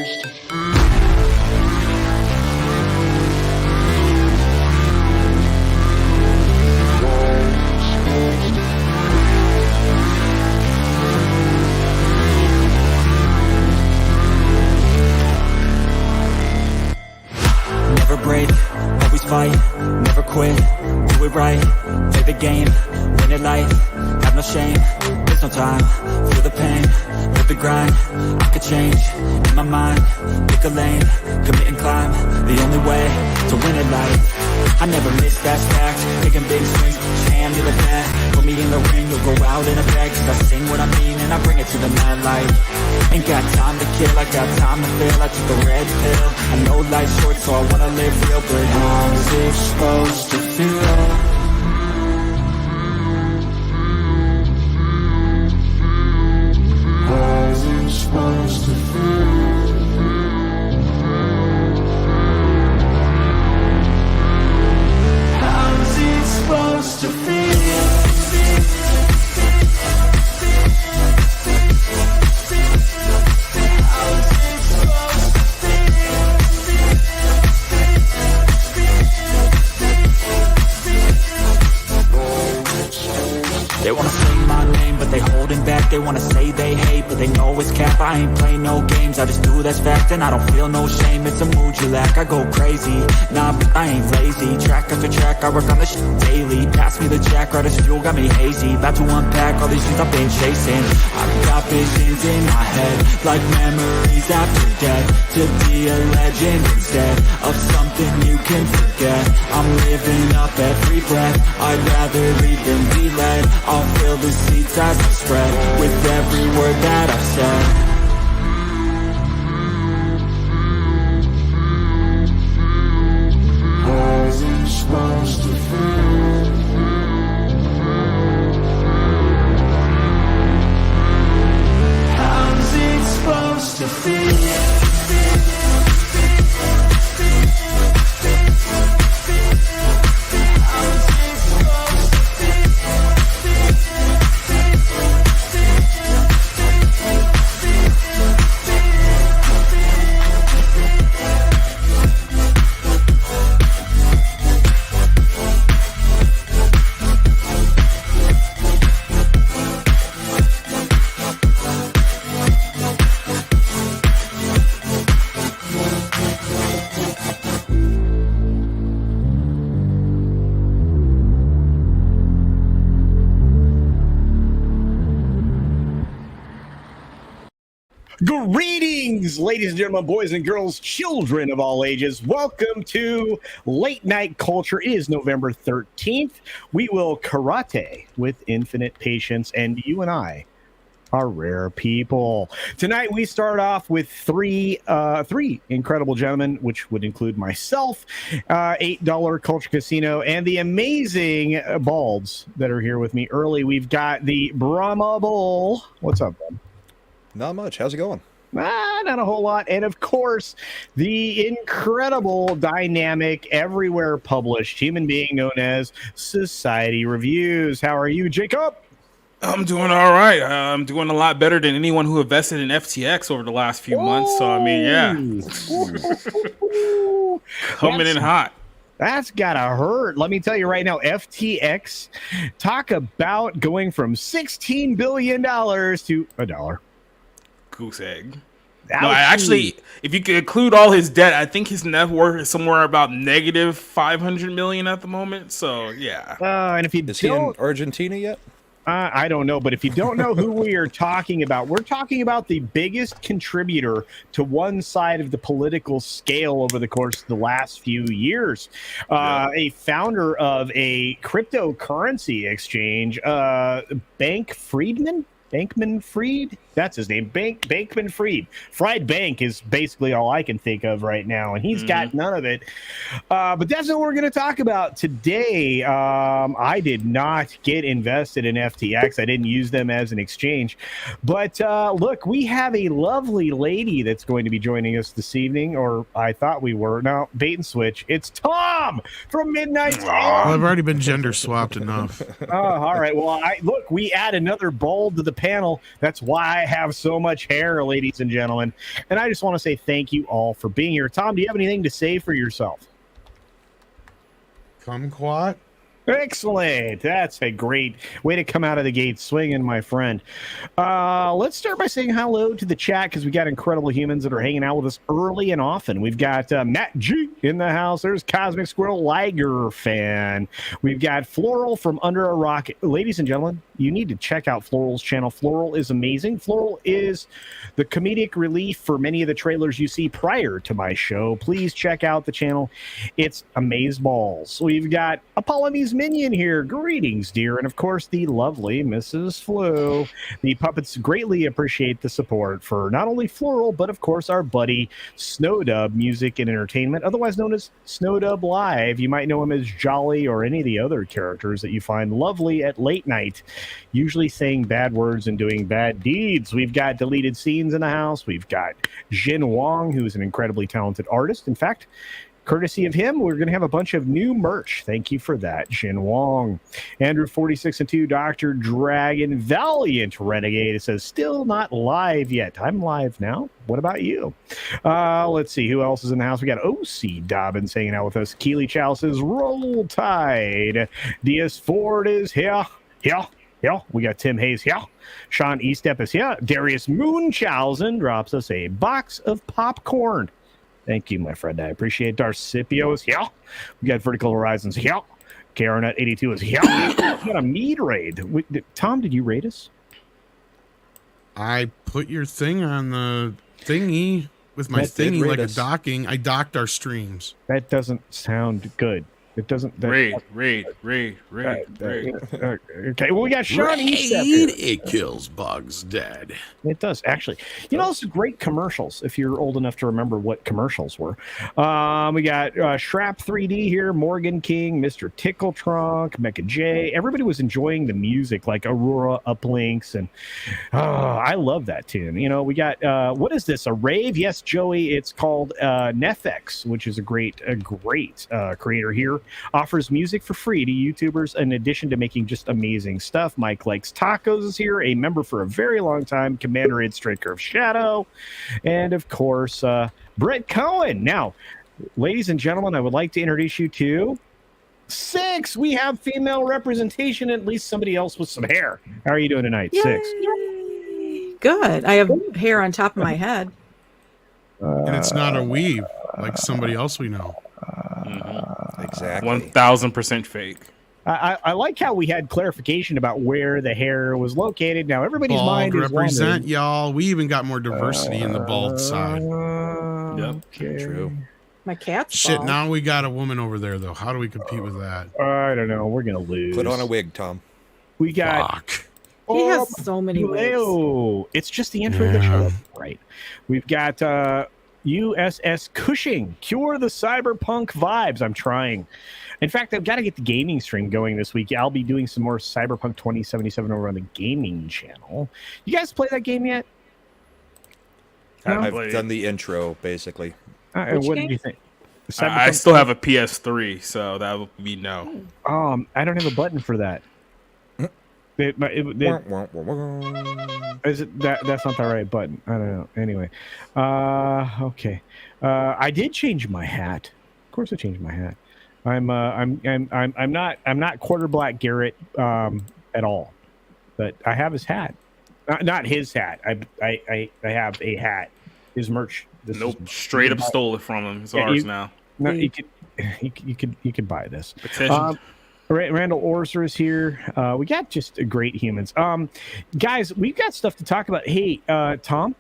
Never break, always fight, never quit, do it right, play the game, win it life, have no shame, there's no time, feel the pain, live the grind, I could change, in my mind, pick a lane, commit and climb, the only way to win it life. I never miss, that's fact, taking big swings, hand me the bat, put me in the ring, you'll go out in a bag, cause I sing what I mean and I bring it to the mad light. Ain't got time to kill, I got time to feel, I took the red pill, I know life's short so I wanna live real, but how's it supposed to feel? How's it supposed to feel? How's it supposed to feel? They wanna say my name, but they holding back. They wanna say they hate, but they know it's cap. I ain't play no games, I just do that's fact. And I don't feel no shame, it's a mood you lack. I go crazy, nah, but I ain't lazy. Track after track, I work on this shit daily. Pass me the jack, right as fuel, got me hazy. About to unpack all these things I've been chasing. I've got visions in my head, like memories after death. To be a legend instead of something you can forget. I'm living up every breath, I'd rather lead than be led. I'll fill the seats as I spread with every word that I've said. How's it supposed to feel? How's it supposed to feel? Greetings, ladies and gentlemen, boys and girls, children of all ages. Welcome to Late Night Culture. It is November 13th. We will karate with infinite patience, and you and I are rare people. Tonight, we start off with three incredible gentlemen, which would include myself, $8 Culture Casino, and the amazing balds that are here with me early. We've got the Brahma Bull. What's up, bud? Not much. How's it going? Not a whole lot. And of course, the incredible, dynamic, everywhere published human being known as Society Reviews. How are you, Jacob? I'm doing all right. I'm doing a lot better than anyone who invested in FTX over the last few months. So, I mean, yeah. Coming in hot. That's gotta hurt. Let me tell you right now, FTX, talk about going from $16 billion to $1. Goose egg. No, actually, if you could include all his debt, I think his net worth is somewhere about negative 500 million at the moment. So yeah. And if you is he in Argentina yet? I don't know, but if you don't know who we are talking about, we're talking about the biggest contributor to one side of the political scale over the course of the last few years. A founder of a cryptocurrency exchange, Bankman-Fried? That's his name. Bankman-Fried. Fried Bank is basically all I can think of right now, and he's got none of it. But that's what we're going to talk about today. I did not get invested in FTX. I didn't use them as an exchange. But look, we have a lovely lady that's going to be joining us this evening, or I thought we were. No, bait and switch. It's Tom from Midnight. Well, I've already been gender swapped enough. All right. Well, look, we add another bald to the panel. That's why I have so much hair, ladies and gentlemen. And I just want to say thank you all for being here. Tom, do you have anything to say for yourself? Kumquat. Excellent. That's a great way to come out of the gate swinging, my friend. Let's start by saying hello to the chat because we got incredible humans that are hanging out with us early and often. We've got Matt G in the house. There's Cosmic Squirrel Liger fan. We've got Floral from Under a Rock. Ladies and gentlemen, you need to check out Floral's channel. Floral is amazing. Floral is the comedic relief for many of the trailers you see prior to my show. Please check out the channel. It's amazeballs. We've got Apollonie's Minion here. Greetings, dear. And of course, the lovely Mrs. Flu. The puppets greatly appreciate the support for not only Floral, but of course, our buddy Snowdub Music and Entertainment, otherwise known as Snowdub Live. You might know him as Jolly or any of the other characters that you find lovely at late night, usually saying bad words and doing bad deeds. We've got deleted scenes in the house. We've got Jin Wong, who's an incredibly talented artist. In fact, courtesy of him, we're going to have a bunch of new merch. Thank you for that, Jin Wong. Andrew 46 and 2, Dr. Dragon, Valiant Renegade. It says, still not live yet. I'm live now. What about you? Let's see. Who else is in the house? We got OC Dobbins hanging out with us. Keely Chow says, Roll Tide. DS Ford is here. Here. Yeah, we got Tim Hayes here. Sean Eastep is here. Darius Moonchausen drops us a box of popcorn. Thank you, my friend. I appreciate it. Darcipio is here. We got Vertical Horizons here. KRNet82 is here. We got a mead raid. Tom, did you raid us? I put your thing on the thingy with my thingy like a docking. I docked our streams. That doesn't sound good. It doesn't. Raid. Okay, well, we got Sean Eastep here. It kills bugs dead. It does, actually. You know, those are great commercials, if you're old enough to remember what commercials were. We got Shrap 3D here, Morgan King, Mr. Tickle Trunk, Mecha J. Everybody was enjoying the music, like Aurora Uplinks, and I love that tune. You know, we got, what is this, a rave? Yes, Joey, it's called Nefex, which is a great creator here. Offers music for free to YouTubers in addition to making just amazing stuff. Mike Likes Tacos is here, a member for a very long time, Commander Ed Striker of Shadow, and of course, Brett Cohen. Now, ladies and gentlemen, I would like to introduce you to Six. We have female representation, at least somebody else with some hair. How are you doing tonight, Yay. Six? Good. I have hair on top of my head. And it's not a weave like somebody else we know. Exactly. 1000% fake. I like how we had clarification about where the hair was located. Now everybody's mind is represent, wondering. Y'all. We even got more diversity in the bald side. Yep. Okay. True. My cat's Shit, bald. now we got a woman over there, though. How do we compete with that? I don't know. We're gonna lose. Put on a wig, Tom. We got. Fuck. He has so many wigs. Oh, it's just the intro of the show, right? We've got USS Cushing. Cure the cyberpunk vibes. I'm trying. In fact, I've got to get the gaming stream going this week. I'll be doing some more Cyberpunk 2077 over on the gaming channel. You guys play that game yet? No? I've done the intro, basically. What did game? you think? I still have a PS3, so that would be no. I don't have a button for that. Is it that's not the right button? I don't know. Anyway, okay. I did change my hat. Of course, I changed my hat. I'm not Quarter Black Garrett at all, but I have his hat. Not his hat. I have a hat. His merch. Nope. Straight up stole it from him. It's ours now. No, you could buy this. Petition. Randall Orser is here. We got just great humans. Guys, we've got stuff to talk about. Hey, Tom,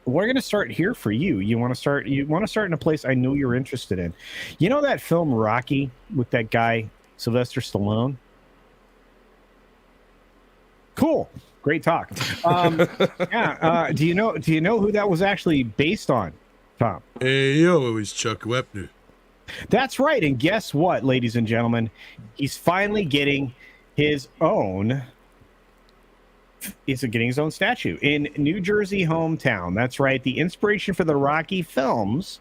we're gonna start here for you. You want to start in a place I know you're interested in. You know that film Rocky with that guy Sylvester Stallone? Cool. Great talk. Yeah. Do you know who that was actually based on, Tom? Hey, yo, it was Chuck Wepner. That's right. And guess what, ladies and gentlemen? He's finally getting his own. He's getting his own statue in New Jersey hometown. That's right. The inspiration for the Rocky films.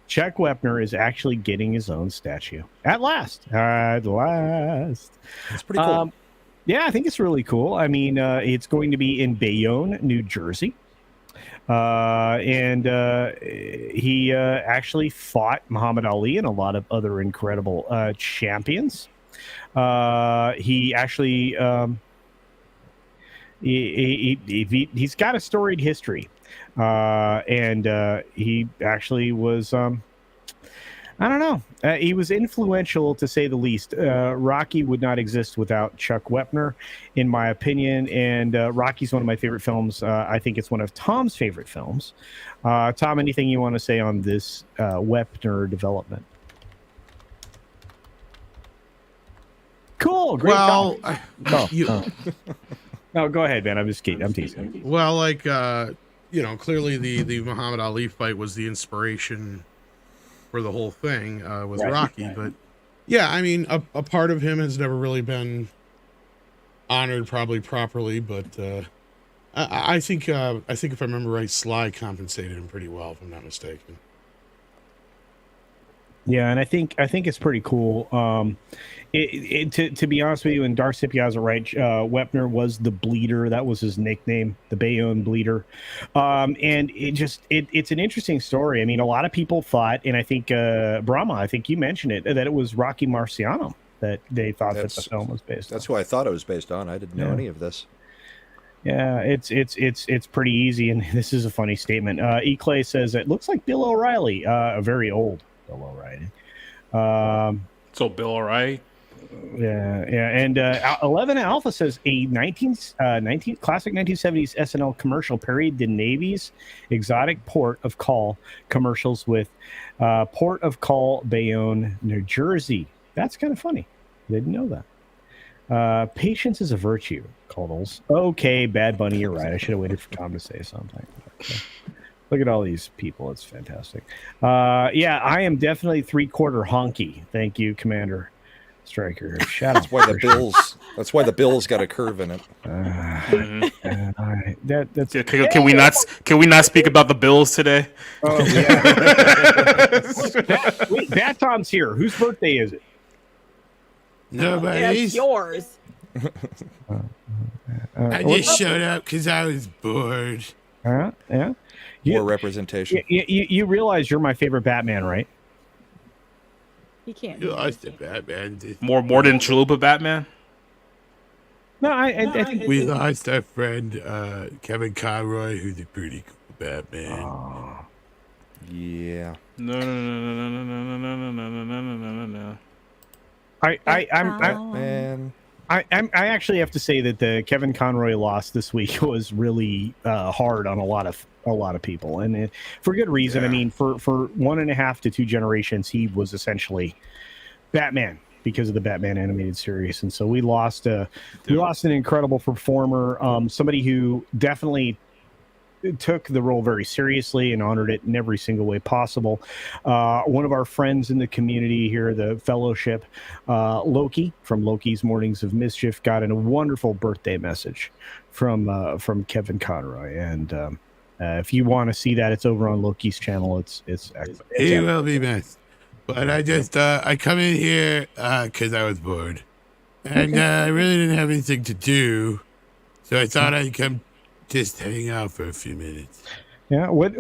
Chuck Wepner is actually getting his own statue at last. At last. It's pretty cool. Yeah, I think it's really cool. I mean, it's going to be in Bayonne, New Jersey. And he actually fought Muhammad Ali and a lot of other incredible champions. He actually he's got a storied history, and he actually was. I don't know. He was influential, to say the least. Rocky would not exist without Chuck Wepner, in my opinion. And Rocky's one of my favorite films. I think it's one of Tom's favorite films. Tom, anything you want to say on this Wepner development? Cool. Great. Well, No, go ahead, man. I'm just kidding. I'm teasing. Well, like, clearly the Muhammad Ali fight was the inspiration for the whole thing with Rocky. But yeah, I mean, a part of him has never really been honored probably properly. But I think if I remember right, Sly compensated him pretty well, if I'm not mistaken. Yeah, and I think it's pretty cool. To be honest with you, and Darcip has it right. Wepner was the Bleeder. That was his nickname, the Bayonne Bleeder. And it's an interesting story. I mean, a lot of people thought, and I think Brahma, I think you mentioned it, that it was Rocky Marciano that they thought that the film was based on. That's who I thought it was based on. I didn't know any of this. Yeah, it's pretty easy, and this is a funny statement. Clay says it looks like Bill O'Reilly, a very old Bill O'Reilly. So Bill O'Reilly. Yeah, and 11 Alpha says a 19 classic 1970s SNL commercial parodied the Navy's exotic port of call commercials with Port of Call, Bayonne, New Jersey. That's kind of funny. Didn't know that. Patience is a virtue, Cuddles. Okay, Bad Bunny, you're right. I should have waited for Tom to say something. Look at all these people. It's fantastic. Yeah, I am definitely 3/4 honky. Thank you, Commander Striker. That's why the Bills. That's why the Bills got a curve in it. That's Can we not speak about the Bills today? Oh, yeah. Wait, Bat Tom's here. Whose birthday is it? Nobody's. It's yours. I just showed up because I was bored. Yeah. More representation. You realize you're my favorite Batman, right? He can't. You lost the Batman. More than Chalupa Batman. No, I think We lost our friend Kevin Conroy, who's a pretty cool Batman. Yeah. No. I actually have to say that the Kevin Conroy loss this week was really hard on a lot of people, and for good reason. Yeah. I mean, for 1.5 to 2 generations, he was essentially Batman because of the Batman animated series, and so we lost an incredible performer, somebody who definitely took the role very seriously and honored it in every single way possible. One of our friends in the community here, the fellowship, Loki from Loki's Mornings of Mischief, got in a wonderful birthday message from Kevin Conroy, and if you want to see that, it's over on Loki's channel. It's excellent. He will be missed. But I just I come in here because I was bored, and I really didn't have anything to do, so I thought I'd come just hang out for a few minutes. Yeah, what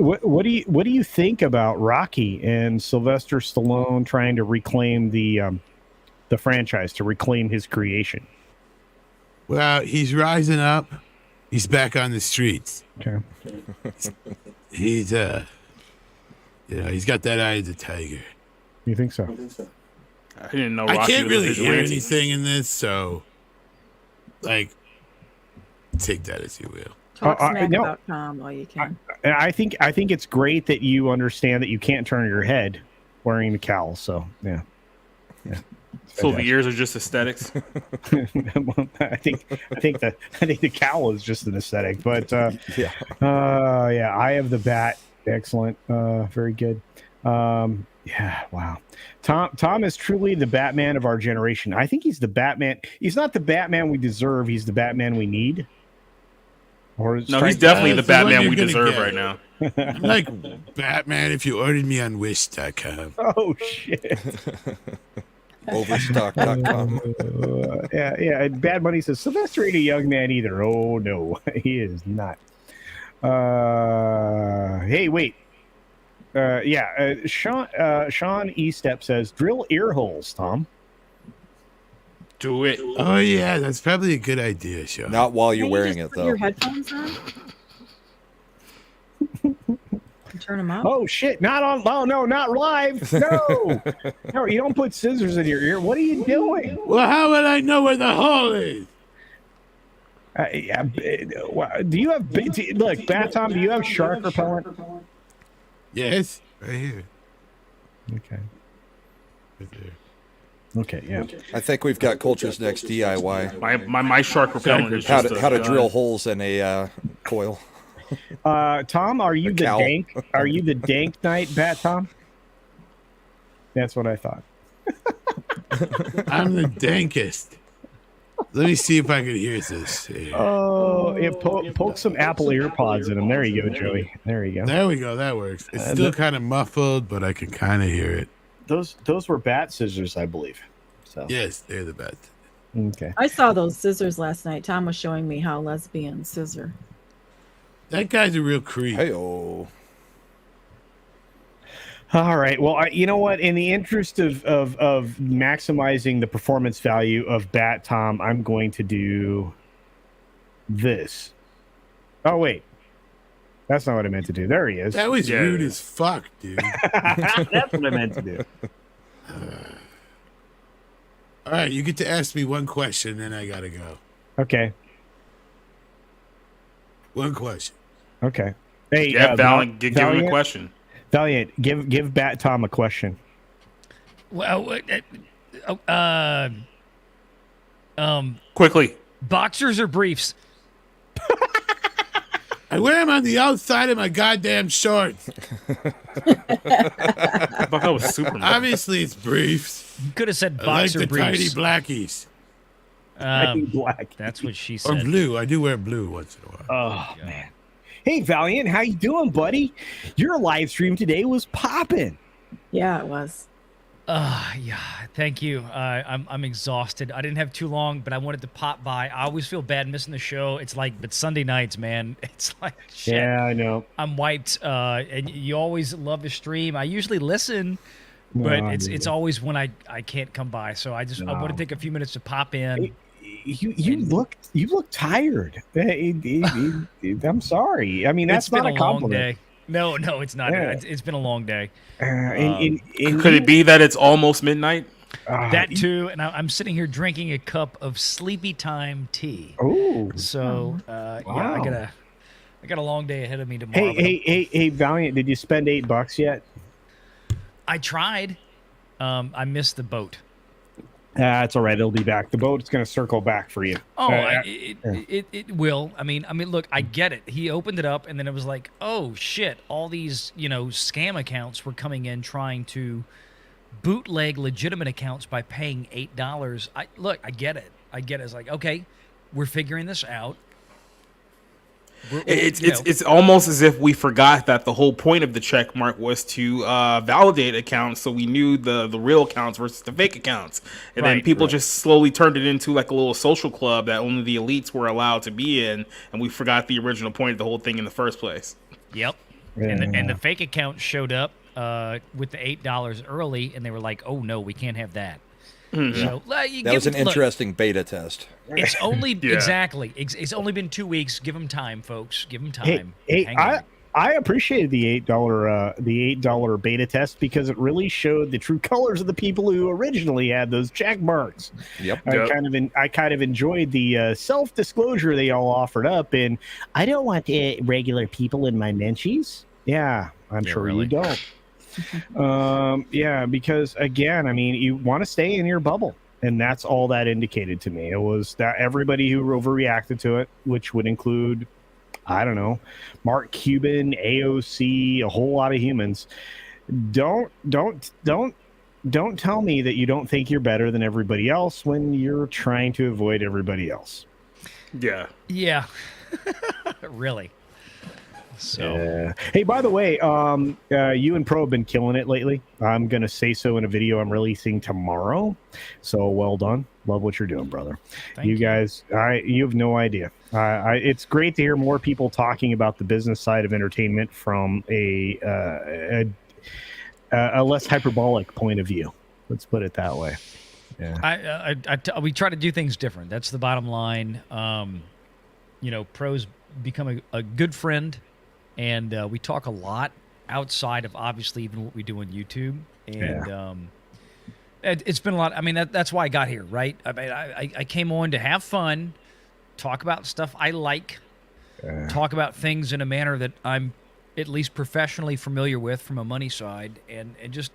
do you think about Rocky and Sylvester Stallone trying to reclaim the franchise, to reclaim his creation? Well, he's rising up. He's back on the streets. Okay. He's he's got that eye of the tiger. You think so? I didn't know. Rocky I can't was really a hear vigilante. anything in this, so like take that as you will. Talk smack about Tom while you can. I think it's great that you understand that you can't turn your head wearing the cowl. So yeah. So the ears are just aesthetics. I think the cowl is just an aesthetic, but yeah, Eye of the Bat, excellent, very good. Yeah, wow. Tom is truly the Batman of our generation. I think he's the Batman. He's not the Batman we deserve. He's the Batman we need. No, he's definitely the Batman we deserve right now. I'm like Batman if you ordered me on Wish.com. Oh shit! Overstock.com. Yeah. Bad Money says Sylvester ain't a young man either. Oh no, he is not. Hey, wait. Sean Estep says drill ear holes, Tom. Do it. Oh yeah, that's probably a good idea, Sean. Not while you're Can't you wearing just it, put though. your headphones on? Turn them up. Oh shit! Not on. Oh no, not live. No, no, you don't put scissors in your ear. What are you doing? Well, how would I know where the hole is? Do you have? Look, Bat Tom, do you have shark repellent? Yes, right here. Okay. Right there. Okay. Yeah. I think we've got Culture's next DIY. My shark repellent is How just to drill holes in a coil. Tom, are you the cow. dank? Are you the dank knight, Bat Tom? That's what I thought. I'm the dankest. Let me see if I can hear this. Oh, poke some Apple EarPods in them. There you go, Joey. There you go. There we go. That works. It's still kind of muffled, but I can kind of hear it. Those were bat scissors, I believe. So Yes, they're the best. okay. I saw those scissors last night. Tom was showing me how lesbians scissor. That guy's a real creep. Hey-oh. All right. Well, you know what? In the interest of maximizing the performance value of Bat Tom, I'm going to do this. Oh wait, that's not what I meant to do. There he is. That was rude as fuck, dude. That's what I meant to do. All right, you get to ask me one question, then I gotta go. Okay. One question. Okay. Hey, Yeah, Valiant, give him a question. Valiant, give Bat Tom a question. Well, Quickly. boxers or briefs? I wear them on the outside of my goddamn shorts. I thought that was Superman. Obviously, it's briefs. You could have said I like boxer the tiny briefs. blackies. Black. That's what she Or said. blue. I do wear blue once in a while. Oh man. Hey Valiant, how you doing, buddy? Your live stream today was popping. Yeah, it was. Yeah, thank you. I'm exhausted. I didn't have too long, but I wanted to pop by. I always feel bad missing the show. It's like, but Sunday nights, man, it's like shit. Yeah, I know. I'm wiped. And you always love to stream. I usually listen, but it's always when I can't come by. So I want to take a few minutes to pop in. You look tired. I'm sorry. I mean, that's It's been not a a long compliment. day. No, it's not. Yeah. It's been a long day. Could it be that it's almost midnight? That too, and I'm sitting here drinking a cup of sleepy time tea. Oh, So Wow. yeah, I got a long day ahead of me tomorrow. hey, Valiant, did you spend $8 yet? I tried. I missed the boat. It's all right. It'll be back. The boat's going to circle back for you. Oh, it will. I mean, look, I get it. He opened it up, and then it was like, oh shit! All these scam accounts were coming in trying to bootleg legitimate accounts by paying $8. I get it. It's like, okay, we're figuring this out. It's almost as if we forgot that the whole point of the check mark was to validate accounts, so we knew the real accounts versus the fake accounts, and then people just slowly turned it into like a little social club that only the elites were allowed to be in, and we forgot the original point of the whole thing in the first place. Yep. And the fake account showed up with the $8 early, and they were like, "Oh no, we can't have that." So, That was an interesting beta test. It's only exactly. It's only been 2 weeks. Give them time, folks. Give them time. Hey, Hang on. I appreciated the $8 beta test because it really showed the true colors of the people who originally had those check marks. Yep. I kind of enjoyed the self-disclosure they all offered up, and I don't want regular people in my mentions. Yeah, I'm sure really. you don't. Because again, I mean, you want to stay in your bubble, and that's all that indicated to me. It was that everybody who overreacted to it, which would include, I don't know, Mark Cuban, AOC, a whole lot of humans. Don't tell me that you don't think you're better than everybody else when you're trying to avoid everybody else. Yeah. Yeah. Really. So, hey, by the way, you and Pro have been killing it lately. I'm gonna say so in a video I'm releasing tomorrow. So well done. Love what you're doing, brother. Thank you. Guys, you have no idea. It's great to hear more people talking about the business side of entertainment from a less hyperbolic point of view. Let's put it that way. Yeah. We try to do things different. That's the bottom line. Pro's become a good friend, and we talk a lot outside of obviously even what we do on YouTube. And it's been a lot. I mean, that's why I got here, right? I mean, I came on to have fun, talk about stuff I like, talk about things in a manner that I'm at least professionally familiar with from a money side, and just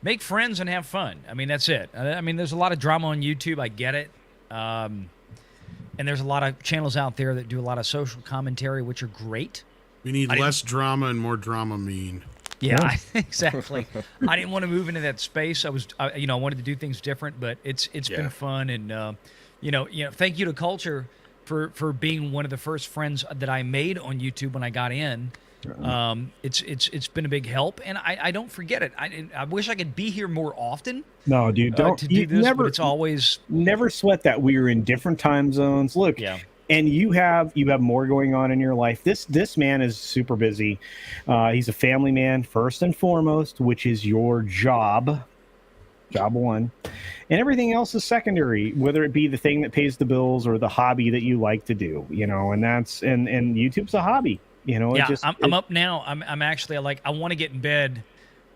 make friends and have fun. I mean, that's it. I mean, there's a lot of drama on YouTube. I get it. And there's a lot of channels out there that do a lot of social commentary, which are great. We need less drama and more drama mean. Yeah, exactly. I didn't want to move into that space. I wanted to do things different, but it's been fun. And, thank you to Culture for being one of the first friends that I made on YouTube when I got in. It's been a big help, and I don't forget it. I wish I could be here more often. No, dude, don't to do this. But it's always never sweat that. We are in different time zones. Look, and you have more going on in your life. This man is super busy. He's a family man first and foremost, which is your job one, and everything else is secondary, whether it be the thing that pays the bills or the hobby that you like to do. And that's and YouTube's a hobby. I'm up now. I'm actually I want to get in bed.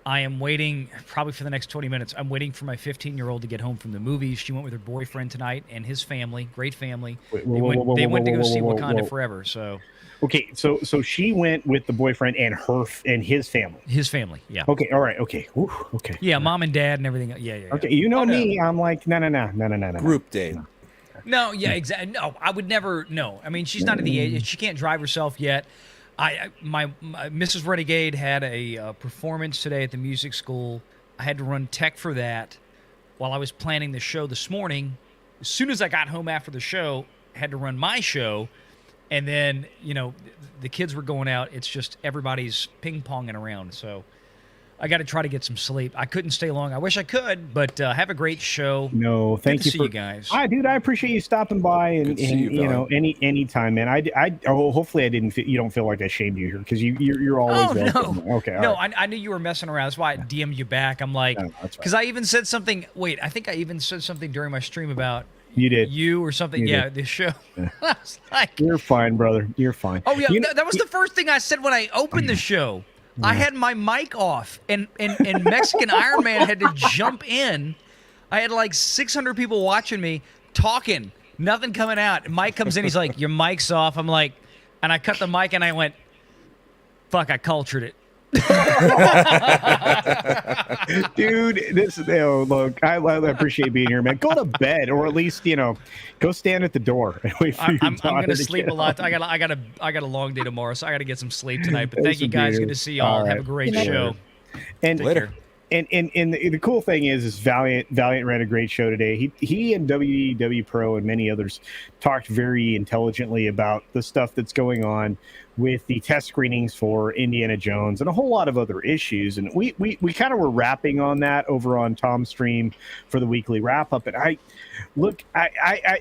I am waiting probably for the next 20 minutes. I'm waiting for my 15-year-old to get home from the movies. She went with her boyfriend tonight and his family. Great family. They went to go see Wakanda Forever. So okay, so she went with the boyfriend and his family. His family, yeah. Okay, all right, okay, Ooh, okay. Yeah, mom and dad and everything. Yeah. Okay, me, I'm like no. Group date. No, yeah, exactly. No, I would never. No, I mean she's not at the age. She can't drive herself yet. My Mrs. Renegade had a performance today at the music school. I had to run tech for that while I was planning the show this morning. As soon as I got home after the show, I had to run my show, and then the kids were going out. It's just everybody's ping-ponging around, so I got to try to get some sleep. I couldn't stay long. I wish I could, but have a great show. No, thank you see you guys. Dude, I appreciate you stopping by and any time, man. Hopefully you don't feel like I shamed you here because you're always welcome. No. Okay, no, right. I knew you were messing around. That's why I DM'd you back. I'm like, because I even said something. Wait, I think I even said something during my stream about you or something. The show. I was like, you're fine, brother. You're fine. Oh yeah, that was the first thing I said when I opened the show. I had my mic off, and Mexican Iron Man had to jump in. I had like 600 people watching me, talking, nothing coming out. And Mike comes in, he's like, your mic's off. I'm like, and I cut the mic, and I went, fuck, I cultured it. Dude, look, I appreciate being here, man. Go to bed, or at least go stand at the door and wait for I'm gonna sleep a lot. I got a long day tomorrow, so I got to get some sleep tonight. But thank you guys. Good to see y'all. All right. Have a great show. And later. And the cool thing is Valiant ran a great show today. He and WW Pro and many others talked very intelligently about the stuff that's going on with the test screenings for Indiana Jones and a whole lot of other issues. And we kind of were wrapping on that over on Tom's stream for the weekly wrap up. And I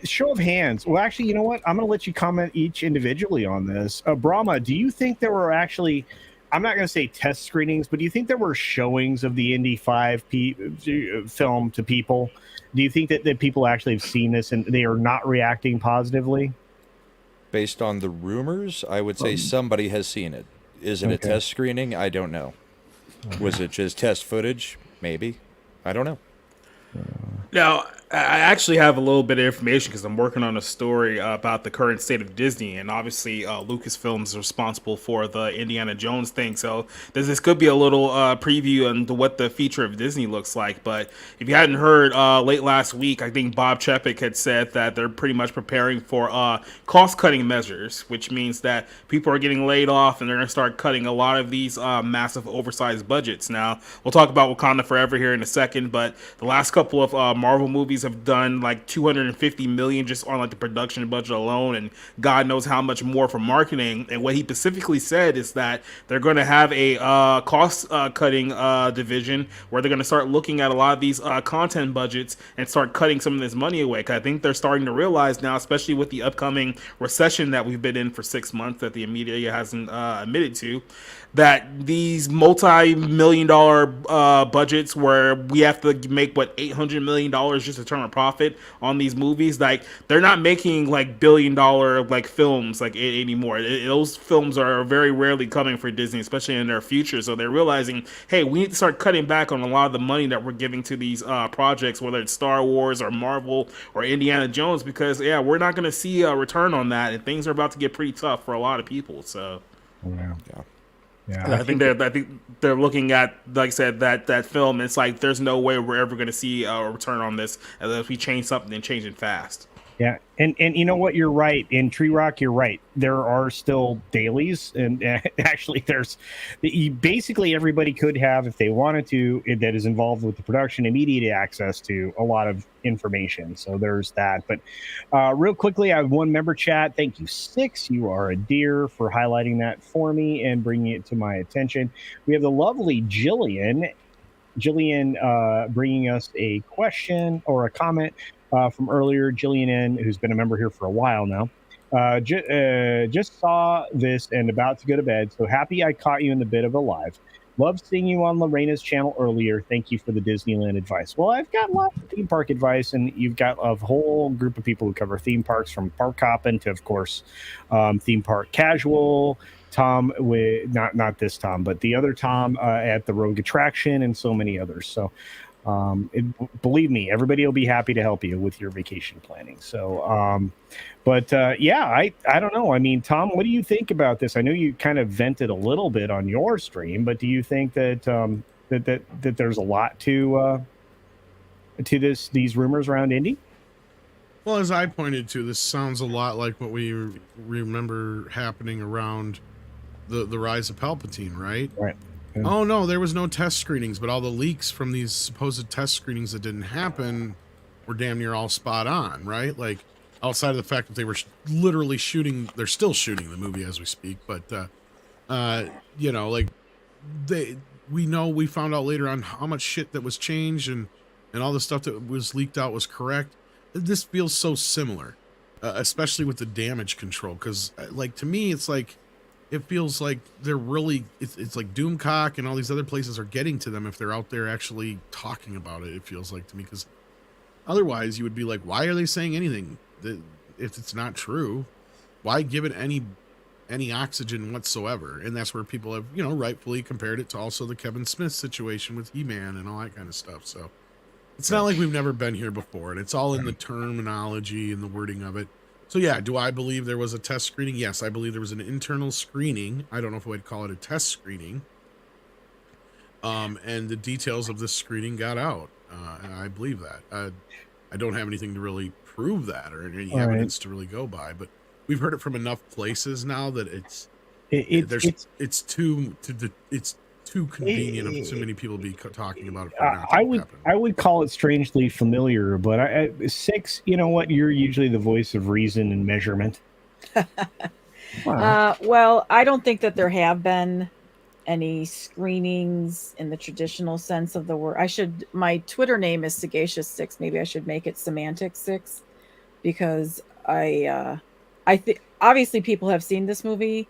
show of hands. Well, actually, you know what? I'm going to let you comment each individually on this. Brahma, do you think there were actually, I'm not going to say test screenings, but do you think there were showings of the Indy 5 film to people? Do you think that people actually have seen this and they are not reacting positively? Based on the rumors, I would say somebody has seen it. Is it a test screening? I don't know. Was it just test footage? Maybe. I don't know. Now, I actually have a little bit of information because I'm working on a story about the current state of Disney, and obviously Lucasfilm is responsible for the Indiana Jones thing, so this could be a little preview into what the future of Disney looks like. But if you hadn't heard, late last week, I think Bob Chapek had said that they're pretty much preparing for cost-cutting measures, which means that people are getting laid off, and they're going to start cutting a lot of these massive oversized budgets. Now, we'll talk about Wakanda Forever here in a second, but the last couple of Marvel movies movies have done like 250 million just on like the production budget alone, and God knows how much more for marketing. And what he specifically said is that they're going to have a cost cutting division where they're going to start looking at a lot of these content budgets and start cutting some of this money away. Cause I think they're starting to realize now, especially with the upcoming recession that we've been in for 6 months that the media hasn't admitted to, that these multi-million-dollar budgets where we have to make $800 million just to turn a profit on these movies, like they're not making like billion-dollar like films like anymore. Those films are very rarely coming for Disney, especially in their future. So they're realizing, hey, we need to start cutting back on a lot of the money that we're giving to these projects, whether it's Star Wars or Marvel or Indiana Jones, because we're not going to see a return on that, and things are about to get pretty tough for a lot of people. So Yeah, I think they're looking at, like I said, that film. It's like there's no way we're ever going to see a return on this unless we change something and change it fast. Yeah, and you know what? You're right. In Tree Rock, you're right. There are still dailies, and actually, basically everybody could have, if they wanted to, that is involved with the production, immediate access to a lot of information. So there's that. But real quickly, I have one member chat. Thank you, Six. You are a dear for highlighting that for me and bringing it to my attention. We have the lovely Jillian bringing us a question or a comment from earlier. Jillian N., who's been a member here for a while now, just saw this and about to go to bed. So happy I caught you in the bit of a live. Loved seeing you on Lorena's channel earlier. Thank you for the Disneyland advice. Well, I've got lots of theme park advice, and you've got a whole group of people who cover theme parks, from park hopping to, of course, theme park casual. Tom, with not this Tom, but the other Tom at the Rogue Attraction, and so many others. So believe me, everybody will be happy to help you with your vacation planning. So I don't know. I mean, Tom, what do you think about this? I know you kind of vented a little bit on your stream, but do you think that that there's a lot to these rumors around Indy? Well, as I pointed to, this sounds a lot like what we remember happening around the rise of Palpatine, right? Right. Yeah. Oh no, there was no test screenings, but all the leaks from these supposed test screenings that didn't happen were damn near all spot on, right? Like, outside of the fact that they were literally shooting, they're still shooting the movie as we speak, but we found out later on how much shit that was changed and all the stuff that was leaked out was correct. This feels so similar, especially with the damage control, because like, to me, it's like, it feels like they're really, it's like Doomcock and all these other places are getting to them if they're out there actually talking about it. It feels like to me, because otherwise you would be like, why are they saying anything if it's not true? Why give it any oxygen whatsoever? And that's where people have, rightfully compared it to also the Kevin Smith situation with He-Man and all that kind of stuff. So it's not like we've never been here before, and it's all in the terminology and the wording of it. So yeah, do I believe there was a test screening? Yes, I believe there was an internal screening. I don't know if I'd call it a test screening. And the details of this screening got out. And I believe that. I don't have anything to really prove that or any evidence to really go by, but we've heard it from enough places now that it's too convenient of too many people to be talking about it. I would call it strangely familiar, but Six, you know what? You're usually the voice of reason and measurement. Wow. Well, I don't think that there have been any screenings in the traditional sense of the word. My Twitter name is Sagacious6. Maybe I should make it Semantic6, because I think obviously people have seen this movie.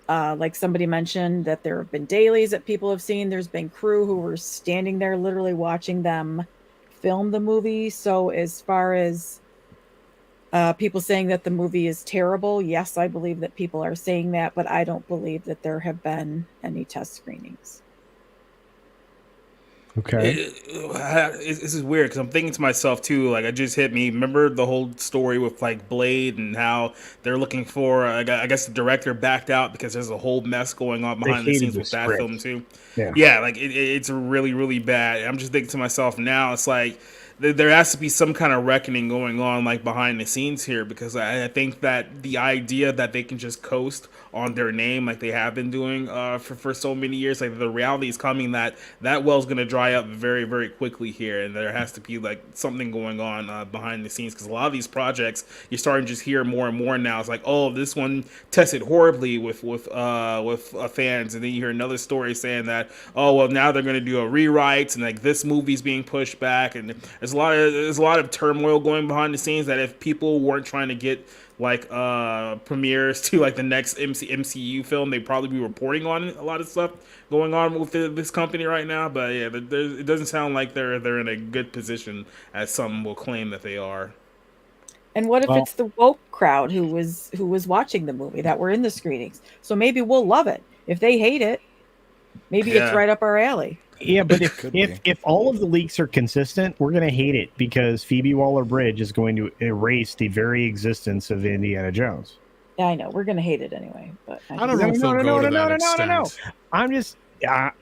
Like somebody mentioned that there have been dailies that people have seen. There's been crew who were standing there literally watching them film the movie. So as far as people saying that the movie is terrible, yes, I believe that people are saying that, but I don't believe that there have been any test screenings. Okay. This is weird because I'm thinking to myself too, like, it just hit me. Remember the whole story with like Blade and how they're looking for, I guess the director backed out because there's a whole mess going on behind the scenes with that film too. Yeah, like it's really, really bad. I'm just thinking to myself now, it's like there has to be some kind of reckoning going on like behind the scenes here, because I think that the idea that they can just coast on their name like they have been doing for so many years. Like the reality is coming that well's going to dry up very, very quickly here, and there has to be like something going on behind the scenes, because a lot of these projects you're starting to just hear more and more now. It's like, oh, this one tested horribly with fans, and then you hear another story saying that, oh well, now they're going to do a rewrite, and like this movie's being pushed back, and there's a lot of turmoil going behind the scenes that if people weren't trying to get like premieres to like the next MCU film, they'd probably be reporting on a lot of stuff going on with this company right now. But yeah, it doesn't sound like they're in a good position, as some will claim that they are. And what if it's the woke crowd who was watching the movie that were in the screenings? So maybe we'll love it. If they hate it, maybe it's right up our alley. Yeah, but if all of the leaks are consistent, we're going to hate it, because Phoebe Waller-Bridge is going to erase the very existence of Indiana Jones. Yeah, I know. We're going to hate it anyway. But I don't know if they'll go to that extent. I'm just...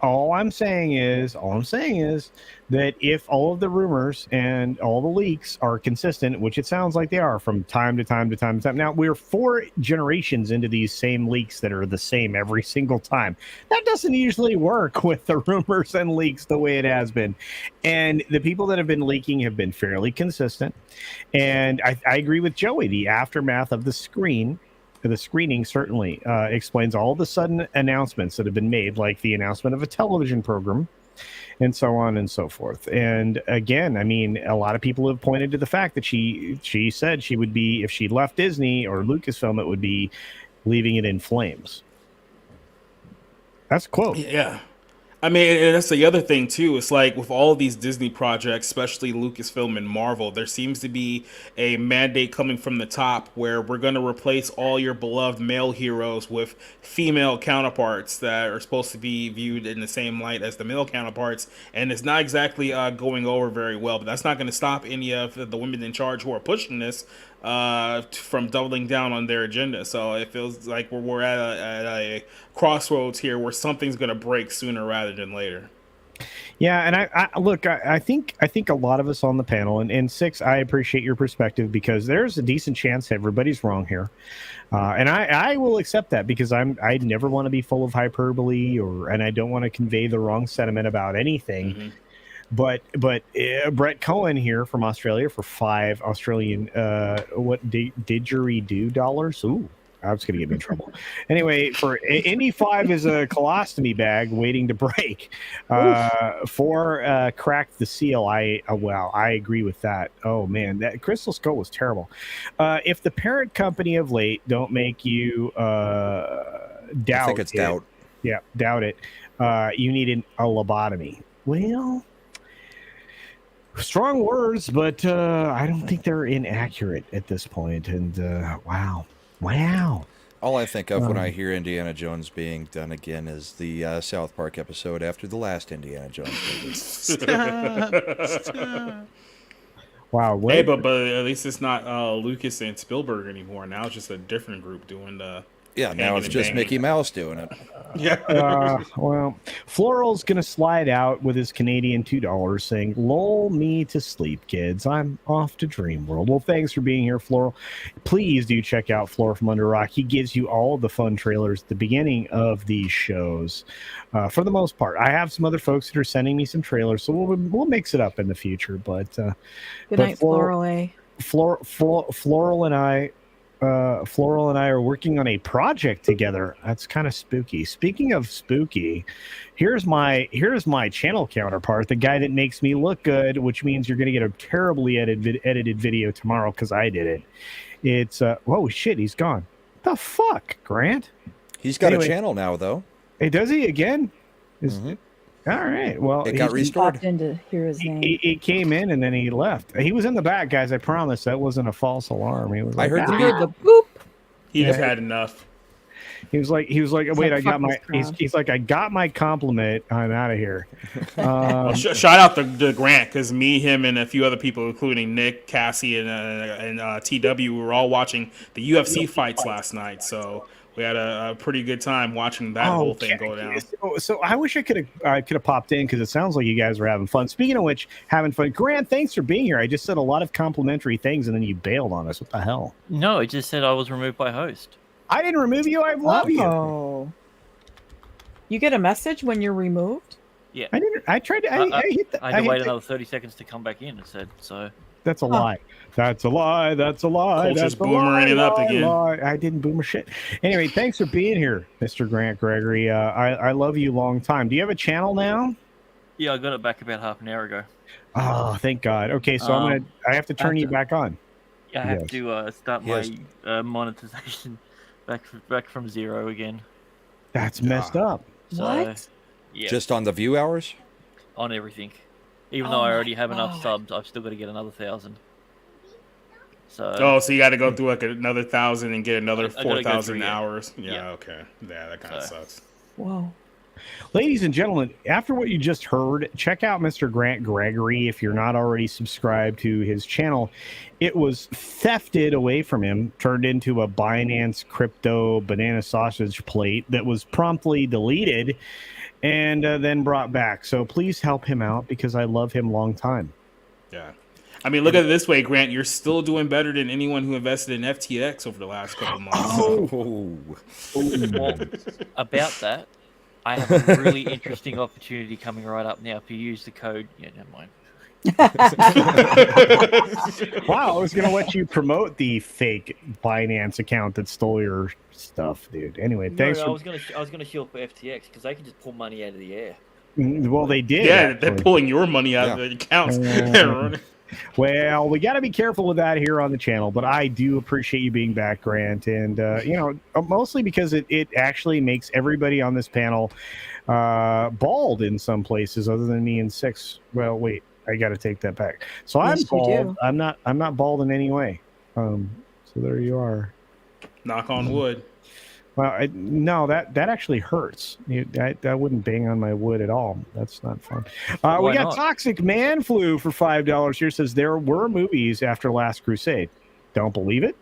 all I'm saying is that if all of the rumors and all the leaks are consistent, which it sounds like they are from time to time. Now, we're 4 generations into these same leaks that are the same every single time. That doesn't usually work with the rumors and leaks the way it has been. And the people that have been leaking have been fairly consistent. And I agree with Joey. The aftermath of the screening certainly explains all the sudden announcements that have been made, like the announcement of a television program and so on and so forth. And again, I mean, a lot of people have pointed to the fact that she said she would be, if she left Disney or Lucasfilm, it would be leaving it in flames. That's a quote. Yeah. I mean, and that's the other thing, too. It's like with all these Disney projects, especially Lucasfilm and Marvel, there seems to be a mandate coming from the top where we're going to replace all your beloved male heroes with female counterparts that are supposed to be viewed in the same light as the male counterparts. And it's not exactly going over very well, but that's not going to stop any of the women in charge who are pushing this from doubling down on their agenda. So it feels like we're at a crossroads here where something's going to break sooner rather than later. Yeah, and I think a lot of us on the panel, and Six, I appreciate your perspective, because there's a decent chance everybody's wrong here, and I will accept that, because I never want to be full of hyperbole, and I don't want to convey the wrong sentiment about anything. Mm-hmm. But Brett Cohen here from Australia for 5 Australian didgeridoo dollars. Ooh, I was going to get me in trouble. Anyway, for Indy 5 is a colostomy bag waiting to break. For Crack the Seal, I agree with that. Oh man, that Crystal Skull was terrible. If the parent company of late don't make you doubt, I think it's doubt. Yeah, doubt it. You need a lobotomy. Well, strong words, but I don't think they're inaccurate at this point. And wow. All I think of when I hear Indiana Jones being done again is the South Park episode after the last Indiana Jones movie. Wow. Hey, but at least it's not Lucas and Spielberg anymore. Now it's just a different group doing the... Yeah, now it's just Mickey Mouse doing it. Yeah. Well, Floral's going to slide out with his Canadian $2 saying, lull me to sleep, kids. I'm off to Dream World. Well, thanks for being here, Floral. Please do check out Floral from Under Rock. He gives you all the fun trailers at the beginning of these shows. For the most part, I have some other folks that are sending me some trailers, so we'll mix it up in the future. But good night, Floral. Floral and I are working on a project together. That's kind of spooky. Speaking of spooky, here's my channel counterpart, the guy that makes me look good, which means you're going to get a terribly edited video tomorrow because I did it. It's whoa shit, he's gone. What the fuck, Grant? He's got a channel now, though. Hey, does he again? All right. Well, it got restored. Popped in to hear his name. He came in and then he left. He was in the back, guys. I promise that wasn't a false alarm. He was. Like, I heard the boop. He just had enough. He was like, wait, I got my. He's like, I got my compliment. I'm out of here. Well, shout out to Grant, because me, him, and a few other people, including Nick, Cassie, and TW, we were all watching the UFC fights last night. So we had a pretty good time watching that whole thing go down. So I wish I could have popped in, because it sounds like you guys were having fun. Speaking of which, having fun. Grant, thanks for being here. I just said a lot of complimentary things, and then you bailed on us. What the hell? No, it just said I was removed by host. I didn't remove you. I love you. Oh. You get a message when you're removed? Yeah. I didn't. I tried to. I hit that. I had to wait another 30 seconds to come back in. It said so. That's a lie. That's a lie. That's a lie. Culture's That's a lie. boomeranging up lie, again. lie. I didn't boomer shit. Anyway, thanks for being here, Mr. Grant Gregory. I love you long time. Do you have a channel now? Yeah, I got it back about half an hour ago. Oh, thank God. Okay, so I have to turn you back on. Yeah, I have to start my monetization back from 0 again. That's messed up. So, What? Yeah, Just on the view hours? on everything. Even though I already have enough subs, I've still got to get another 1,000. So so you got to go through like another 1,000 and get another I gotta go 4,000 through, hours. yeah. Yeah, okay. Yeah, that kind of sucks. Whoa. Ladies and gentlemen, after what you just heard, check out Mr. Grant Gregory if you're not already subscribed to his channel. It was thefted away from him, turned into a Binance crypto banana sausage plate that was promptly deleted and then brought back. So please help him out because I love him long time. Yeah. I mean, look at it this way, Grant. You're still doing better than anyone who invested in FTX over the last couple months. well, about that, I have a really interesting opportunity coming right up now. If you use the code, never mind. Wow, I was going to let you promote the fake Binance account that stole your stuff, dude. Anyway, thanks. I was gonna shield for FTX because they can just pull money out of the air. Well, they did. Yeah, actually. they're pulling your money out of the accounts. Well, we got to be careful with that here on the channel, but I do appreciate you being back, Grant, and mostly because it actually makes everybody on this panel bald in some places, other than me and Six. Well, wait, I got to take that back. So I'm Yes, you bald. do. I'm not bald in any way. So there you are. Knock on wood. Well, no, that actually hurts. I wouldn't bang on my wood at all. That's not fun. We got not? Toxic Man Flu for $5 here. Says there were movies after Last Crusade. Don't believe it?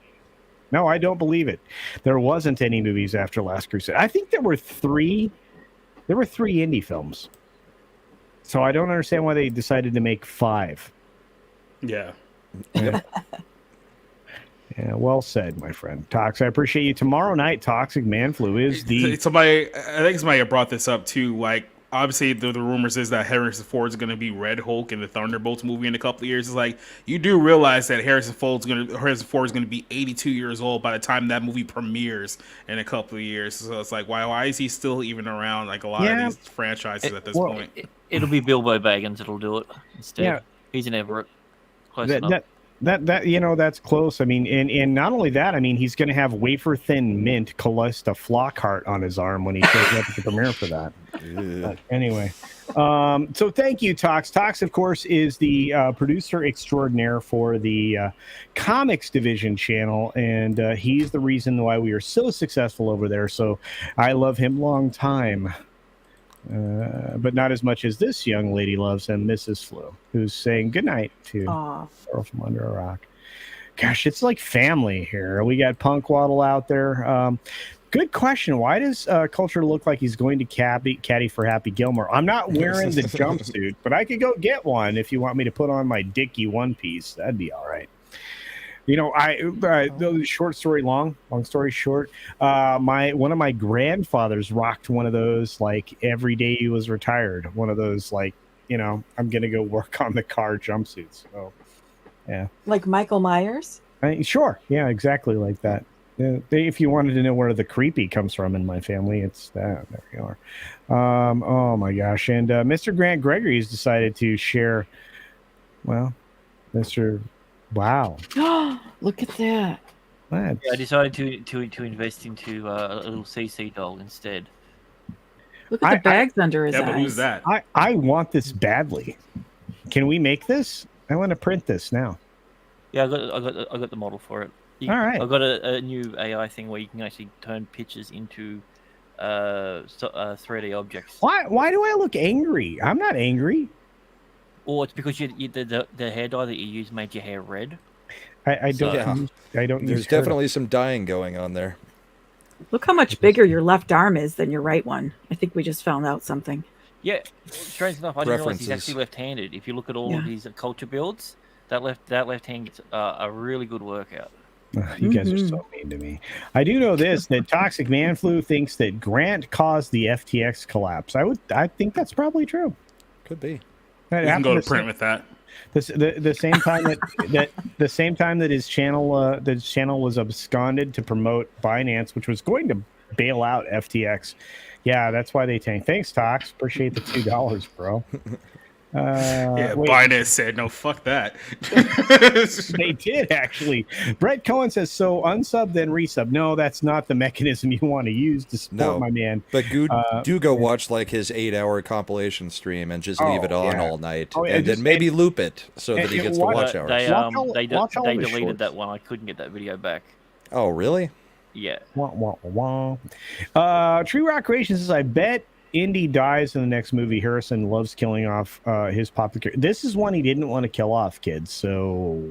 No, I don't believe it. There wasn't any movies after Last Crusade. I think there were three. There were 3 indie films. So I don't understand why they decided to make 5. Yeah. Yeah, well said, my friend. Tox, I appreciate you. Tomorrow night, Toxic Man Flu is the... I think somebody brought this up too. Like, obviously, the rumors is that Harrison Ford's going to be Red Hulk in the Thunderbolts movie in a couple of years. It's like, you do realize that Harrison Ford's going to be 82 years old by the time that movie premieres in a couple of years. So it's like, why is he still even around? Like a lot of these franchises at this point. It'll be Bilbo Baggins that'll do it instead. Yeah. He's in Everett. Close enough. That that's close. I mean, and not only that, I mean, he's going to have wafer thin mint Callista Flockhart on his arm when he shows up at the premiere for that. Anyway, so thank you, Tox. Tox, of course, is the producer extraordinaire for the comics division channel, and he's the reason why we are so successful over there. So I love him long time. But not as much as this young lady loves him, Mrs. Flu, who's saying goodnight to Girl from Under a Rock. Gosh, it's like family here. We got Punk Waddle out there. Good question. Why does Culture look like he's going to caddy for Happy Gilmore? I'm not wearing the jumpsuit, but I could go get one if you want me to put on my Dickie one piece. That'd be all right. You know, short story long story short, one of my grandfathers rocked one of those like every day he was retired. One of those like, I'm gonna go work on the car jumpsuits. So, yeah. Like Michael Myers? Sure. Yeah, exactly like that. If you wanted to know where the creepy comes from in my family, it's that. There you are. Oh my gosh! And Mr. Grant Gregory has decided to share. Well, Mr. Wow! Look at that. Yeah, I decided to invest into a little CC doll instead. Look at the bags under his eyes. But who's that? I want this badly. Can we make this? I want to print this now. Yeah, I got the model for it. All right. I got a new AI thing where you can actually turn pictures into 3D objects. Why do I look angry? I'm not angry. Or it's because the hair dye that you use made your hair red. I don't. There's definitely some dyeing going on there. Look how much bigger your left arm is than your right one. I think we just found out something. Yeah, strange enough, I didn't realize he's actually left-handed. If you look at all of his culture builds, that left hand gets a really good workout. You guys are so mean to me. I do know this, that Toxic Man Flu thinks that Grant caused the FTX collapse. I think that's probably true. Could be. You can go to print with that. The same time the same time that his channel was absconded to promote Binance, which was going to bail out FTX. Yeah, that's why they tanked. Thanks, Tox. Appreciate the $2, bro. Binance said no. Fuck that. They did actually. Brett Cohen says so. Unsub then resub. No, that's not the mechanism you want to use to support my man. But do go watch like his 8-hour compilation stream and just leave it on all night, and then maybe loop it so that he gets the watch hours. They deleted that one. I couldn't get that video back. Oh, really? Yeah. Wah, wah, wah. Tree Rock Creation says, I bet Indy dies in the next movie. Harrison loves killing off his popular. This is one he didn't want to kill off, kids. So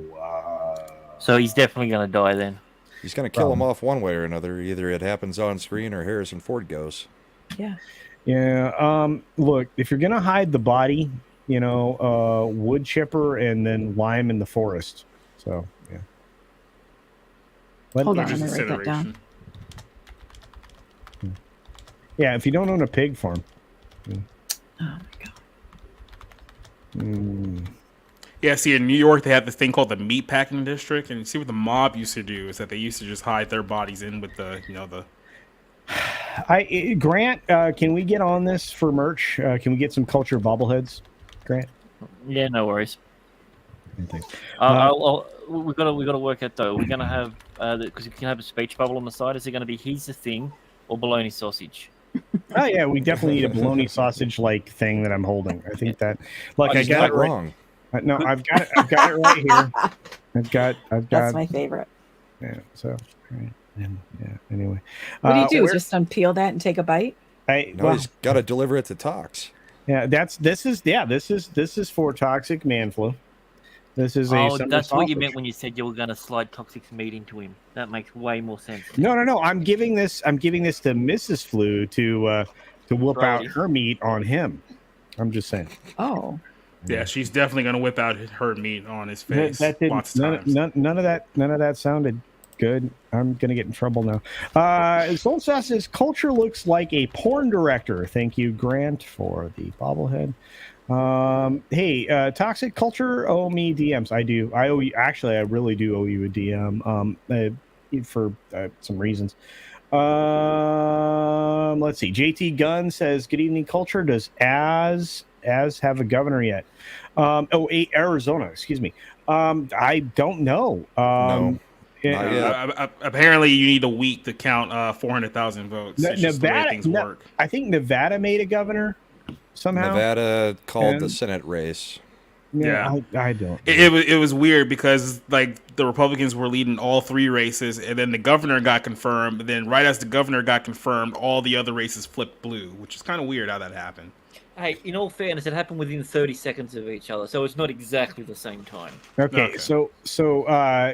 he's definitely going to die then. He's going to kill him off one way or another. Either it happens on screen or Harrison Ford goes. Yeah. Yeah. Look, if you're going to hide the body, wood chipper and then lime in the forest. So, yeah. Hold on, I'm going to write that down. Yeah, if you don't own a pig farm. Oh my god. Yeah, see, in New York, they have this thing called the meatpacking district, and see what the mob used to do is that they used to just hide their bodies in with the. Grant, can we get on this for merch? Can we get some culture bobbleheads, Grant? Yeah, no worries. We've got to work out though. We're gonna have because you can have a speech bubble on the side. Is it going to be "Here's the thing" or bologna sausage? Oh yeah, we definitely need a bologna sausage like thing that I'm holding. I think that, like, I got it wrong. No, I've got it right here. I've got. That's my favorite. Yeah. So, right. Yeah. Anyway, what do you do? Just unpeel that and take a bite? He's got to deliver it to Tox. Yeah, this is for Toxic Man Flu. This is that's what you meant when you said you were going to slide Toxic's meat into him. That makes way more sense. No. I'm giving this to Mrs. Flu to whip out her meat on him. I'm just saying. Oh. Yeah, she's definitely going to whip out her meat on his face. That didn't. None of that sounded good. I'm going to get in trouble now. Soul Sauce says culture looks like a porn director. Thank you, Grant, for the bobblehead. Hey, Toxic Culture, owe me DMs. I do. I owe you. Actually, I really do owe you a DM. For some reasons. Let's see. JT Gunn says, "Good evening, Culture. Does as have a governor yet?" Arizona. Excuse me. I don't know. No. Apparently, you need a week to count 400,000 votes. Nevada. Things work. I think Nevada made a governor. Somehow Nevada called the Senate race. Yeah. I don't. It was weird because like the Republicans were leading all three races, and then the governor got confirmed. And then right as the governor got confirmed, all the other races flipped blue, which is kind of weird how that happened. Hey, in all fairness, it happened within 30 seconds of each other, so it's not exactly the same time. Okay. So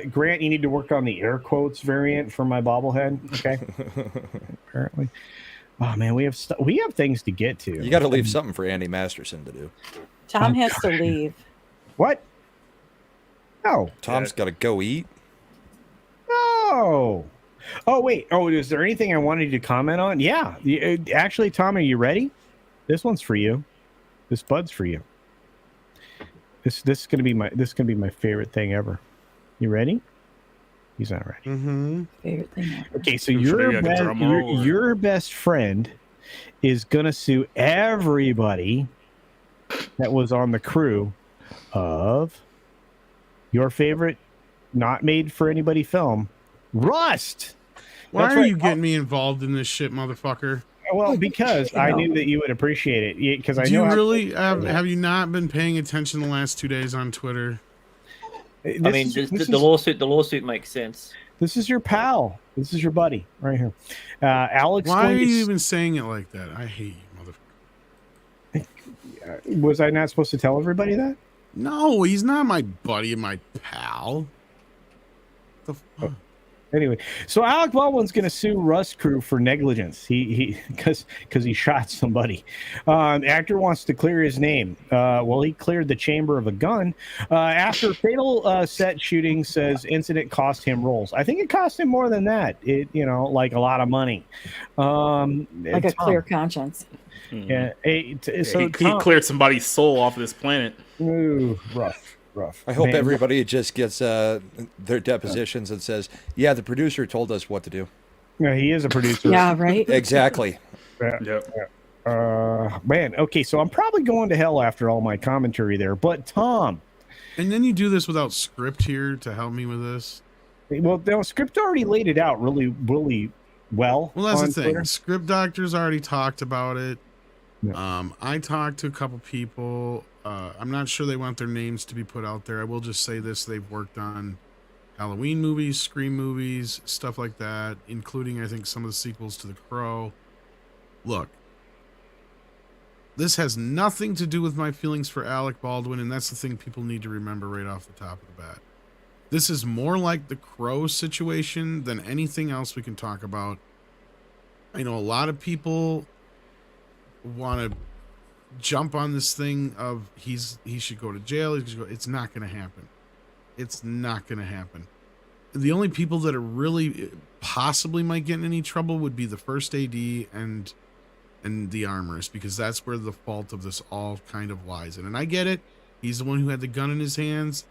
Grant, you need to work on the air quotes variant for my bobblehead. Okay. Apparently. Oh man, we have things to get to. You got to leave something for Andy Masterson to do. Tom has to leave. What? No. Tom's got to go eat. No. Oh wait. Oh, is there anything I wanted you to comment on? Yeah. Actually, Tom, are you ready? This one's for you. This bud's for you. This is gonna be my favorite thing ever. You ready? He's not ready. Mm-hmm. Favorite thing ever. Okay, so your best friend is gonna sue everybody that was on the crew of your favorite not made for anybody film, Rust. Why are you getting me involved in this shit, motherfucker? Well, because I knew that you would appreciate it. Because have you not been paying attention the last 2 days on Twitter? The lawsuit makes sense. This is your pal. This is your buddy right here, Alex. Why are you even saying it like that? I hate you, motherfucker. Was I not supposed to tell everybody that? No, he's not my buddy and my pal. The fuck? Anyway, so Alec Baldwin's going to sue Rust Crew for negligence. Because he shot somebody. Actor wants to clear his name. Well, he cleared the chamber of a gun after fatal set shooting. Says incident cost him roles. I think it cost him more than that. Like a lot of money. Like a clear conscience. Yeah. He cleared somebody's soul off of this planet. Ooh, rough. I hope everybody just gets their depositions and says, yeah, the producer told us what to do. Yeah, he is a producer. Yeah, right? Exactly. Man, okay, so I'm probably going to hell after all my commentary there. But Tom. And then you do this without script here to help me with this? Well, the script already laid it out really, really well. Well, that's the thing. Twitter. Script doctors already talked about it. Yeah. I talked to a couple people. I'm not sure they want their names to be put out there. I will just say this. They've worked on Halloween movies, Scream movies, stuff like that, including, I think, some of the sequels to The Crow. Look, this has nothing to do with my feelings for Alec Baldwin, and that's the thing people need to remember right off the top of the bat. This is more like the Crow situation than anything else we can talk about. I know a lot of people want to jump on this thing of he should go to jail. It's not going to happen. It's not going to happen. The only people that are really possibly might get in any trouble would be the first AD and the armorist, because that's where the fault of this all kind of lies in. And I get it. He's the one who had the gun in his hands.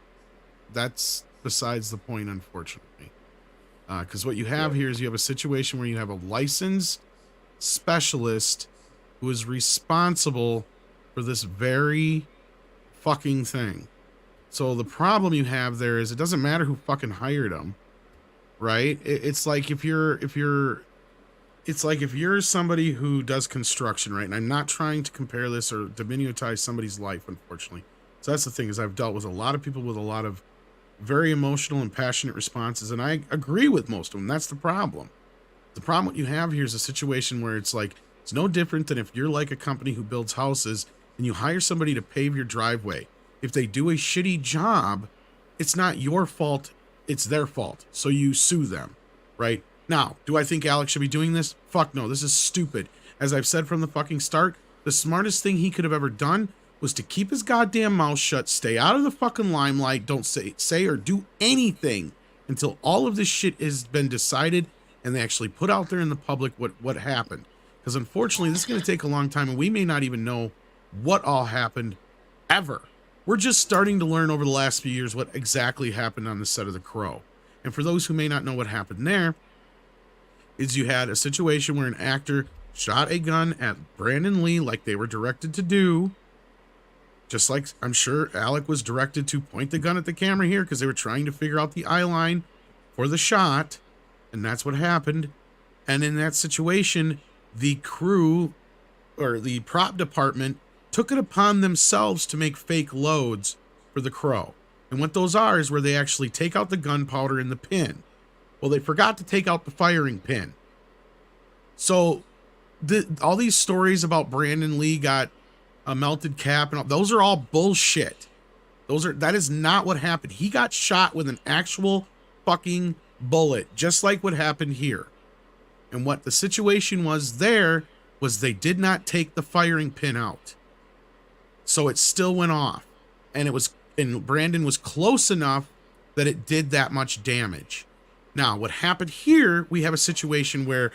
That's besides the point, unfortunately. Because what you have here is you have a situation where you have a licensed specialist who is responsible for this very fucking thing. So the problem you have there is it doesn't matter who fucking hired him, right? It's like if you're somebody who does construction, right? And I'm not trying to compare this or diminutize somebody's life, unfortunately. So that's the thing, is I've dealt with a lot of people with a lot of very emotional and passionate responses, and I agree with most of them. That's the problem. The problem what you have here is a situation where it's like, it's no different than if you're like a company who builds houses and you hire somebody to pave your driveway. If they do a shitty job, it's not your fault, it's their fault. So you sue them, right? Now, do I think Alex should be doing this? Fuck no, this is stupid. As I've said from the fucking start, the smartest thing he could have ever done was to keep his goddamn mouth shut, stay out of the fucking limelight, don't say or do anything until all of this shit has been decided and they actually put out there in the public what happened. Because unfortunately, this is going to take a long time, and we may not even know what all happened ever. We're just starting to learn over the last few years what exactly happened on the set of The Crow. And for those who may not know what happened there, is you had a situation where an actor shot a gun at Brandon Lee like they were directed to do. Just like I'm sure Alec was directed to point the gun at the camera here because they were trying to figure out the eye line for the shot. And that's what happened. And in that situation, the crew or the prop department took it upon themselves to make fake loads for The Crow. And what those are is where they actually take out the gunpowder in the pin. Well, they forgot to take out the firing pin. So all these stories about Brandon Lee got a melted cap and all, those are all bullshit. That is not what happened. He got shot with an actual fucking bullet, just like what happened here. And what the situation was there was they did not take the firing pin out. So it still went off. And Brandon was close enough that it did that much damage. Now, what happened here, we have a situation where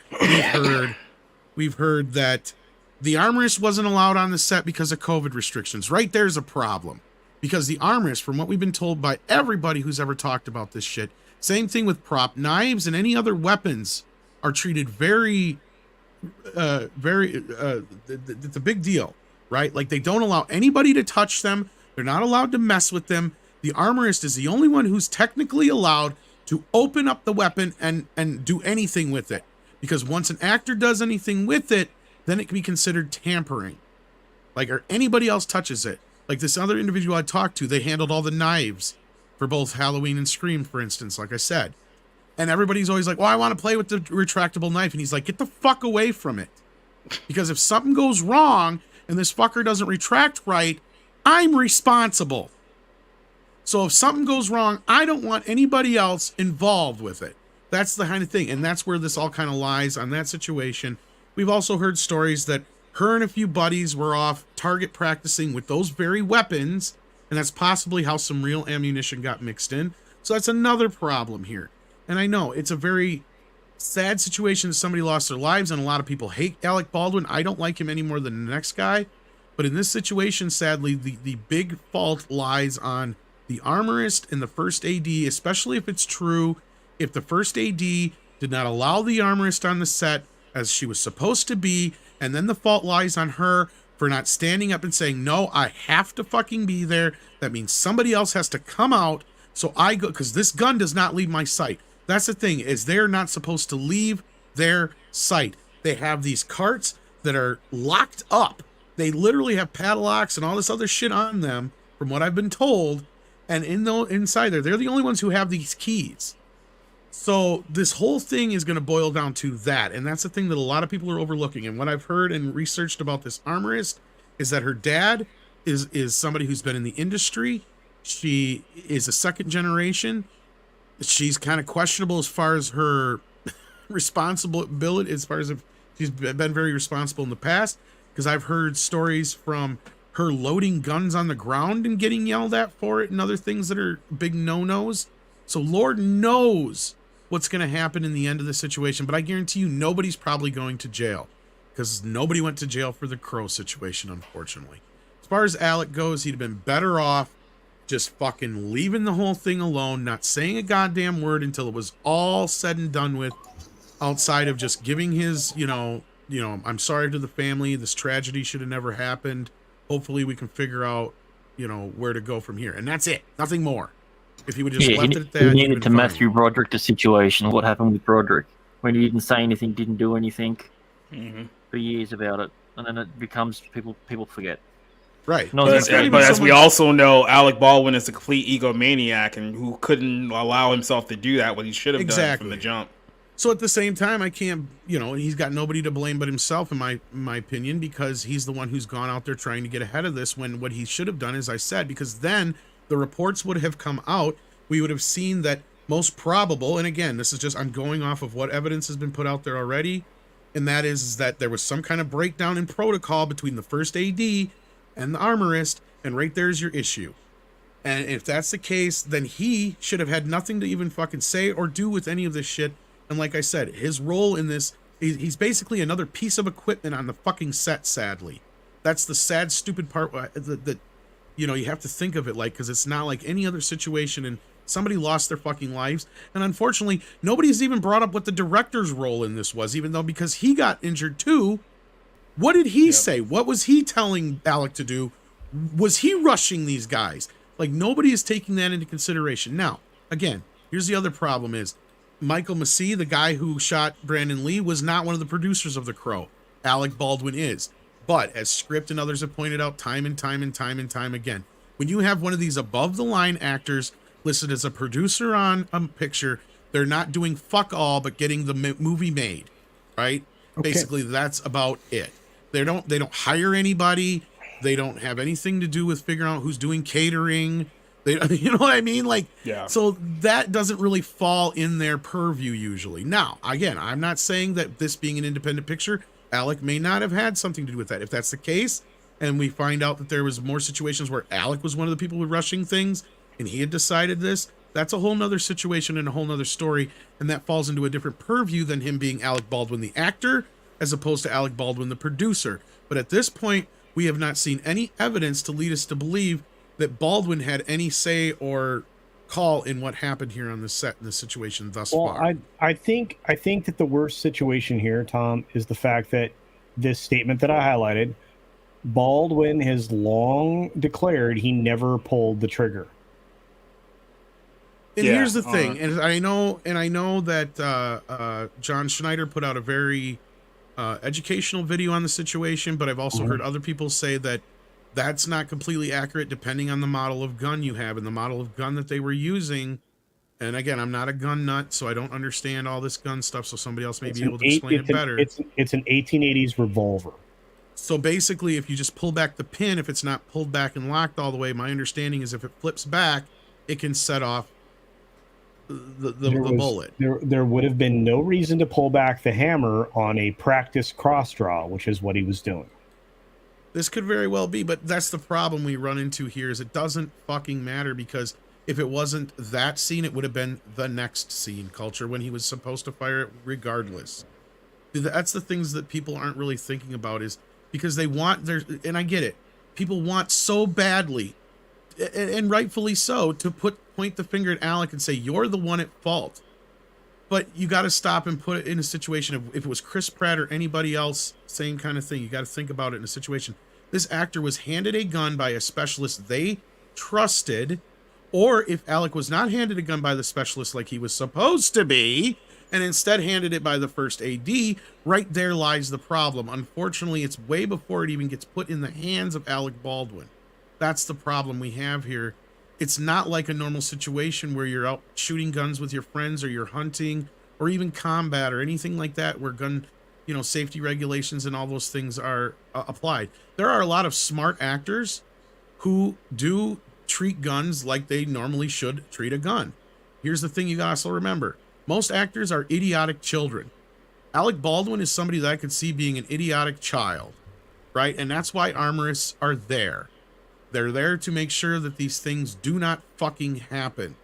we've heard that the armorist wasn't allowed on the set because of COVID restrictions. Right there's a problem. Because the armorist, from what we've been told by everybody who's ever talked about this shit, same thing with prop knives and any other weapons are treated it's a big deal, right? Like they don't allow anybody to touch them. They're not allowed to mess with them. The armorist is the only one who's technically allowed to open up the weapon and do anything with it. Because once an actor does anything with it, then it can be considered tampering. Like, or anybody else touches it. Like this other individual I talked to, they handled all the knives for both Halloween and Scream, for instance, like I said. And everybody's always like, well, I want to play with the retractable knife. And he's like, get the fuck away from it. Because if something goes wrong and this fucker doesn't retract right, I'm responsible. So if something goes wrong, I don't want anybody else involved with it. That's the kind of thing. And that's where this all kind of lies on that situation. We've also heard stories that her and a few buddies were off target practicing with those very weapons, and that's possibly how some real ammunition got mixed in. So that's another problem here. And I know it's a very sad situation that somebody lost their lives, and a lot of people hate Alec Baldwin. I don't like him any more than the next guy. But in this situation, sadly, the big fault lies on the armorist and the first AD, especially if it's true. If the first AD did not allow the armorist on the set as she was supposed to be, and then the fault lies on her for not standing up and saying, no, I have to fucking be there. That means somebody else has to come out. So I go, because this gun does not leave my sight. That's the thing, is they're not supposed to leave their sight. They have these carts that are locked up. They literally have padlocks and all this other shit on them, from what I've been told. And inside there, they're the only ones who have these keys. So this whole thing is going to boil down to that. And that's the thing that a lot of people are overlooking. And what I've heard and researched about this armorist is that her dad is somebody who's been in the industry. She is a second generation. She's kind of questionable as far as her responsibility, as far as if she's been very responsible in the past. Because I've heard stories from her loading guns on the ground and getting yelled at for it and other things that are big no-nos. So Lord knows what's going to happen in the end of the situation, but I guarantee you nobody's probably going to jail, because nobody went to jail for the Crow situation, unfortunately. As far as Alec goes, he'd have been better off just fucking leaving the whole thing alone, not saying a goddamn word until it was all said and done with, outside of just giving his, I'm sorry to the family, this tragedy should have never happened. Hopefully we can figure out, where to go from here. And that's it. Nothing more. If he would just left it at that, he needed to Matthew Broderick the situation. What happened with Broderick when he didn't say anything, didn't do anything for years about it, and then it becomes people forget. Right. No, but as we also know, Alec Baldwin is a complete egomaniac and who couldn't allow himself to do that, what he should have done from the jump. So at the same time, I can't, he's got nobody to blame but himself, in my opinion, because he's the one who's gone out there trying to get ahead of this, when what he should have done, as I said, because then the reports would have come out. We would have seen that most probable, and again, this is just, I'm going off of what evidence has been put out there already, and that is that there was some kind of breakdown in protocol between the first AD and the armorist, and right there's your issue. And if that's the case, then he should have had nothing to even fucking say or do with any of this shit. And like I said, his role in this, he's basically another piece of equipment on the fucking set, sadly. That's the sad, stupid part that you have to think of it like, because it's not like any other situation and somebody lost their fucking lives. And unfortunately, nobody's even brought up what the director's role in this was, even though, because he got injured too. What did he say? What was he telling Alec to do? Was he rushing these guys? Like, nobody is taking that into consideration. Now, again, here's the other problem is, Michael Massey, the guy who shot Brandon Lee, was not one of the producers of The Crow. Alec Baldwin is. But as Script and others have pointed out time and time again, when you have one of these above-the-line actors listed as a producer on a picture, they're not doing fuck all but getting the movie made, right? Okay. Basically, that's about it. They don't hire anybody. They don't have anything to do with figuring out who's doing catering. You know what I mean? Like, yeah. So that doesn't really fall in their purview usually. Now, again, I'm not saying that this being an independent picture, Alec may not have had something to do with that. If that's the case, and we find out that there was more situations where Alec was one of the people who were rushing things, and he had decided this, that's a whole nother situation and a whole nother story, and that falls into a different purview than him being Alec Baldwin, the actor, as opposed to Alec Baldwin, the producer. But at this point, we have not seen any evidence to lead us to believe that Baldwin had any say or call in what happened here on the set in the situation thus far. I think that the worst situation here, Tom, is the fact that this statement that I highlighted, Baldwin has long declared he never pulled the trigger. And here's the thing, and I know that John Schneider put out a very educational video on the situation, but I've also heard other people say that that's not completely accurate depending on the model of gun you have and the model of gun that they were using. And again, I'm not a gun nut, so I don't understand all this gun stuff, so somebody else may be able to explain it better. It's an 1880s revolver. So basically, if you just pull back the pin, if it's not pulled back and locked all the way, my understanding is if it flips back, it can set off the bullet. There would have been no reason to pull back the hammer on a practice cross draw, which is what he was doing. This could very well be, but that's the problem we run into here is it doesn't fucking matter, because if it wasn't that scene, it would have been the next scene, Culture, when he was supposed to fire it regardless. That's the things that people aren't really thinking about, is because they want and I get it. People want so badly, and rightfully so, to point the finger at Alec and say, you're the one at fault. But you got to stop and put it in a situation of, if it was Chris Pratt or anybody else, same kind of thing. You got to think about it in a situation. This actor was handed a gun by a specialist they trusted, or if Alec was not handed a gun by the specialist like he was supposed to be, and instead handed it by the first AD, right there lies the problem. Unfortunately, it's way before it even gets put in the hands of Alec Baldwin. That's the problem we have here. It's not like a normal situation where you're out shooting guns with your friends, or you're hunting, or even combat or anything like that, where gun, safety regulations and all those things are applied. There are a lot of smart actors who do treat guns like they normally should treat a gun. Here's the thing you gotta also remember. Most actors are idiotic children. Alec Baldwin is somebody that I could see being an idiotic child, right? And that's why armorists are there. They're there to make sure that these things do not fucking happen.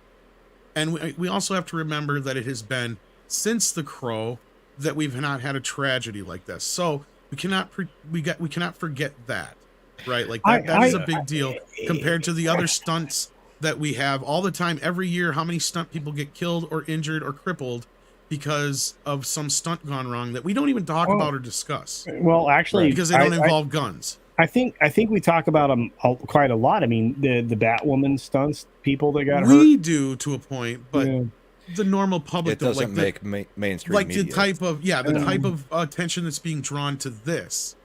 And we also have to remember that it has been since The Crow that we've not had a tragedy like this. So we cannot forget that, right? Like that is a big deal compared to the other stunts that we have all the time, every year. How many stunt people get killed or injured or crippled because of some stunt gone wrong that we don't even talk about or discuss? Well, actually, because they don't involve guns. I think we talk about them quite a lot. I mean, the Batwoman stunts, people that got hurt. We do to a point, but the normal public, it doesn't make mainstream like media. the type of attention that's being drawn to this.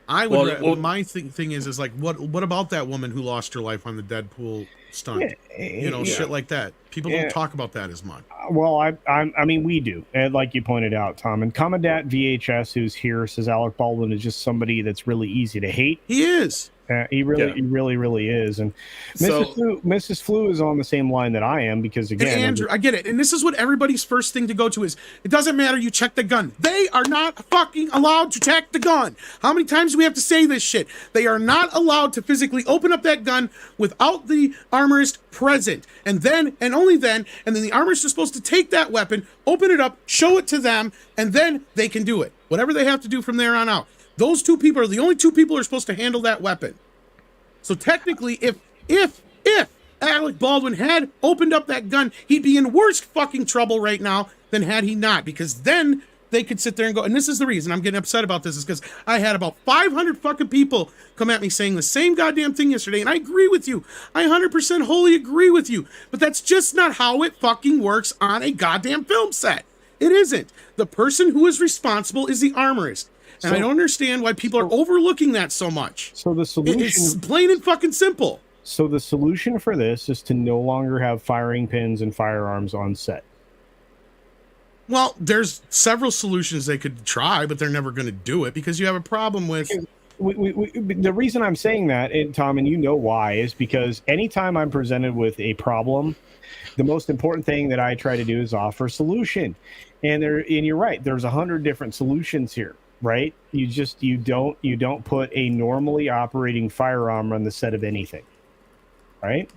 I would. My thing is like, what about that woman who lost her life on the Deadpool stunt? Shit like that. People don't talk about that as much. Well, I mean, we do, and like you pointed out, Tom, and Commandant VHS, who's here, says Alec Baldwin is just somebody that's really easy to hate. He is. He really is. And Mrs. Flu is on the same line that I am, because again, and Andrew, I get it. And this is what everybody's first thing to go to is, it doesn't matter, you check the gun. They are not fucking allowed to check the gun. How many times do we have to say this shit? They are not allowed to physically open up that gun without the armorist present. And only then, and then the armorist is supposed to take that weapon, open it up, show it to them, and then they can do it. Whatever they have to do from there on out. Those two people are the only two people who are supposed to handle that weapon. So technically, if Alec Baldwin had opened up that gun, he'd be in worse fucking trouble right now than had he not, because then they could sit there and go, and this is the reason I'm getting upset about this, is because I had about 500 fucking people come at me saying the same goddamn thing yesterday, and I agree with you. I 100% wholly agree with you. But that's just not how it fucking works on a goddamn film set. It isn't. The person who is responsible is the armorist. And I don't understand why people are overlooking that so much. So the solution is plain and fucking simple. So the solution for this is to no longer have firing pins and firearms on set. Well, there's several solutions they could try, but they're never going to do it, because you have a problem with... The reason I'm saying that, and Tom, and you know why, is because anytime I'm presented with a problem, the most important thing that I try to do is offer a solution. And you're right, there's 100 different solutions here. Right? You don't put a normally operating firearm on the set of anything. Right?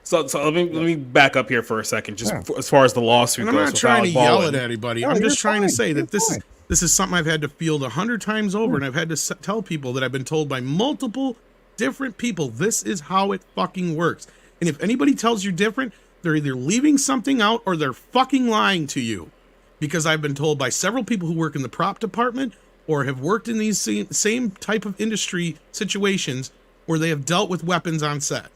So let me back up here for a second, just as far as the lawsuit goes. I'm not trying to yell at anybody. No, I'm just trying fine. to say that this is something I've had to field 100 times over, and I've had to tell people that I've been told by multiple different people, this is how it fucking works. And if anybody tells you different, they're either leaving something out or they're fucking lying to you. Because I've been told by several people who work in the prop department or have worked in these same type of industry situations where they have dealt with weapons on set.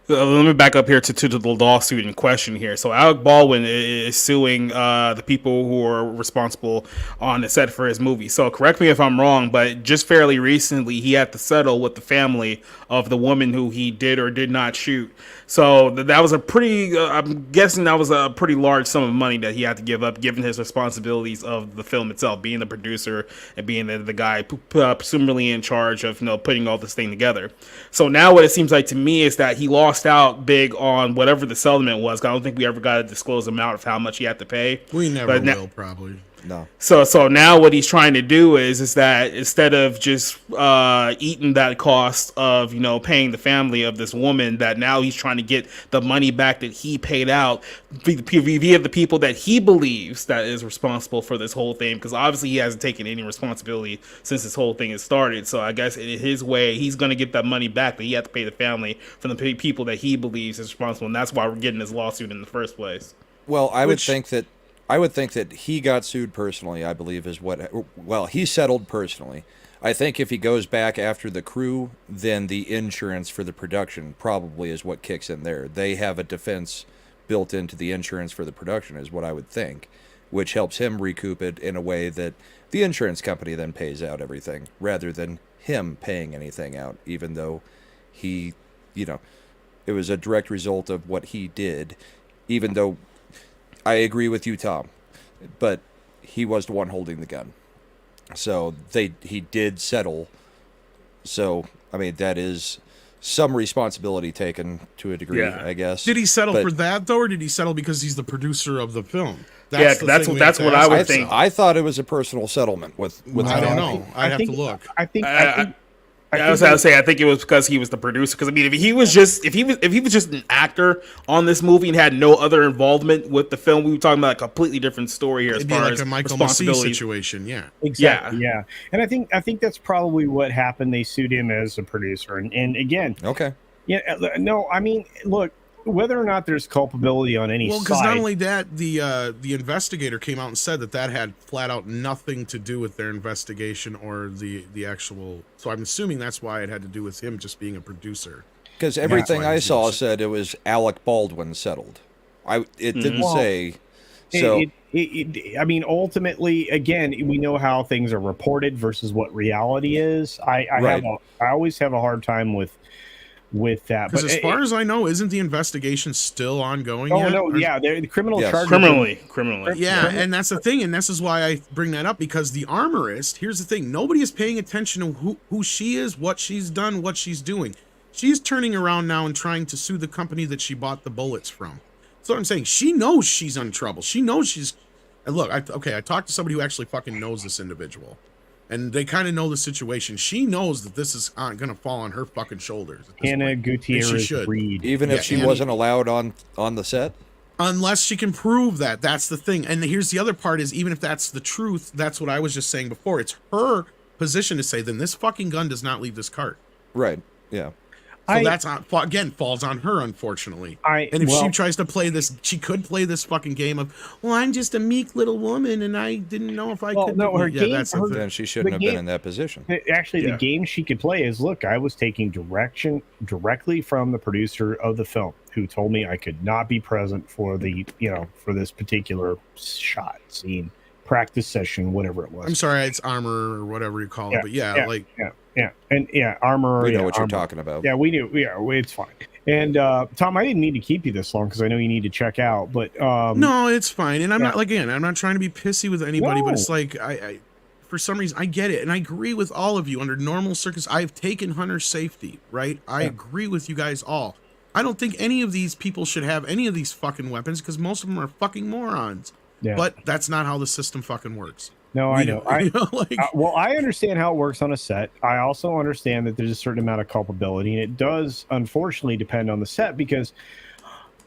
Let me back up here to the lawsuit in question here. So Alec Baldwin is suing the people who are responsible on the set for his movie. So correct me if I'm wrong, but just fairly recently he had to settle with the family of the woman who he did or did not shoot. So that was a pretty, I'm guessing that was a pretty large sum of money that he had to give up, given his responsibilities of the film itself, being the producer and being the guy presumably in charge of putting all this thing together. So now what it seems like to me is that he lost lost out big on whatever the settlement was. I don't think we ever got a disclosed amount of how much he had to pay. We never will, probably. No. So now what he's trying to do is that instead of just eating that cost of paying the family of this woman, that now he's trying to get the money back that he paid out via the people that he believes that is responsible for this whole thing, because obviously he hasn't taken any responsibility since this whole thing has started. So I guess in his way he's going to get that money back, but he had to pay the family from the people that he believes is responsible, and that's why we're getting this lawsuit in the first place. Well, I would think that he got sued personally, I believe is what... Well, he settled personally. I think if he goes back after the crew, then the insurance for the production probably is what kicks in there. They have a defense built into the insurance for the production, is what I would think, which helps him recoup it in a way that the insurance company then pays out everything, rather than him paying anything out, even though he, it was a direct result of what he did, even though... I agree with you, Tom, but he was the one holding the gun. So he did settle. So, I mean, that is some responsibility taken to a degree, I guess. Did he settle for that, though, or did he settle because he's the producer of the film? That's what I would think. I thought it was a personal settlement with I don't know. I'd have to look. I think it was because he was the producer. Because I mean, if he was just an actor on this movie and had no other involvement with the film, we were talking about a completely different story here. It'd be like a Michael Massey situation, yeah. Exactly, yeah. And I think that's probably what happened. They sued him as a producer, and again, okay, yeah, no, I mean, look, whether or not there's culpability on any side. Well, because not only that, the investigator came out and said that had flat out nothing to do with their investigation or the actual. So I'm assuming that's why it had to do with him just being a producer. Because everything I saw said it was Alec Baldwin settled. It didn't say. So I mean, ultimately, again, we know how things are reported versus what reality is. I always have a hard time with that. Because as far as I know, isn't the investigation still ongoing? Oh, no, the criminal charges. Criminally. Yeah, and that's the thing, and this is why I bring that up, because the armorist, here's the thing, nobody is paying attention to who she is, what she's done, what she's doing. She's turning around now and trying to sue the company that she bought the bullets from. That's what I'm saying. She knows she's in trouble. She knows she's... And look, I talked to somebody who actually fucking knows this individual. And they kind of know the situation. She knows that this is going to fall on her fucking shoulders. Hannah Gutierrez Reed. Even if she wasn't allowed on the set? Unless she can prove that. That's the thing. And here's the other part is, even if that's the truth, that's what I was just saying before. It's her position to say, then this fucking gun does not leave this cart. Right, yeah. So that's, again, falls on her, unfortunately. And if she tries to play this, she could play this fucking game of, well, I'm just a meek little woman, and I didn't know if I could. No, her game, then she shouldn't have been in that position. Actually, the game she could play is, look, I was taking direction directly from the producer of the film, who told me I could not be present for the, for this particular shot, scene, practice session, whatever it was. I'm sorry, it's armor or whatever you call it, but armor. We know what you're talking about. Yeah, we do. Yeah, it's fine. And Tom, I didn't need to keep you this long because I know you need to check out. But no, it's fine. And I'm not I'm not trying to be pissy with anybody, but it's like I for some reason I get it, and I agree with all of you. Under normal circumstances, I've taken Hunter's safety, right? I agree with you guys all. I don't think any of these people should have any of these fucking weapons because most of them are fucking morons. Yeah. But that's not how the system fucking works. No, I know. Well, I understand how it works on a set. I also understand that there's a certain amount of culpability, and it does, unfortunately, depend on the set because,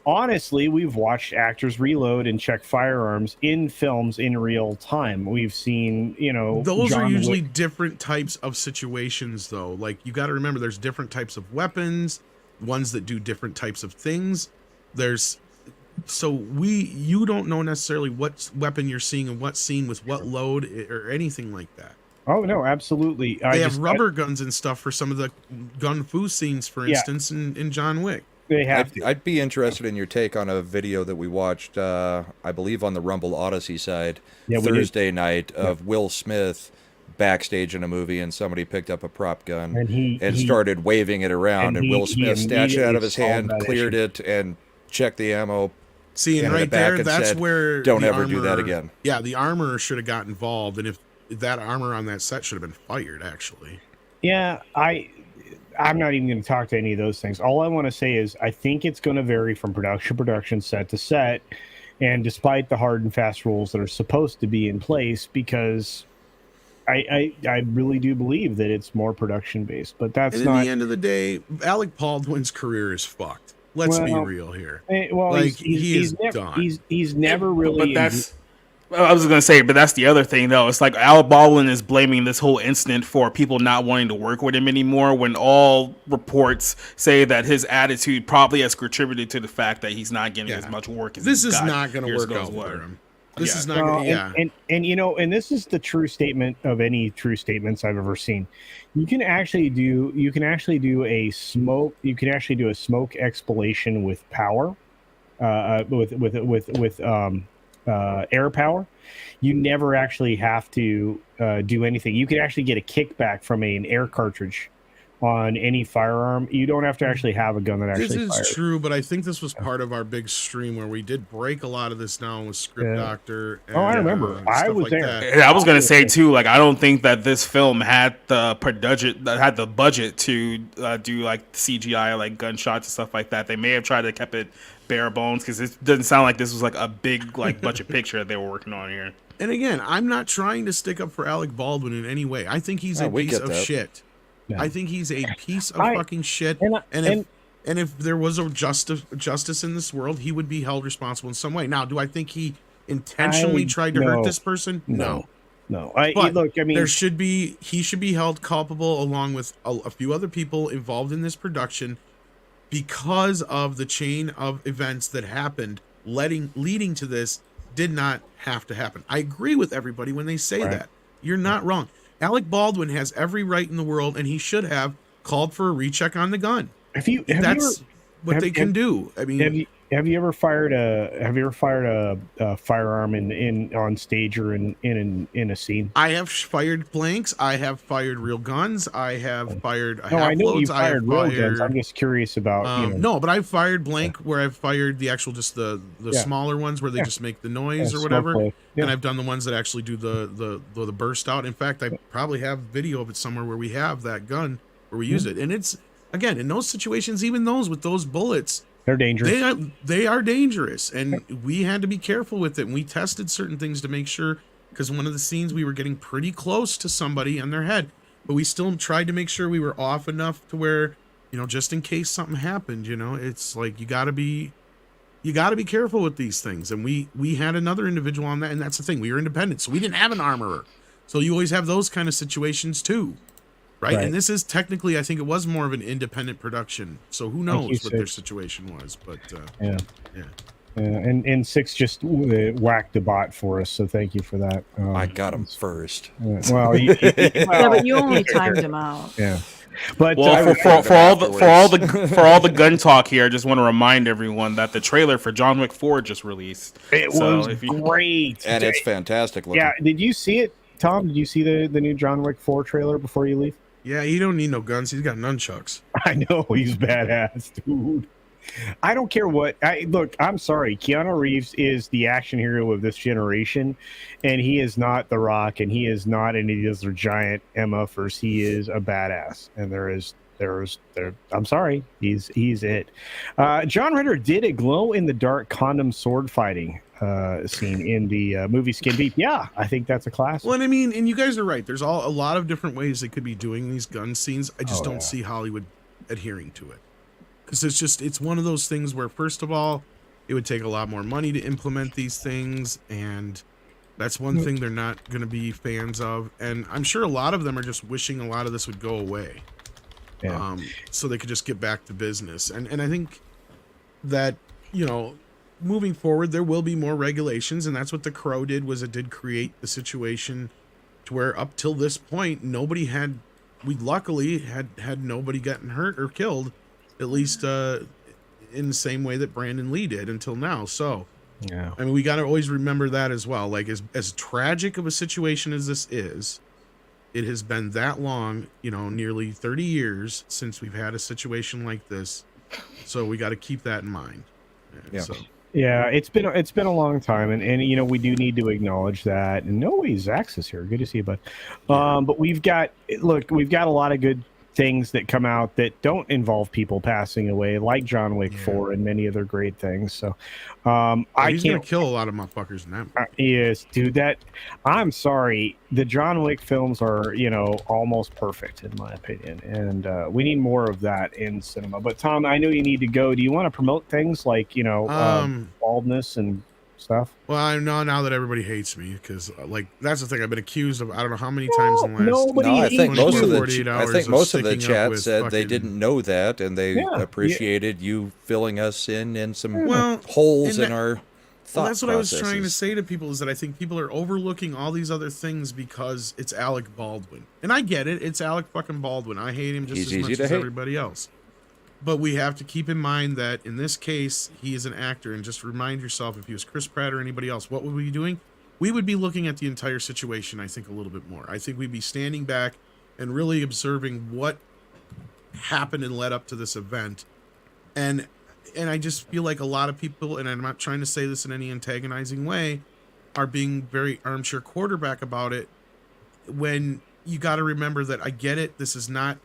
honestly, we've watched actors reload and check firearms in films in real time. We've seen, those are usually different types of situations, though. Like, you got to remember, there's different types of weapons, ones that do different types of things. So you don't know necessarily what weapon you're seeing and what scene with what load or anything like that. Oh no, absolutely. They have rubber guns and stuff for some of the gun fu scenes, for instance, in John Wick. They have to. I'd be interested in your take on a video that we watched, I believe on the Rumble Odyssey side, Thursday night of Will Smith backstage in a movie, and somebody picked up a prop gun and started waving it around, and Will Smith snatched it out of his hand, cleared it, and checked the ammo. See, and right there, that's where don't ever do that again. Yeah, the armor should have got involved, and if that armor on that set should have been fired, actually. Yeah, I I'm not even going to talk to any of those things. All I want to say is I think it's going to vary from production to production, set to set, and despite the hard and fast rules that are supposed to be in place, because I really do believe that it's more production based. But that's and not. At the end of the day, Alec Baldwin's career is fucked. Let's be real here. Well, like he's never done. He's never really. But that's. I was gonna say, but that's the other thing, though. It's like Alec Baldwin is blaming this whole incident for people not wanting to work with him anymore, when all reports say that his attitude probably has contributed to the fact that he's not getting as much work as this is not going to work out for him. This is not. And you know, and this is the true statement of any true statements I've ever seen. You can actually do a smoke explanation with power, with air power. You never actually have to do anything. You can actually get a kickback from an air cartridge on any firearm. You don't have to actually have a gun that actually This is fires. true, but I think this was part of our big stream where we did break a lot of this down with Script Doctor. And, I remember. I was there. Yeah, I was gonna say too. Like, I don't think that this film had the budget to do like CGI, like gunshots and stuff like that. They may have tried to keep it bare bones, because it doesn't sound like this was like a big like budget picture that they were working on here. And again, I'm not trying to stick up for Alec Baldwin in any way. I think he's a piece of shit. Yeah. I think he's a piece of fucking shit. And if there was a justice in this world, he would be held responsible in some way. Now, do I think he intentionally tried to hurt this person? No. He should be held culpable along with a few other people involved in this production, because of the chain of events that happened leading to this did not have to happen. I agree with everybody when they say that. You're not wrong. Alec Baldwin has every right in the world, and he should have called for a recheck on the gun. That's what they can do. I mean, have you ever fired a firearm in on stage or in a scene? I have fired blanks. I have fired real guns. I have fired. I know you fired real guns. I'm just curious about. No, but I've fired blank where I've fired the actual the smaller ones where they just make the noise or whatever. And I've done the ones that actually do the burst out. In fact, I probably have video of it somewhere where we have that gun where we use it. And it's, again, in those situations, even those with those bullets, they're dangerous. They are dangerous, and we had to be careful with it. And we tested certain things to make sure, because one of the scenes we were getting pretty close to somebody on their head, but we still tried to make sure we were off enough to where, just in case something happened, it's like you got to be careful with these things. And we had another individual on that, and that's the thing. We were independent, so we didn't have an armorer. So you always have those kind of situations too. Right? And this is technically, I think it was more of an independent production. So who knows what their situation was? But and Six just whacked the bot for us, so thank you for that. I got him first. Well, but you only timed him out. Yeah. But for all the gun talk here, I just want to remind everyone that the trailer for John Wick 4 just released. It was great, and it's fantastic looking. Yeah, did you see it, Tom? Did you see the new John Wick 4 trailer before you leave? Yeah, he don't need no guns. He's got nunchucks. I know, he's badass, dude. I don't care what. Look, I'm sorry. Keanu Reeves is the action hero of this generation, and he is not The Rock, and he is not any of these other giant MFers. He is a badass, and I'm sorry, he's it. John Ritter did a glow-in-the-dark condom sword fighting scene in the movie Skin Deep. Yeah, I think that's a classic. Well, I mean, and you guys are right. There's a lot of different ways they could be doing these gun scenes. I just don't see Hollywood adhering to it. Because it's one of those things where, first of all, it would take a lot more money to implement these things, and that's one thing they're not going to be fans of. And I'm sure a lot of them are just wishing a lot of this would go away. Yeah. So they could just get back to business. And I think that, moving forward, there will be more regulations, and that's what The Crow did, was it did create the situation to where up till this point, we luckily had nobody gotten hurt or killed, at least in the same way that Brandon Lee did until now. So, yeah, I mean, we got to always remember that as well. Like, as tragic of a situation as this is, it has been that long, nearly 30 years since we've had a situation like this. So we got to keep that in mind. Yeah. So. Yeah, it's been a long time, and we do need to acknowledge that. And Zach's is here. Good to see you, bud. But we've got a lot of good things that come out that don't involve people passing away, like John Wick 4 and many other great things. So he's gonna kill a lot of motherfuckers in that movie. Yes, dude, I'm sorry, the John Wick films are, almost perfect in my opinion, and we need more of that in cinema. But Tom, I know you need to go. Do you want to promote things like baldness and stuff? Well, I know now that everybody hates me because, that's the thing. I've been accused of I don't know how many times in the last. I think most of 48 hours the sticking up chat with said they fucking- didn't know that, and they appreciated you filling us in some holes in our thought that's what I was trying to processes. say to people is that I think people are overlooking all these other things because it's Alec Baldwin, and I get it. It's Alec fucking Baldwin. I hate him just He's as easy much to as hate. everybody else. But we have to keep in mind that in this case, he is an actor, and just remind yourself, if he was Chris Pratt or anybody else, what would we be doing? We would be looking at the entire situation, I think, a little bit more. I think we'd be standing back and really observing what happened and led up to this event. And I just feel like a lot of people, and I'm not trying to say this in any antagonizing way, are being very armchair quarterback about it, when you got to remember that I get it. This is not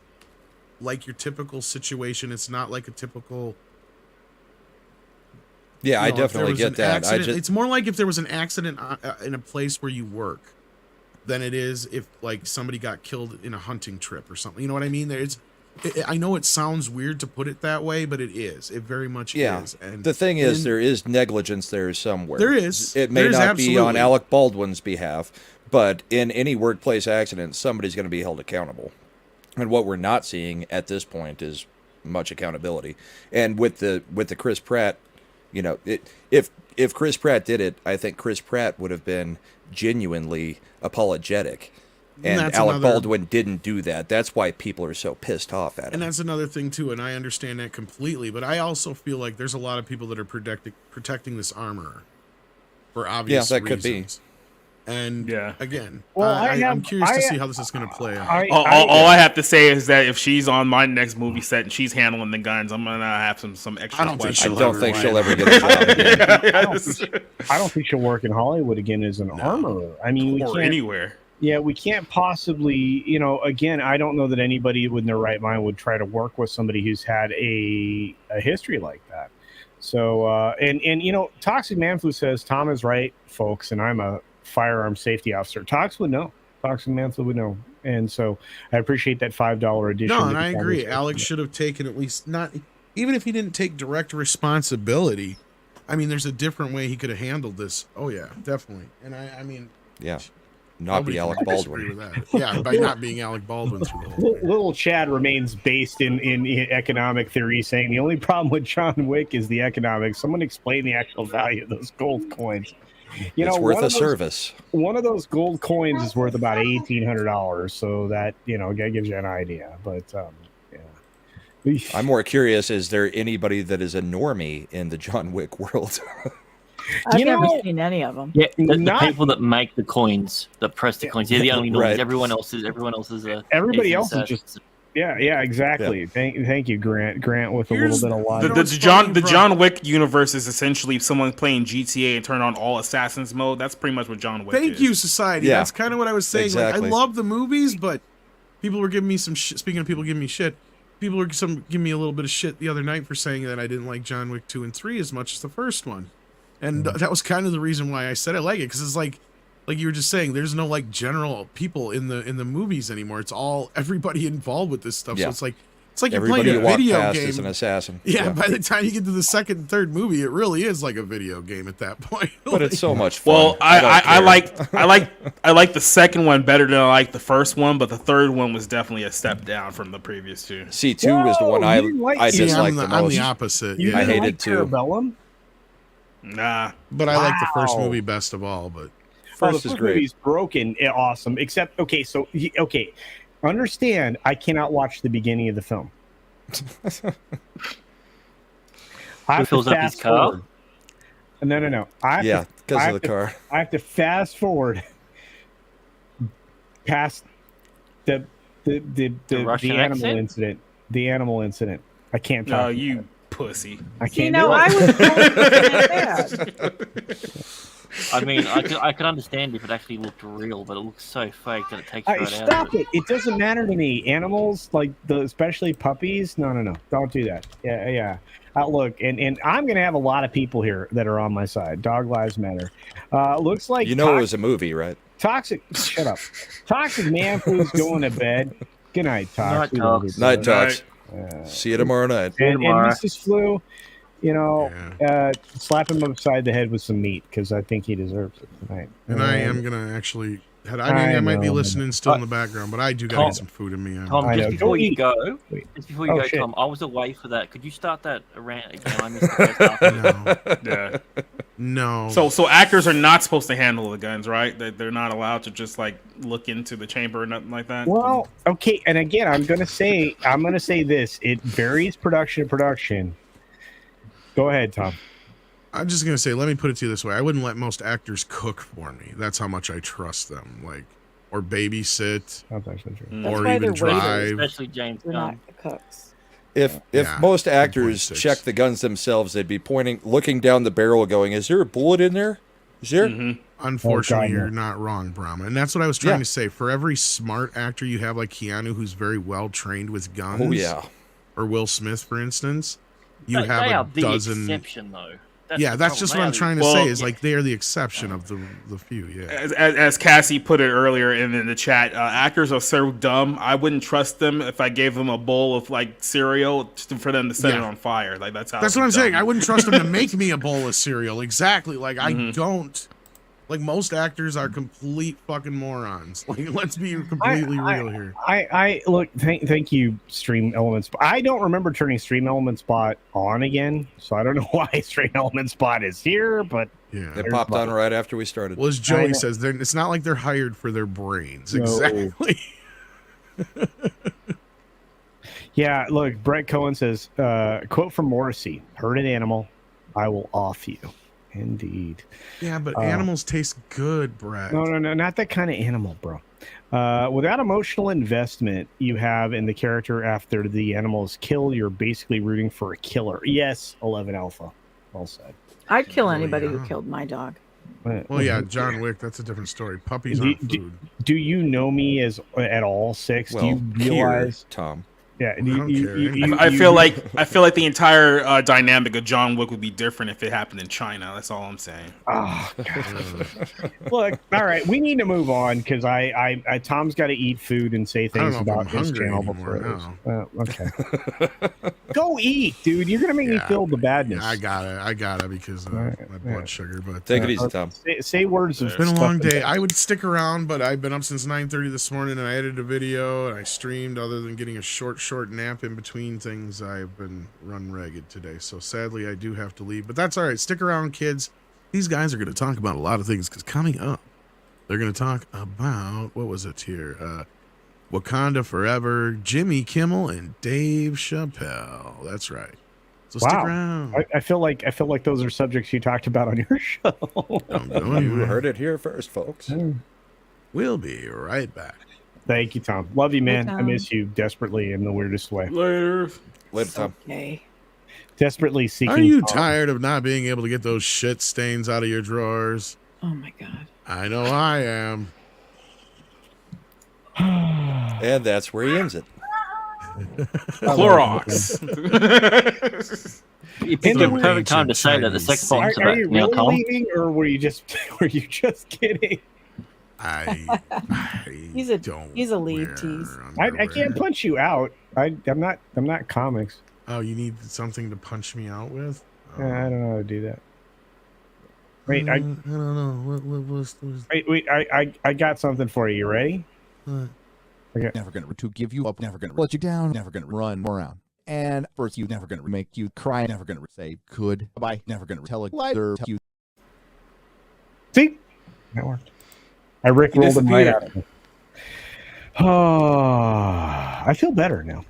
like your typical situation. It's not like a typical. Yeah, I definitely get that. It's more like if there was an accident in a place where you work than it is if like somebody got killed in a hunting trip or something. You know what I mean? I know it sounds weird to put it that way, but it is. It very much is. And the thing is, there is negligence there somewhere. There is. It may There is not be on absolutely. Alec Baldwin's behalf, but in any workplace accident, somebody's going to be held accountable. And what we're not seeing at this point is much accountability. And with the Chris Pratt, if Chris Pratt did it, I think Chris Pratt would have been genuinely apologetic. And Alec Baldwin didn't do that. That's why people are so pissed off at him. And that's another thing too, and I understand that completely. But I also feel like there's a lot of people that are protecting this armorer for obvious that reasons. could be. And again, Well, I'm curious to see how this is going to play out. All I have to say is that if she's on my next movie set and she's handling the guns, I'm gonna have some extra. I don't think she'll ever get a job again. I don't think she'll work in Hollywood again as an armorer. I mean, we or can't, anywhere. Yeah, we can't possibly, again, I don't know that anybody in their right mind would try to work with somebody who's had a history like that. So, Toxic Manflu says, Tom is right, folks, and I'm a firearm safety officer. Toxic would know. Toxic Manflu would know. And so I appreciate that $5 addition. No, and I agree. Alex should have taken at least even if he didn't take direct responsibility. I mean, there's a different way he could have handled this. Oh yeah, definitely. And I mean, not be Alec Baldwin. Yeah, by not being Alec Baldwin through the whole thing. Little Chad remains based in economic theory, saying the only problem with John Wick is the economics. Someone explain the actual value of those gold coins. It's worth a service. One of those gold coins is worth about $1,800, so that gives you an idea. But I'm more curious: is there anybody that is a normie in the John Wick world? I've never seen any of them. Yeah, the people that make the coins, that press the coins, they're the only normies. Right. Everyone else is everybody else is just exactly. Yeah. Thank you, Grant with a little bit of logic. The John Wick universe is essentially someone playing GTA and turn on all assassins mode. That's pretty much what John Wick is. Thank you, society. Yeah. That's kind of what I was saying. Exactly. Like, I love the movies, but people were giving me some shit. Speaking of people giving me shit, people were giving me a little bit of shit the other night for saying that I didn't like John Wick 2 and 3 as much as the first one. And that was kind of the reason why I said I like it, because it's like you were just saying, there's no like general people in the movies anymore. It's all everybody involved with this stuff. Yeah. So it's like you're Everybody playing you a walk video past game. is an assassin. Yeah, by the time you get to the second and third movie, it really is like a video game at that point. But it's so much fun. Well, I like the second one better than I like the first one, but the third one was definitely a step down from the previous two. C2 is the one I disliked the most. I'm the opposite. You Yeah. I didn't hated like two. Parabellum? Nah. But I like the first Wow. movie best of all. But First the is great. movie's broken, awesome. Except, understand, I cannot watch the beginning of the film. I have to fills up his fast car? forward. No. Because of the car. I have to fast forward past the Russian animal accent? incident. The animal incident. I can't talk. No, about you it. pussy. I can't. I was I mean, I could understand if it actually looked real, but it looks so fake that it takes you right out Stop of it. it! It doesn't matter to me. Animals, like especially puppies. No. Don't do that. Yeah. Look, and I'm gonna have a lot of people here that are on my side. Dog lives matter. Looks like You know it was a movie, right? Toxic. Shut up. Toxic man food's going to bed. Good night, Toxic. Night talks. See you tomorrow night. And Mrs. Flu, slap him upside the head with some meat because I think he deserves it tonight. And I am gonna actually. I might be listening still in the background, but I do gotta get some food in me. Tom, just before you go, Tom, I was away for that. Could you start that rant again? I missed the first half. No. So actors are not supposed to handle the guns, right? They're not allowed to just like look into the chamber or nothing like that. Well, okay, and again, I'm gonna say this. It varies production to production. Go ahead, Tom. I'm just gonna say, let me put it to you this way: I wouldn't let most actors cook for me. That's how much I trust them, or babysit, That's actually true. or even drive. Especially James They're Gunn. not the cooks. If most actors check the guns themselves, they'd be looking down the barrel, going, "Is there a bullet in there? Is there?" Mm-hmm. Unfortunately, you're not wrong, Brahma, and that's what I was trying to say. For every smart actor you have, like Keanu, who's very well trained with guns. Oh yeah. Or Will Smith, for instance, you They have are a dozen. The exception, though. That's just what I'm trying to say. Is like they are the exception of the few. Yeah. As Cassie put it earlier in the chat, actors are so dumb. I wouldn't trust them if I gave them a bowl of like cereal for them to set it on fire. Like that's what I'm saying. I wouldn't trust them to make me a bowl of cereal. Exactly. Like I don't. Like most actors are complete fucking morons. Like let's be completely real here. I look. Thank you, Stream Elements. I don't remember turning Stream Element Spot on again, so I don't know why Stream Element Spot is here. But it popped on right after we started. Well, as Joey says, it's not like they're hired for their brains. No. Exactly. Yeah. Look, Brett Cohen says, quote from Morrissey: "Hurt an animal, I will off you." Indeed. Yeah, but animals taste good, Brett. No, not that kind of animal, bro. Without emotional investment you have in the character after the animal is killed, you're basically rooting for a killer. Yes, 11 Alpha. Well said. I'd kill anybody who killed my dog. Well, yeah, John Wick, that's a different story. Puppies aren't food. Do you know me at all, Six? Well, do you realize, Tom? Yeah, I feel like the entire dynamic of John Wick would be different if it happened in China. That's all I'm saying. Oh, look, all right, we need to move on because I Tom's got to eat food and say things about his channel before. Okay, go eat, dude. You're gonna make me feel the badness. I got it because of my blood sugar. But take it easy, Tom. Say words. It's been a long day. I would stick around, but I've been up since 9:30 this morning, and I edited a video and I streamed. Other than getting a short nap in between things, I've been run ragged today, so sadly I do have to leave, but that's all right. Stick around, kids. These guys are going to talk about a lot of things because coming up they're going to talk about what was it here, Wakanda Forever, Jimmy Kimmel, and Dave Chappelle. That's right. So stick around. I feel like those are subjects you talked about on your show. You heard it here first, folks. We'll be right back. Thank you, Tom. Love you, man. I miss you desperately in the weirdest way. Later, Tom. Okay. Desperately seeking. Are you tired of not being able to get those shit stains out of your drawers? Oh my god. I know I am. And that's where he ends it. Clorox. You picked a perfect time to say that. The second part Are you really leaving, or were you just kidding? He's a lead tease. I can't punch you out. I'm not comics. Oh, you need something to punch me out with? I don't know how to do that. Wait, I don't know. Wait, I got something for you. You ready? Okay. Never gonna to give you up. Never gonna let you down. Never gonna run around. And first, you never gonna make you cry. Never gonna say goodbye. Never gonna tell a lie. Tell you. See, that worked. I rickrolled him right out of it. Oh, I feel better now.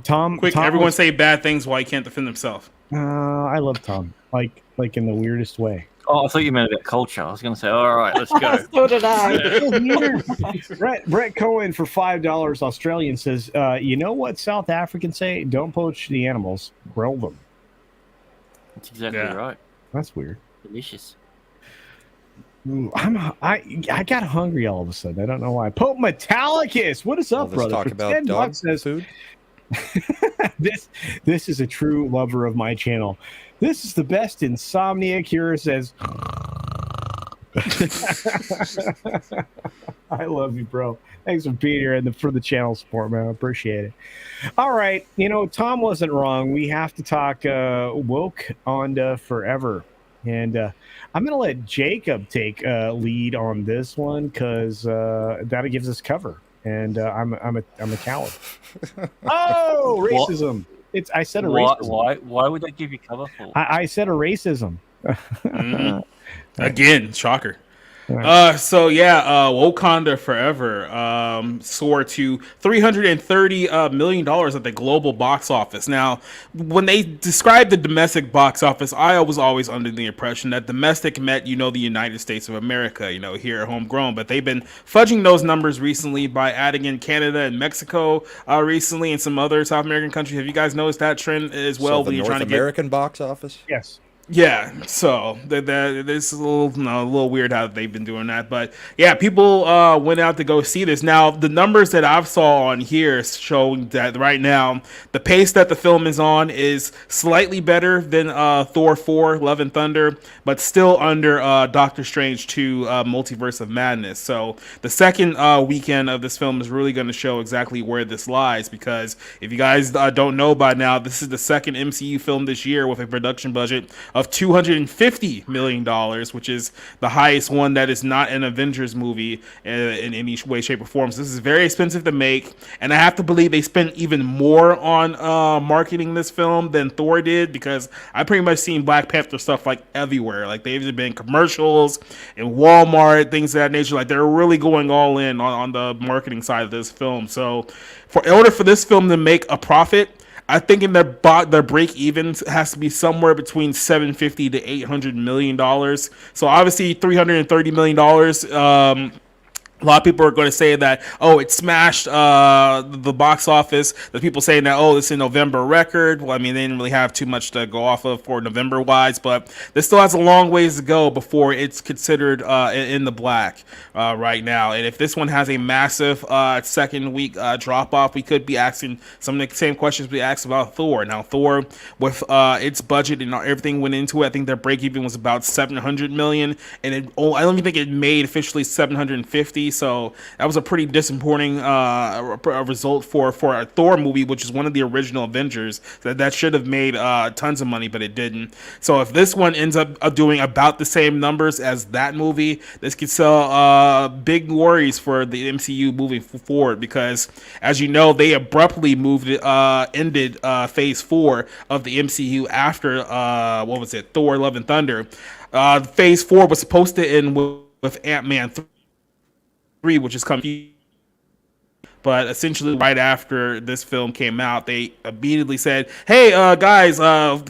Tom. Quick, Tom everyone say bad things while he can't defend himself. I love Tom, like in the weirdest way. Oh, I thought you meant about culture. I was going to say, all right, let's go. So did I. Brett Cohen for $5 Australian says, you know what South Africans say? Don't poach the animals, grill them. That's exactly right. That's weird. delicious. Ooh, I got hungry all of a sudden. I don't know why. Pope Metallicus, what is up, Let's brother? talk For about 10 dog bucks says, food. this is a true lover of my channel. This is the best insomnia cure, says. I love you, bro. Thanks for being here and for the channel support, man. I appreciate it. All right. Tom wasn't wrong. We have to talk woke on forever. And I'm going to let Jacob take lead on this one because that gives us cover. And I'm a coward. Oh, racism. I said a racism. Why would that give you cover for? I said a racism. Mm-hmm. Again, shocker. Right. Wakanda Forever soared to $330 million at the global box office. Now, when they described the domestic box office, I was always under the impression that domestic meant, the United States of America, here homegrown. But they've been fudging those numbers recently by adding in Canada and Mexico recently and some other South American countries. Have you guys noticed that trend as well? So the North American box office? Yes. Yeah, so this is a little weird how they've been doing that, but yeah, people went out to go see this. Now, the numbers that I've saw on here showing that right now the pace that the film is on is slightly better than Thor 4: Love and Thunder, but still under Doctor Strange 2: Multiverse of Madness. So the second weekend of this film is really going to show exactly where this lies, because if you guys don't know by now, this is the second MCU film this year with a production budget of $250 million, which is the highest one that is not an Avengers movie in any way, shape, or form. So this is very expensive to make, and I have to believe they spent even more on marketing this film than Thor did, because I pretty much seen Black Panther stuff like everywhere. Like they've been commercials in Walmart, things of that nature. Like they're really going all in on the marketing side of this film. So in order for this film to make a profit, I think in their break even has to be somewhere between $750 to $800 million. So obviously $330 million. A lot of people are going to say that, it smashed the box office. There's people saying that, this is a November record. Well, I mean, they didn't really have too much to go off of for November-wise, but this still has a long ways to go before it's considered in the black right now. And if this one has a massive second week drop-off, we could be asking some of the same questions we asked about Thor. Now, Thor, with its budget and everything went into it, I think their break-even was about $700 million, and I don't even think it made officially $750. So that was a pretty disappointing result for a Thor movie, which is one of the original Avengers. That should have made tons of money, but it didn't. So if this one ends up doing about the same numbers as that movie, this could sell big worries for the MCU moving forward, because as you know, they abruptly ended Phase 4 of the MCU after Thor: Love and Thunder. Phase 4 was supposed to end with Ant-Man 3, which is coming. But essentially, right after this film came out, they immediately said, "Hey, guys,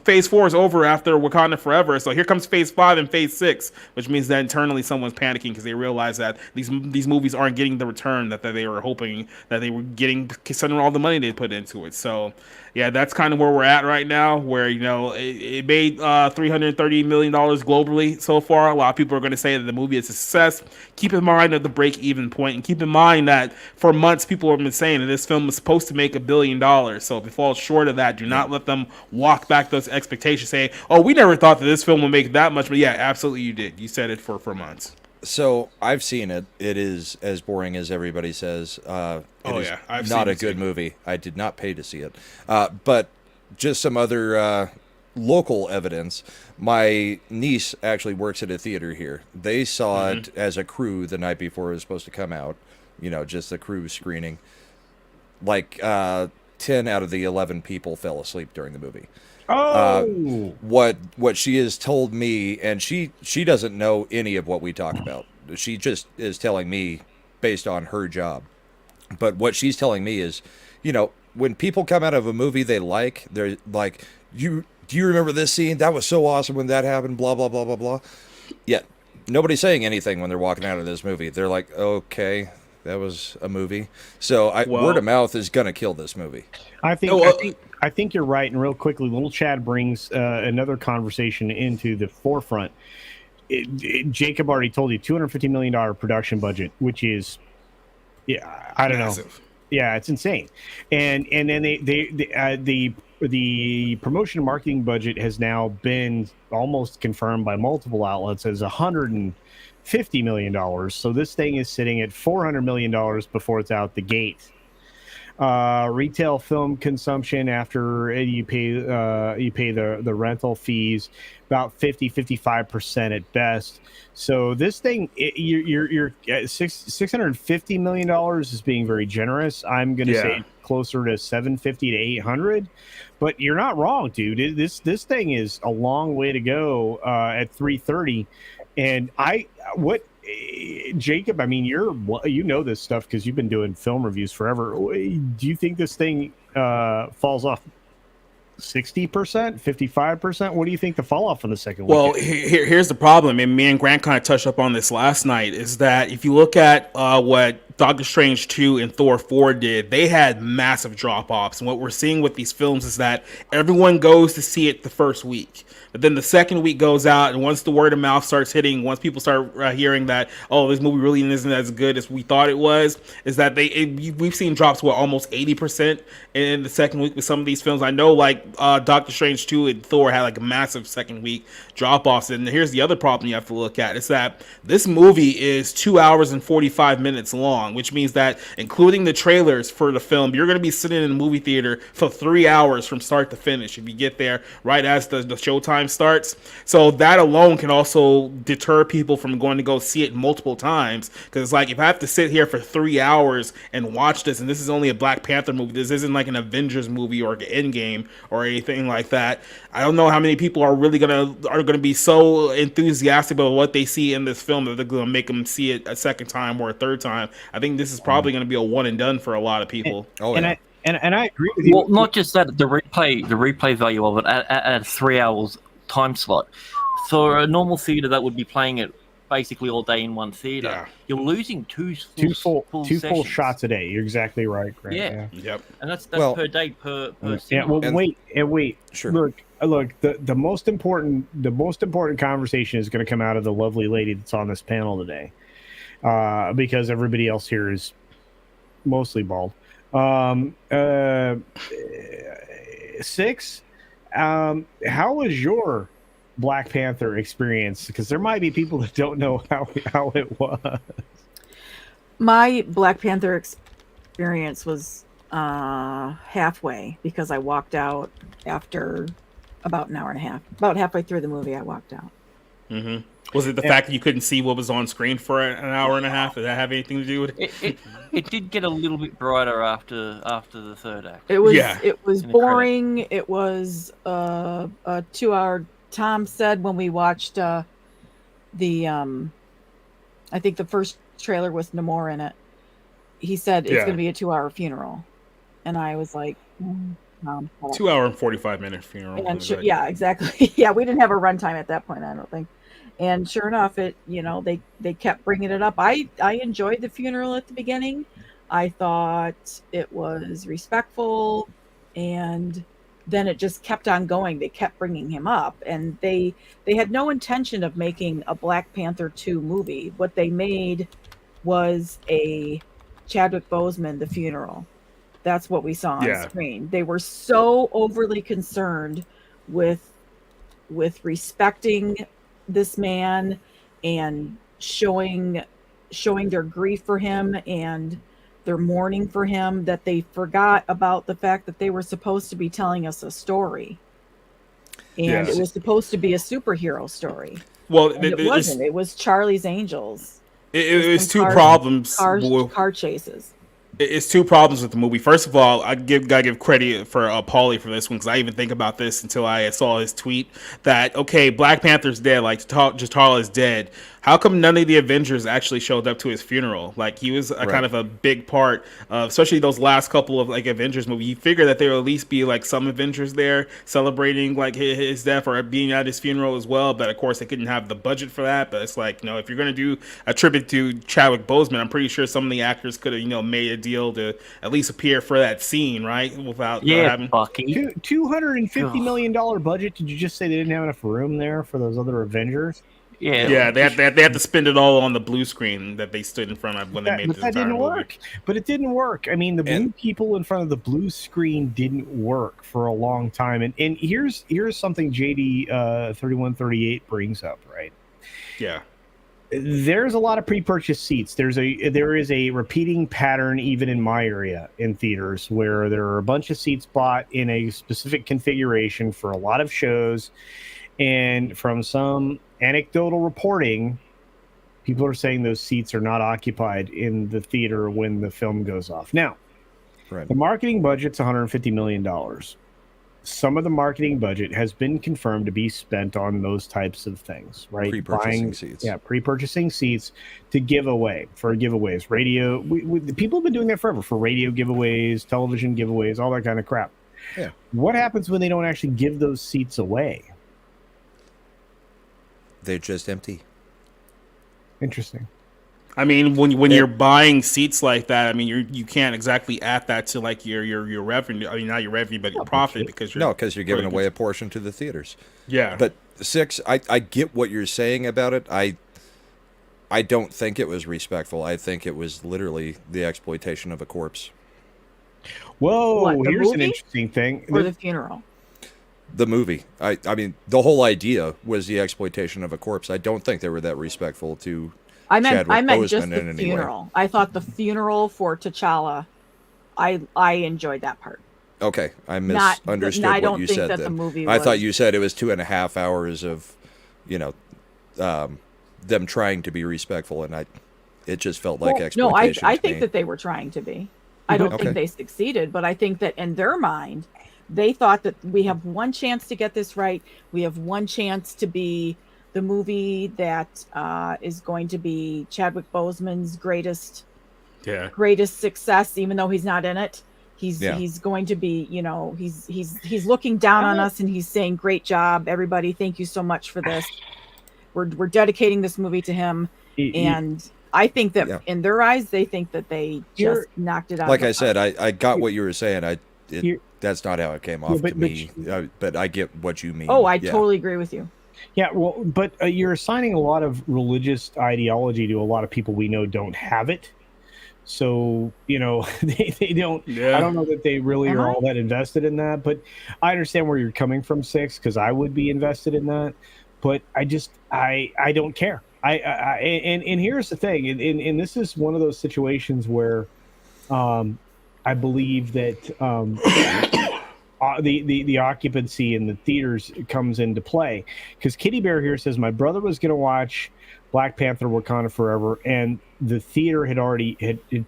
Phase 4 is over after Wakanda Forever. So here comes Phase 5 and Phase 6," which means that internally someone's panicking because they realize that these movies aren't getting the return that they were hoping that they were getting, considering all the money they put into it. So yeah, that's kind of where we're at right now, where it made $330 million globally so far. A lot of people are going to say that the movie is a success. Keep in mind at the break-even point, and keep in mind that for months people have been saying that this film was supposed to make $1 billion. So if it falls short of that, do not let them walk back those expectations, saying, "Oh, we never thought that this film would make that much." But yeah, absolutely, you did. You said it for months. So I've seen it. It is as boring as everybody says. It's not a good movie. I did not pay to see it. But just some other local evidence. My niece actually works at a theater here. They saw it as a crew the night before it was supposed to come out. Just the crew screening. Like 10 out of the 11 people fell asleep during the movie. What she has told me, and she doesn't know any of what we talk about. She just is telling me based on her job. But what she's telling me is, when people come out of a movie they're like, do you remember this scene? That was so awesome when that happened, blah, blah, blah, blah, blah. Yeah, nobody's saying anything when they're walking out of this movie. They're like, okay, That was a movie. So word of mouth is gonna kill this movie. I think you're right. And real quickly, Little Chad brings another conversation into the forefront. Jacob already told you $250 million production budget, which is, I don't know. Yeah, it's insane. And then the promotion and marketing budget has now been almost confirmed by multiple outlets as $150 million. So this thing is sitting at $400 million before it's out the gate. Retail film consumption after you pay the rental fees, about 55% at best. So this thing, you're $650 million is being very generous. I'm going to say closer to 750 to 800, but you're not wrong, dude. This thing is a long way to go at 330. And Jacob, I mean, you know this stuff because you've been doing film reviews forever. Do you think this thing falls off 60%, 55%? What do you think the fall off in the second Well, weekend? here's the problem, and me and Grant kind of touched up on this last night, is that if you look at what Doctor Strange 2 and Thor 4 did, they had massive drop-offs. And what we're seeing with these films is that everyone goes to see it the first week. But then the second week goes out, and once the word of mouth starts hitting, once people start hearing that, oh, this movie really isn't as good as we thought it was, is that we've seen drops to almost 80% in the second week with some of these films. I know, like Doctor Strange 2 and Thor had like a massive second week drop-offs. And here's the other problem you have to look at, is that this movie is 2 hours and 45 minutes long, which means that including the trailers for the film, you're going to be sitting in a movie theater for 3 hours from start to finish if you get there right as the showtime starts. So that alone can also deter people from going to go see it multiple times, because it's like, if I have to sit here for 3 hours and watch this, and this is only a Black Panther movie, this isn't like an Avengers movie or an Endgame or anything like that, I don't know how many people are really gonna be so enthusiastic about what they see in this film that they're gonna make them see it a second time or a third time. I think this is probably gonna be a one and done for a lot of people. And I agree with you. Well, not just that, the replay value of it at 3 hours time slot. For a normal theater that would be playing it basically all day in one theater, you're losing two full shots a day. You're exactly right, Grant. Yeah. Yep. And that's per day per cinema. Well, wait. Sure. Look. The most important conversation is going to come out of the lovely lady that's on this panel today, because everybody else here is mostly bald. Six. How was your Black Panther experience? Because there might be people that don't know how it was. My Black Panther experience was halfway, because I walked out after about an hour and a half. About halfway through the movie, I walked out. Mm-hmm. Was it the fact that you couldn't see what was on screen for an hour and a half? Did that have anything to do with it? It did get a little bit brighter after the third act. It was boring. It was a 2 hour. Tom said when we watched I think the first trailer with Namor in it, he said it's going to be a 2 hour funeral, and I was like, 2 hour and 45 minute funeral. And yeah, exactly. Yeah, we didn't have a runtime at that point, I don't think. And sure enough, they kept bringing it up. I enjoyed the funeral at the beginning. I thought it was respectful, and then it just kept on going. They kept bringing him up, and they had no intention of making a Black Panther 2 movie. What they made was a Chadwick Boseman, The Funeral. That's what we saw on screen. They were so overly concerned with respecting this man and showing their grief for him and their mourning for him, that they forgot about the fact that they were supposed to be telling us a story, and it was supposed to be a superhero story. Well, and it wasn't. It was Charlie's Angels. It was two problems. Car chases. It's two problems with the movie. First of all, gotta give credit for Paulie for this one, because I even think about this until I saw his tweet that, okay, Black Panther's dead, like T'Challa is dead. how come none of the Avengers actually showed up to his funeral? Like, he was a kind of a big part of, especially those last couple of like Avengers movies. You figure that there will at least be like some Avengers there celebrating like his death or being at his funeral as well. But of course, they couldn't have the budget for that. But it's like, if you're gonna do a tribute to Chadwick Boseman, I'm pretty sure some of the actors could have made a deal to at least appear for that scene, right? Without having $250 million budget. Did you just say they didn't have enough room there for those other Avengers? Yeah, they had to spend it all on the blue screen that they stood in front of when they made this entire didn't movie. work. But it didn't work. I mean, the blue people in front of the blue screen didn't work for a long time. And here's something JD 3138 brings up, right? Yeah. There's a lot of pre-purchased seats. There is a repeating pattern even in my area in theaters where there are a bunch of seats bought in a specific configuration for a lot of shows, and from some anecdotal reporting, people are saying those seats are not occupied in the theater when the film goes off. Now, the marketing budget's $150 million. Some of the marketing budget has been confirmed to be spent on those types of things, right? Pre-purchasing seats. Yeah, pre-purchasing seats to give away for giveaways. Radio, the people have been doing that forever for radio giveaways, television giveaways, all that kind of crap. Yeah. What happens when they don't actually give those seats away? They're just empty. Interesting. I mean, when you're buying seats like that, I mean, you can't exactly add that to like your revenue. I mean, not your revenue, but your profit, because you're giving away a portion to the theaters. Yeah. But Six, I get what you're saying about it. I don't think it was respectful. I think it was literally the exploitation of a corpse. Whoa, here's an interesting thing. Or the funeral. The movie. I mean, the whole idea was the exploitation of a corpse. I don't think they were that respectful to Chadwick I meant Boseman just in the any funeral. way. I thought the funeral for T'Challa, I enjoyed that part. Okay, I misunderstood what you said that then. the movie I was... thought you said it was 2.5 hours of, them trying to be respectful, and it just felt like exploitation. No, I think that they were trying to be. I don't think they succeeded, but I think that in their mind, they thought that we have one chance to get this right. We have one chance to be the movie that is going to be Chadwick Boseman's greatest success, even though he's not in it. He's going to be, he's looking down on us and he's saying, "Great job, everybody! Thank you so much for this. We're dedicating this movie to him." And I think that in their eyes, they think that they just knocked it out. Like I said, I got what you were saying. That's not how it came off to me, but I get what you mean. Oh, I totally agree with you. Yeah, well, but you're assigning a lot of religious ideology to a lot of people we know don't have it. So, they don't, I don't know that they really are all that invested in that, but I understand where you're coming from, Six, because I would be invested in that, but I don't care. And here's the thing, and this is one of those situations where I believe that the occupancy in the theaters comes into play, because Kitty Bear here says my brother was going to watch Black Panther: Wakanda Forever, and the theater had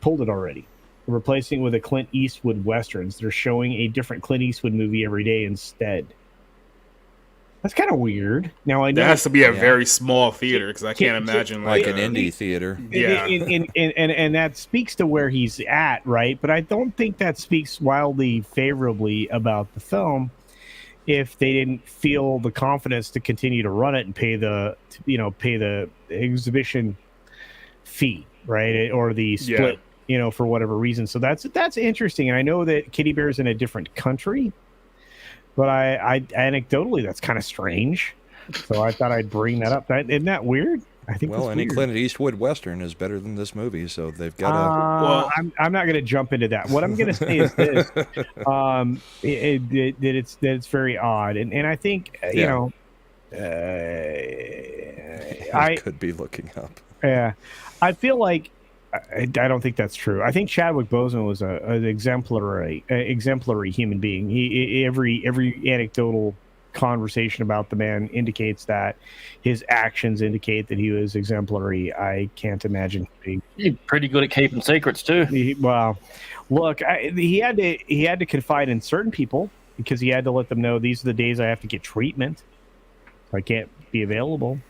pulled it already, replacing it with a Clint Eastwood westerns. They're showing a different Clint Eastwood movie every day instead. That's kind of weird. Now I know that has to be a very small theater, because I can't imagine like an indie theater. Yeah, and that speaks to where he's at, right? But I don't think that speaks wildly favorably about the film if they didn't feel the confidence to continue to run it and pay the exhibition fee, right, or the split, for whatever reason. So that's interesting. And I know that Kitty Bear's in a different country, but I anecdotally, that's kind of strange. So I thought I'd bring that up. Isn't that weird? I think. Well, any weird. Clint Eastwood western is better than this movie, so they've got to. Well, I'm not going to jump into that. What I'm going to say is this: that it's very odd, and I think I could be looking up. Yeah, I feel like I don't think that's true. I think Chadwick Boseman was an exemplary human being. He every anecdotal conversation about the man indicates that. His actions indicate that he was exemplary. I can't imagine being. He's pretty good at keeping secrets too. Look, he had to confide in certain people because he had to let them know these are the days I have to get treatment. I can't be available.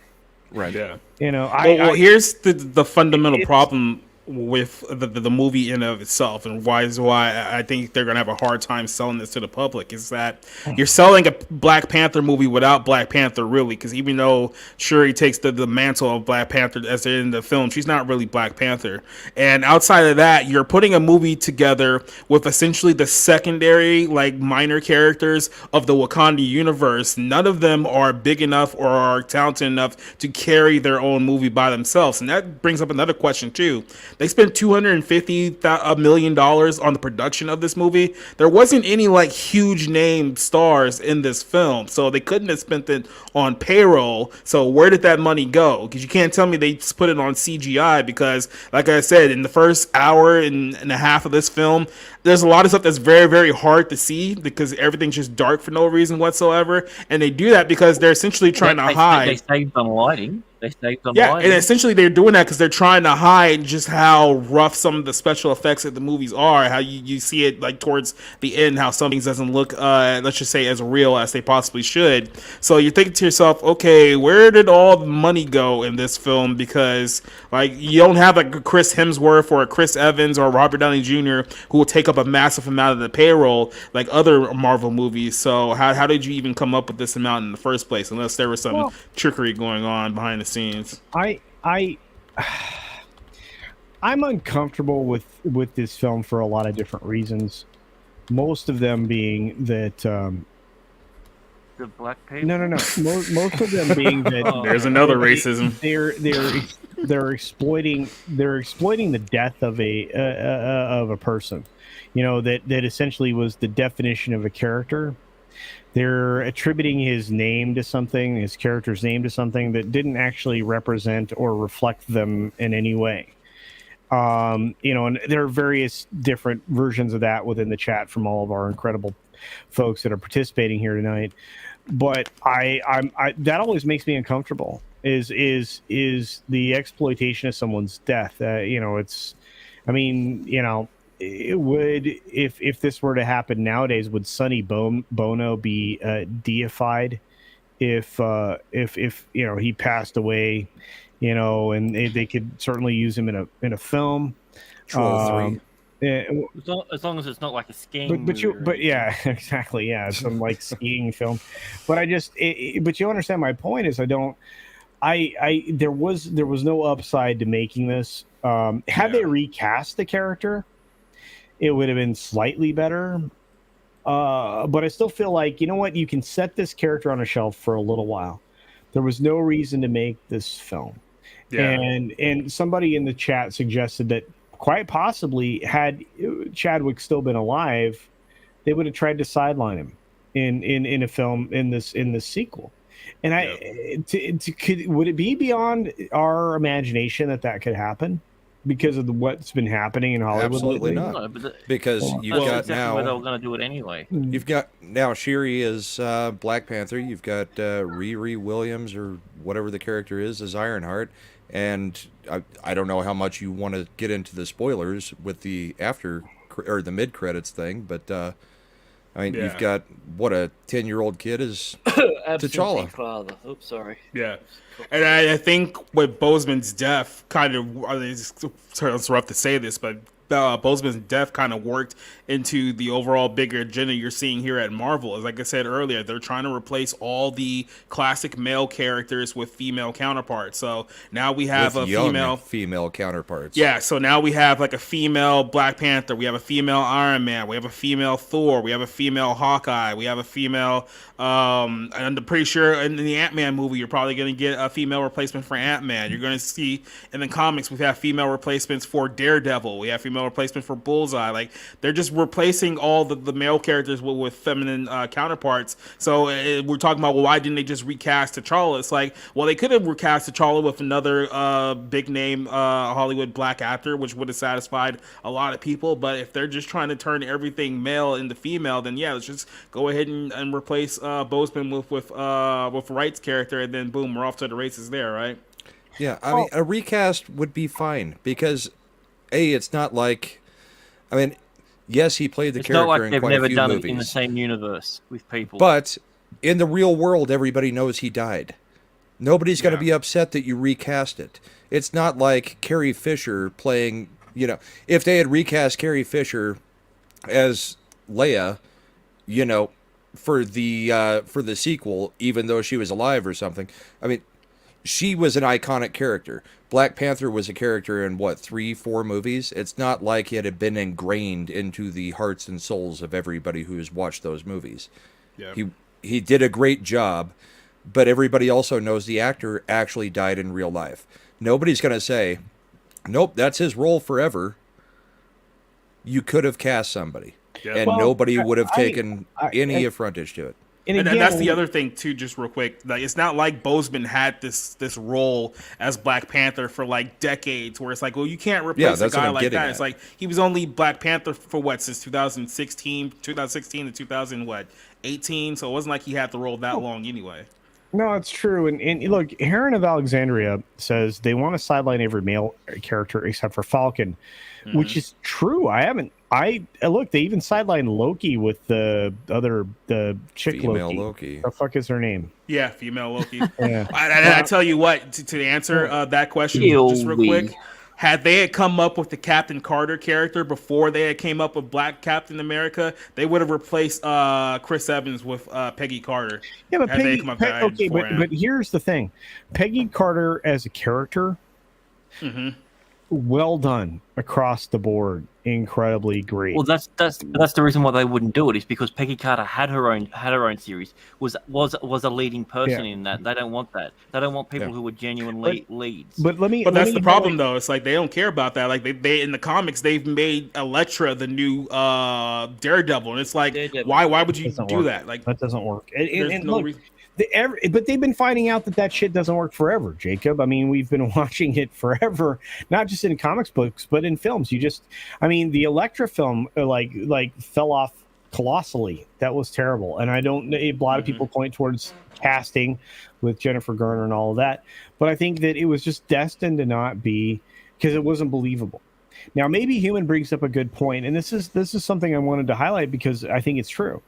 Right. Yeah. You know, Well, here's the fundamental problem with the movie in of itself, and why I think they're gonna have a hard time selling this to the public, is that you're selling a Black Panther movie without Black Panther, really, because even though Shuri takes the mantle of Black Panther as they're in the film, she's not really Black Panther. And outside of that, you're putting a movie together with essentially the secondary, like, minor characters of the Wakanda universe. None of them are big enough or are talented enough to carry their own movie by themselves. And that brings up another question too. They spent $250 million on the production of this movie. There wasn't any like huge name stars in this film, so they couldn't have spent it on payroll. So where did that money go? Because you can't tell me they just put it on CGI, because like I said, in the first hour and a half of this film, there's a lot of stuff that's very, very hard to see because everything's just dark for no reason whatsoever. And they do that because they're essentially trying to hide. They saved on lighting. Lighting. And essentially they're doing that because they're trying to hide just how rough some of the special effects of the movies are. How you see it like towards the end, how some things doesn't look, let's just say, as real as they possibly should. So you're thinking to yourself, okay, where did all the money go in this film? Because like you don't have like a Chris Hemsworth or a Chris Evans or Robert Downey Jr. who will take up a massive amount of the payroll like other Marvel movies. So how did you even come up with this amount in the first place? Unless there was some trickery going on behind the scenes. I'm uncomfortable with this film for a lot of different reasons. Most of them being that the black people. No. Most of them being that there's another racism. They're exploiting the death of a person. You know, that essentially was the definition of a character. They're attributing his name to something, his character's name to something that didn't actually represent or reflect them in any way. You know, and there are various different versions of that within the chat from all of our incredible folks that are participating here tonight. But I that always makes me uncomfortable. Is the exploitation of someone's death? You know, it's. I mean, you know. It would, if this were to happen nowadays, would Sonny Bono be deified if you know he passed away, you know, and they could certainly use him in a film. Troll 3. As long as it's not like a skiing. But yeah, exactly, yeah, some like skiing film. But but you understand my point is there was no upside to making this. Had they recast the character, it would have been slightly better. But I still feel like, you know what, you can set this character on a shelf for a little while. There was no reason to make this film. Yeah. And somebody in the chat suggested that quite possibly had Chadwick still been alive, they would have tried to sideline him in a film in this sequel. And would it be beyond our imagination that could happen? Because of what's been happening in Hollywood. Absolutely lately? not. Because you've got exactly now. Where they were going to do it anyway. You've got now Shuri as Black Panther. You've got Riri Williams or whatever the character is as Ironheart. And I don't know how much you want to get into the spoilers with the after or the mid credits thing, but I mean, you've got what a 10-year-old kid is T'Challa. Father. Oops, sorry. Yeah. And I think with Boseman's death, kind of, it's rough to say this, but Boseman's death kind of worked into the overall bigger agenda you're seeing here at Marvel. As like I said earlier, they're trying to replace all the classic male characters with female counterparts. So now we have with a female counterparts. Yeah, so now we have like a female Black Panther, we have a female Iron Man, we have a female Thor, we have a female Hawkeye, we have a female and I'm pretty sure in the Ant-Man movie you're probably going to get a female replacement for Ant-Man. You're going to see in the comics we have female replacements for Daredevil, we have female replacement for Bullseye. Like they're just replacing all the male characters with feminine counterparts. So we're talking about, well, why didn't they just recast T'Challa? It's like, well, they could have recast T'Challa with another big name Hollywood black actor, which would have satisfied a lot of people. But if they're just trying to turn everything male into female, then yeah, let's just go ahead and replace Boseman with Wright's character, and then boom, we're off to the races there, right? Yeah, I mean, a recast would be fine because it's not like, I mean, yes, he played the character in quite a few movies. It's not like they've never done it in the same universe with people. But in the real world, everybody knows he died. Nobody's going to be upset that you recast it. It's not like Carrie Fisher playing, if they had recast Carrie Fisher as Leia, for the sequel, even though she was alive or something. I mean, she was an iconic character. Black Panther was a character in 3-4 movies. It's not like it had been ingrained into the hearts and souls of everybody who has watched those movies. Yeah. He did a great job, but everybody also knows the actor actually died in real life. Nobody's going to say, nope, that's his role forever. You could have cast somebody, and nobody would have taken any affrontage to it. And that's the other thing too, just real quick. Like, it's not like Boseman had this role as Black Panther for like decades, where it's like, well, you can't replace a guy like that. It's like he was only Black Panther for since 2016 to 2018. So it wasn't like he had the role that long anyway. No, it's true. And look, Heron of Alexandria says they want to sideline every male character except for Falcon, which is true. Look, they even sidelined Loki with the chick female Loki. The fuck is her name? Yeah, female Loki. Yeah. I tell you what, to answer that question just real quick, had they come up with the Captain Carter character before they had came up with Black Captain America, they would have replaced Chris Evans with Peggy Carter. Yeah, but but here's the thing. Peggy Carter as a character, well done across the board. Incredibly great. Well, that's the reason why they wouldn't do it, is because Peggy Carter had her own series, was a leading person in that. They don't want that. They don't want people who are genuine leads. But that's the problem though. It's like they don't care about that. Like they in the comics they've made Elektra the new Daredevil, and it's like why would you do that? Like that doesn't work. And no reason. But they've been finding out that shit doesn't work forever, Jacob. I mean, we've been watching it forever, not just in comics books, but in films. The Elektra film like fell off colossally. That was terrible. And a lot of people point towards casting with Jennifer Garner and all of that. But I think that it was just destined to not be, because it wasn't believable. Now, maybe Human brings up a good point, and this is something I wanted to highlight because I think it's true.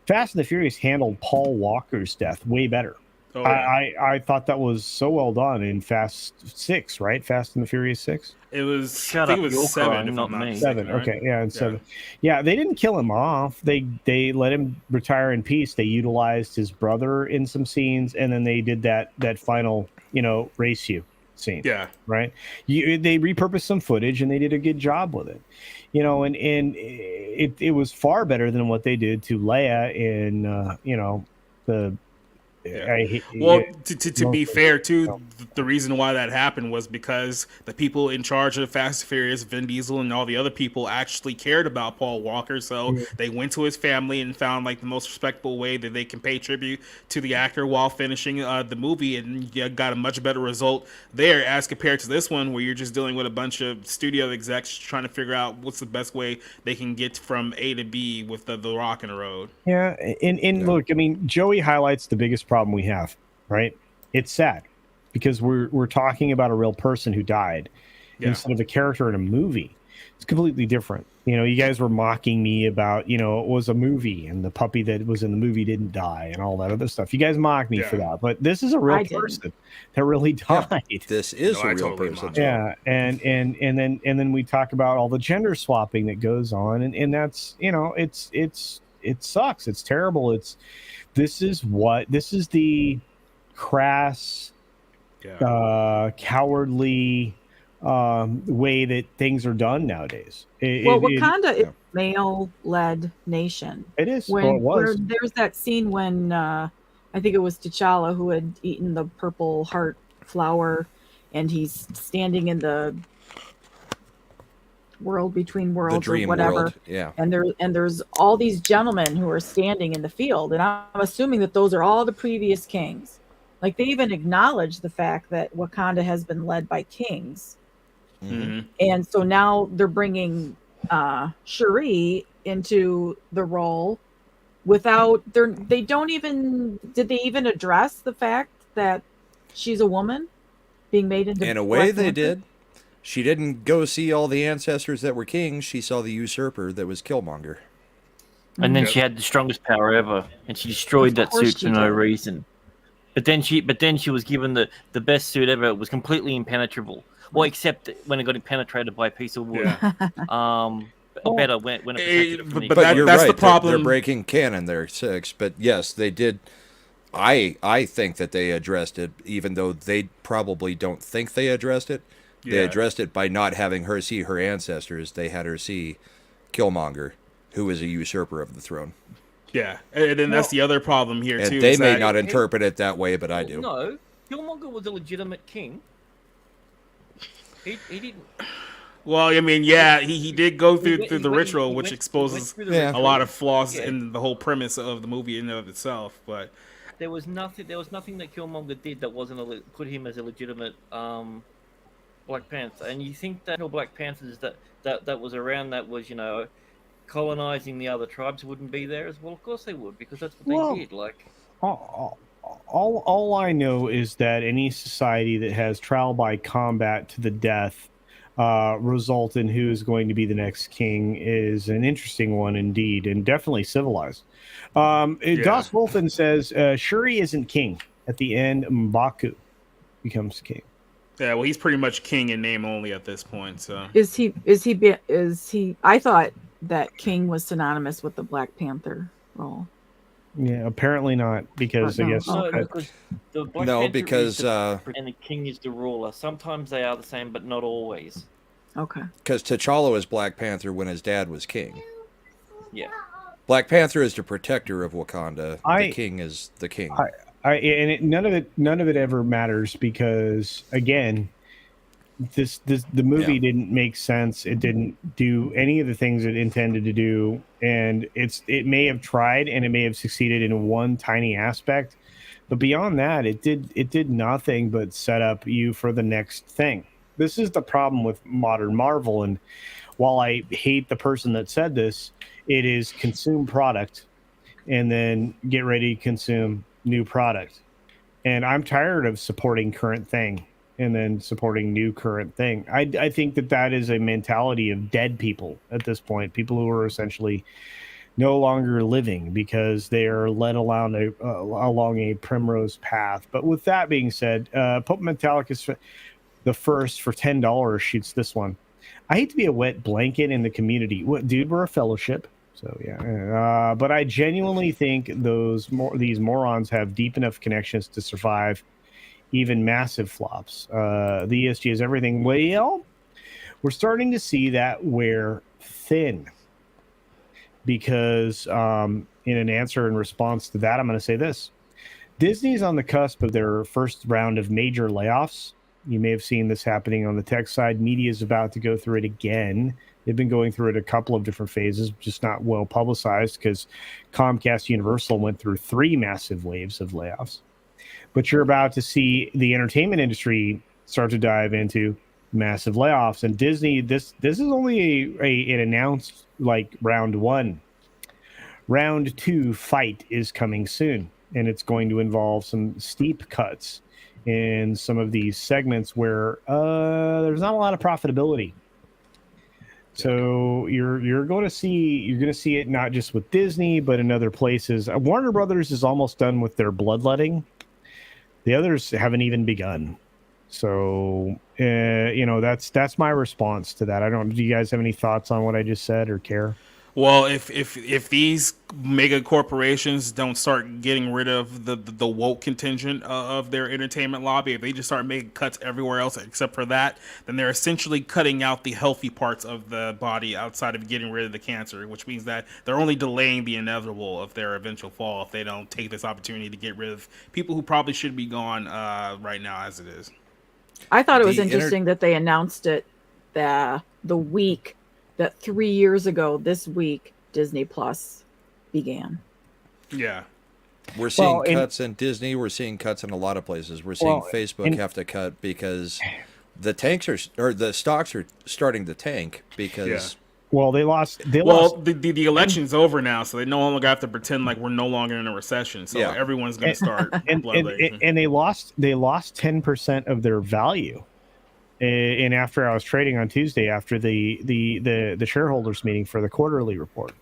Fast and the Furious handled Paul Walker's death way better. Oh, yeah. I thought that was so well done in Fast 6, right? Fast and the Furious 6? It was 7, not me. 7, right? Okay, yeah, and 7. Yeah, they didn't kill him off. They let him retire in peace. They utilized his brother in some scenes, and then they did that final, race scene. Yeah. Right? They repurposed some footage, and they did a good job with it. And it was far better than what they did to Leia in the. Yeah. To be fair, too, the reason why that happened was because the people in charge of Fast and Furious, Vin Diesel and all the other people, actually cared about Paul Walker. So they went to his family and found like the most respectable way that they can pay tribute to the actor while finishing the movie, and got a much better result there as compared to this one, where you're just dealing with a bunch of studio execs trying to figure out what's the best way they can get from A to B with the rock in the road. Yeah, and look, I mean, Joey highlights the biggest problem we have, right? It's sad because we're talking about a real person who died instead of a character in a movie. It's completely different. You guys were mocking me about, it was a movie and the puppy that was in the movie didn't die and all that other stuff. You guys mocked me for that, but this is a real person that really died. Yeah, this is a real person. Yeah, and then we talk about all the gender swapping that goes on, and that's it sucks. It's terrible. This is the crass, cowardly way that things are done nowadays. Wakanda is a male-led nation. It is. There's that scene when I think it was T'Challa who had eaten the purple heart flower, and he's standing in the world between worlds or whatever. World. Yeah. And there's all these gentlemen who are standing in the field, and I'm assuming that those are all the previous kings. Like, they even acknowledge the fact that Wakanda has been led by kings. Mm-hmm. And so now they're bringing Shuri into the role without did they even address the fact that she's a woman being made into in a way they did. She didn't go see all the ancestors that were kings. She saw the usurper that was Killmonger. And then she had the strongest power ever, and she destroyed that suit for no reason. But then she was given the best suit ever. It was completely impenetrable. Well, except when it got penetrated by a piece of wood. Yeah. Or better when it protected it from the. But you're that's right. the problem. They're breaking canon there, 6. But yes, they did. I think that they addressed it, even though they probably don't think they addressed it. They addressed it by not having her see her ancestors. They had her see Killmonger, who is a usurper of the throne. Yeah, and then that's the other problem here, and too. They may not interpret it that way, but I do. No, Killmonger was a legitimate king. He didn't. Well, I mean, yeah, he did go through the ritual, which exposes a lot of flaws in the whole premise of the movie in and of itself. But there was nothing that Killmonger did that wasn't put him as a legitimate Black Panther. And you think that Black Panthers that was around that was, colonizing the other tribes wouldn't be there as well? Of course they would, because that's what they did. Like all I know is that any society that has trial by combat to the death result in who is going to be the next king is an interesting one indeed, and definitely civilized. Dos Wolfen says Shuri isn't king. At the end, M'Baku becomes king. Yeah, well, he's pretty much king in name only at this point. So is he? I thought that king was synonymous with the Black Panther role. Yeah, apparently not, because I guess because the Black no, Panther because and the king is the ruler. Sometimes they are the same, but not always. Okay. Because T'Challa was Black Panther when his dad was king. Yeah. Black Panther is the protector of Wakanda. The king is the king. None of it ever matters, because again, the movie didn't make sense. It didn't do any of the things it intended to do, and it may have tried and it may have succeeded in one tiny aspect, but beyond that, it did nothing but set up you for the next thing. This is the problem with modern Marvel, and while I hate the person that said this, it is consume product and then get ready to consume new product. And I'm tired of supporting current thing and then supporting new current thing. I think that is a mentality of dead people at this point, people who are essentially no longer living because they are led along a primrose path. But with that being said, Pope Metallicus the first for $10 shoots this one. I hate to be a wet blanket in the community. What, dude, we're a fellowship. So yeah, but I genuinely think these morons have deep enough connections to survive even massive flops. The ESG is everything. Well, we're starting to see that wear thin, because in an answer in response to that, I'm going to say this: Disney's on the cusp of their first round of major layoffs. You may have seen this happening on the tech side. Media is about to go through it again. They've been going through it a couple of different phases, just not well publicized, because Comcast Universal went through 3 massive waves of layoffs. But you're about to see the entertainment industry start to dive into massive layoffs. And Disney, this is only an announced like round 1. Round 2 fight is coming soon, and it's going to involve some steep cuts in some of these segments where there's not a lot of profitability. So you're going to see it not just with Disney, but in other places. Warner Brothers is almost done with their bloodletting. The others haven't even begun. So that's my response to that. Do you guys have any thoughts on what I just said or care? Well, if these mega corporations don't start getting rid of the woke contingent of their entertainment lobby, if they just start making cuts everywhere else except for that, then they're essentially cutting out the healthy parts of the body outside of getting rid of the cancer, which means that they're only delaying the inevitable of their eventual fall if they don't take this opportunity to get rid of people who probably should be gone right now as it is. I thought it was interesting that they announced it the week that 3 years ago this week Disney Plus began. Yeah. We're seeing cuts in Disney. We're seeing cuts in a lot of places. We're seeing Facebook have to cut because the stocks are starting to tank because. Well, they lost. The election's over now, so they no longer have to pretend like we're no longer in a recession. So everyone's going to start. And they lost 10% of their value. and after I was trading on Tuesday after the shareholders meeting for the quarterly report.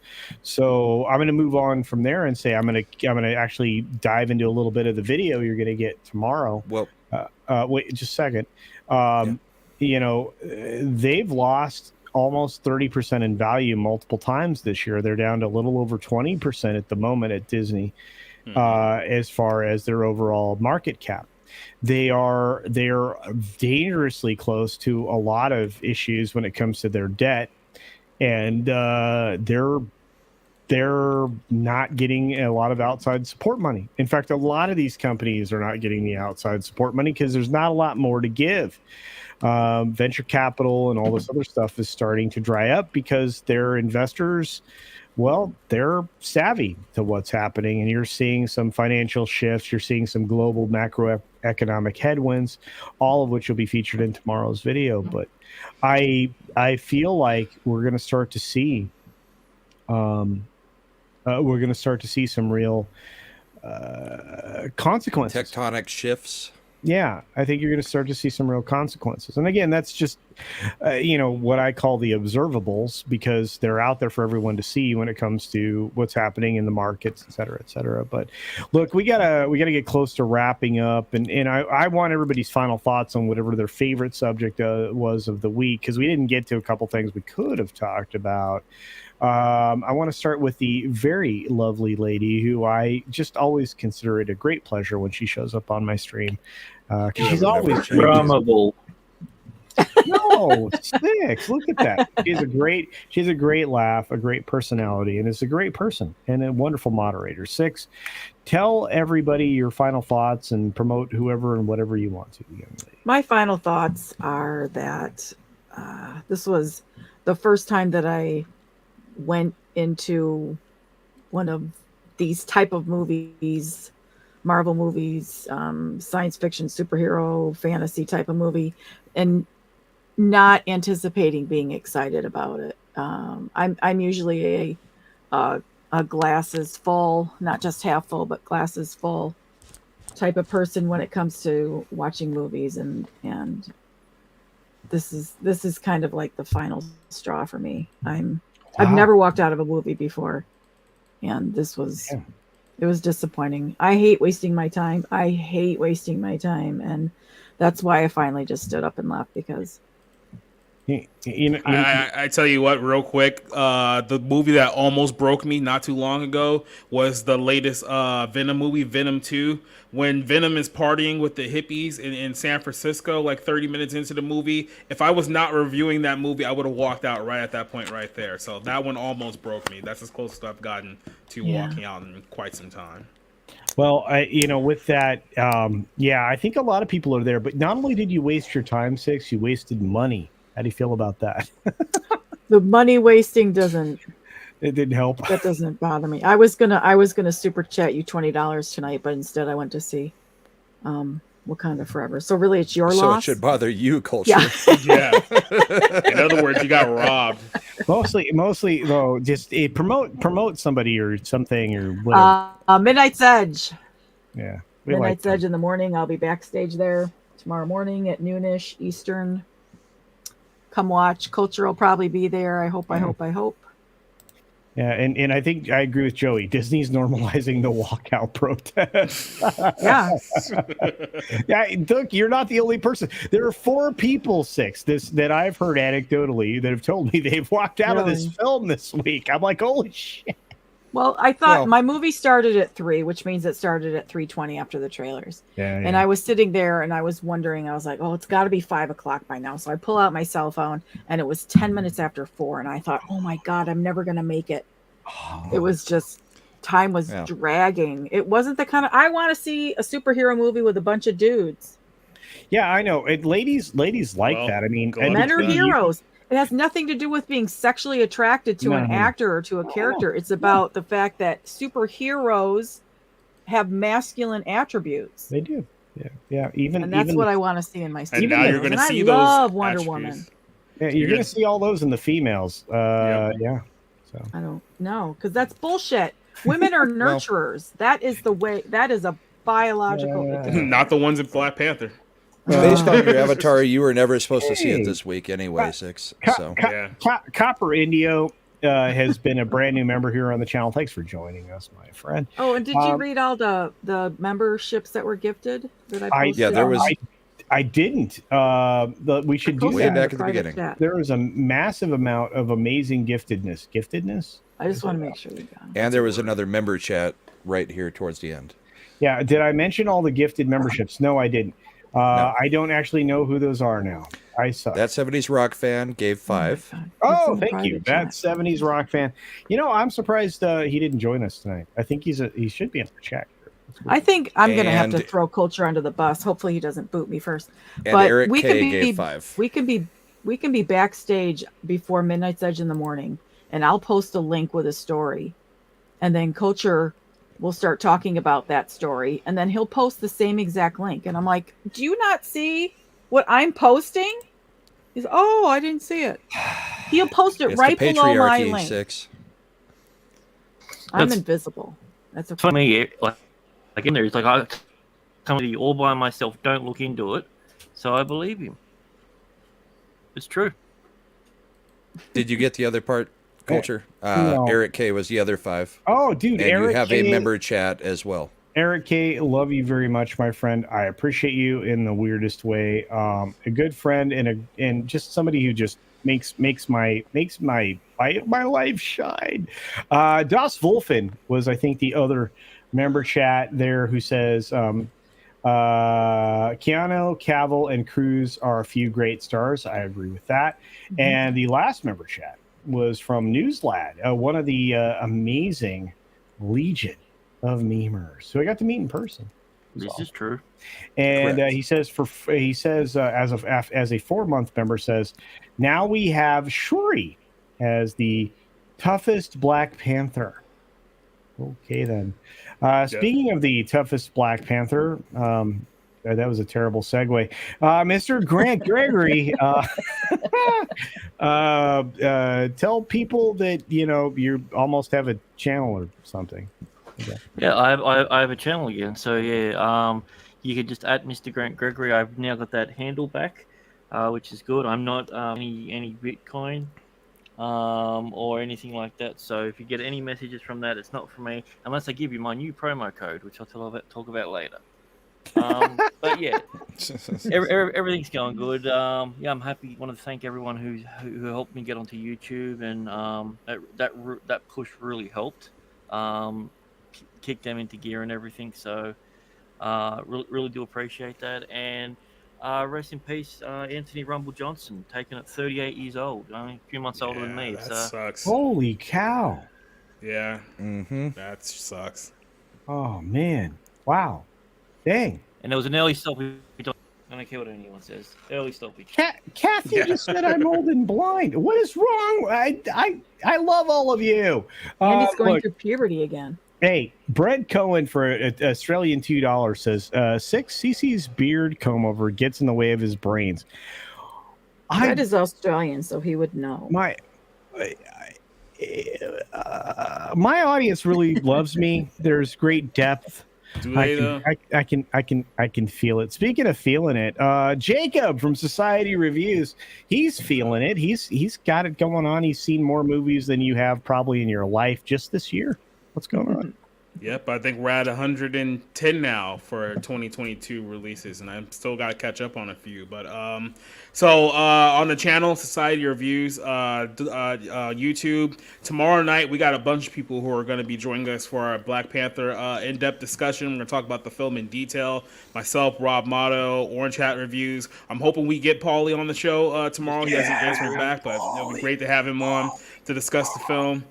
So I'm going to move on from there and say I'm going to actually dive into a little bit of the video you're going to get tomorrow. Well, wait just a second. You know, they've lost almost 30% in value multiple times this year. They're down to a little over 20% at the moment at Disney, as far as their overall market cap. They're dangerously close to a lot of issues when it comes to their debt, and they're not getting a lot of outside support money. In fact, a lot of these companies are not getting the outside support money because there's not a lot more to give. Venture capital and all this other stuff is starting to dry up because their investors, well, they're savvy to what's happening, and you're seeing some financial shifts. You're seeing some global macroeconomic headwinds, all of which will be featured in tomorrow's video. But I feel like we're going to start to see some real consequences. Tectonic shifts. Yeah, I think you're going to start to see some real consequences. And again, that's just, what I call the observables, because they're out there for everyone to see when it comes to what's happening in the markets, et cetera, et cetera. But look, we gotta get close to wrapping up, and I want everybody's final thoughts on whatever their favorite subject was of the week, because we didn't get to a couple things we could have talked about. I want to start with the very lovely lady who I just always consider it a great pleasure when she shows up on my stream. She's always programmable. No, Six. Look at that. She has a great laugh, a great personality, and is a great person and a wonderful moderator. Six, tell everybody your final thoughts and promote whoever and whatever you want to. Young lady. My final thoughts are that this was the first time that I went into one of these type of movies, Marvel movies, science fiction, superhero, fantasy type of movie, and not anticipating being excited about it. I'm usually a glasses full, not just half full, but glasses full type of person when it comes to watching movies, and this is kind of like the final straw for me. I've never walked out of a movie before, and this was it was disappointing. I hate wasting my time, and that's why I finally just stood up and left, because I tell you what, real quick, the movie that almost broke me not too long ago was the latest Venom movie, Venom 2. When Venom is partying with the hippies in San Francisco, like 30 minutes into the movie, if I was not reviewing that movie, I would have walked out right at that point right there. So that one almost broke me. That's as close as I've gotten to walking out in quite some time. Well, with that, I think a lot of people are there. But not only did you waste your time, Six, you wasted money. How do you feel about that? The money wasting doesn't. It didn't help. That doesn't bother me. I was gonna super chat you $20 tonight, but instead I went to see Wakanda Forever. So really, it's your loss. So it should bother you, Culture. Yeah. In other words, you got robbed. Mostly though, just promote somebody or something or whatever. Midnight's Edge. Yeah. Midnight's Edge in the morning. I'll be backstage there tomorrow morning at noonish Eastern. Come watch. Culture will probably be there. I hope. Yeah, and I think I agree with Joey. Disney's normalizing the walkout protest. Yeah. Yeah, look, you're not the only person. There are 4 people, Six, that I've heard anecdotally that have told me they've walked out of this film this week. I'm like, holy shit. Well, I thought my movie started at 3, which means it started at 3:20 after the trailers. Yeah. And I was sitting there and I was wondering, I was like, oh, it's got to be 5 o'clock by now. So I pull out my cell phone and it was 10 minutes after 4. And I thought, oh my God, I'm never going to make it. It was just, time was dragging. It wasn't the kind of, I want to see a superhero movie with a bunch of dudes. Yeah, I know. Ladies like that. I mean, men are heroes. It has nothing to do with being sexually attracted to an actor or to a character. It's about the fact that superheroes have masculine attributes. They do. Yeah. And that's what I want to see in my And now you're going to see I those. love Wonder Woman. Yeah, you're going to see all those in the females. Yeah. So I don't know, because that's bullshit. Women are nurturers. That is the way. That is a biological. Not the ones in Black Panther. Based on your avatar, you were never supposed to see it this week anyway, Six. So Copper Indio has been a brand new member here on the channel. Thanks for joining us, my friend. Oh, and did you read all the memberships that were gifted that I posted? Yeah, there was. I didn't. We should do way that. back at the beginning. Chat. There was a massive amount of amazing giftedness. I just want to make sure you got it. And there was another member chat right here towards the end. Yeah. Did I mention all the gifted memberships? No, I didn't. No. I don't actually know who those are now. I suck. That 70s rock fan gave 5. Oh, thank you. That 70s rock fan. You know, I'm surprised he didn't join us tonight. I think he should be in our chat. I think I'm going to have to throw Culture under the bus. Hopefully he doesn't boot me first. And but Eric we K can gave 5. We can be backstage before Midnight's Edge in the morning, and I'll post a link with a story, and then Culture will start talking about that story, and then he'll post the same exact link, and I'm like, do you not see what I'm posting? He's, oh, I didn't see it. He'll post it right below my link. 6. I'm invisible. That's a for me. Like in there, it's like I come to you all by myself. Don't look into it. So I believe him. It's true. Did you get the other part, Culture? No. Eric K was the other 5. Oh, dude, and Eric you have K, a member chat as well. Eric K, love you very much, my friend. I appreciate you in the weirdest way. A good friend and just somebody who just makes my life shine. Das Wolfen was, I think, the other member chat there who says Keanu, Cavill, and Cruz are a few great stars. I agree with that. Mm-hmm. And the last member chat was from Newslad, one of the amazing legion of memers who I got to meet in person. This is true. And he says as a 4-month member says, now we have Shuri as the toughest Black Panther. Okay, then. Speaking of the toughest Black Panther, that was a terrible segue. Mr. Grant Gregory, tell people that you almost have a channel or something. Okay. Yeah, I have a channel again. So yeah, you can just at Mr. Grant Gregory. I've now got that handle back, which is good. I'm not any Bitcoin. Or anything like that. So if you get any messages from that, it's not from me, unless I give you my new promo code, which I'll talk about later. But yeah, everything's going good. Yeah, I'm happy. Want to thank everyone who helped me get onto YouTube, and that push really helped. Kick them into gear and everything. So really do appreciate that. And rest in peace, Anthony Rumble Johnson, taken at 38 years old. I mean, a few months older than me. That sucks. Holy cow. Yeah. Mm-hmm. That sucks. Oh, man. Wow. Dang. And there was an early stoppage. I don't care what anyone says. Early stoppage. Kathy just said I'm old and blind. What is wrong? I love all of you. And he's going through puberty again. Hey, Brett Cohen for Australian $2 says 6cc's beard comb over gets in the way of his brains. Brett is Australian, so he would know. My audience really loves me. There's great depth. Do they though? I can feel it. Speaking of feeling it, Jacob from Society Reviews, he's feeling it. He's got it going on. He's seen more movies than you have probably in your life just this year. What's going on? Yep, I think we're at 110 now for 2022 releases, and I've still got to catch up on a few. But so on the channel, Society Reviews, YouTube, tomorrow night we got a bunch of people who are going to be joining us for our Black Panther in-depth discussion. We're going to talk about the film in detail. Myself, Rob Motto, Orange Hat Reviews. I'm hoping we get Paulie on the show tomorrow. He hasn't answered back, but it'll be great to have him on to discuss the film.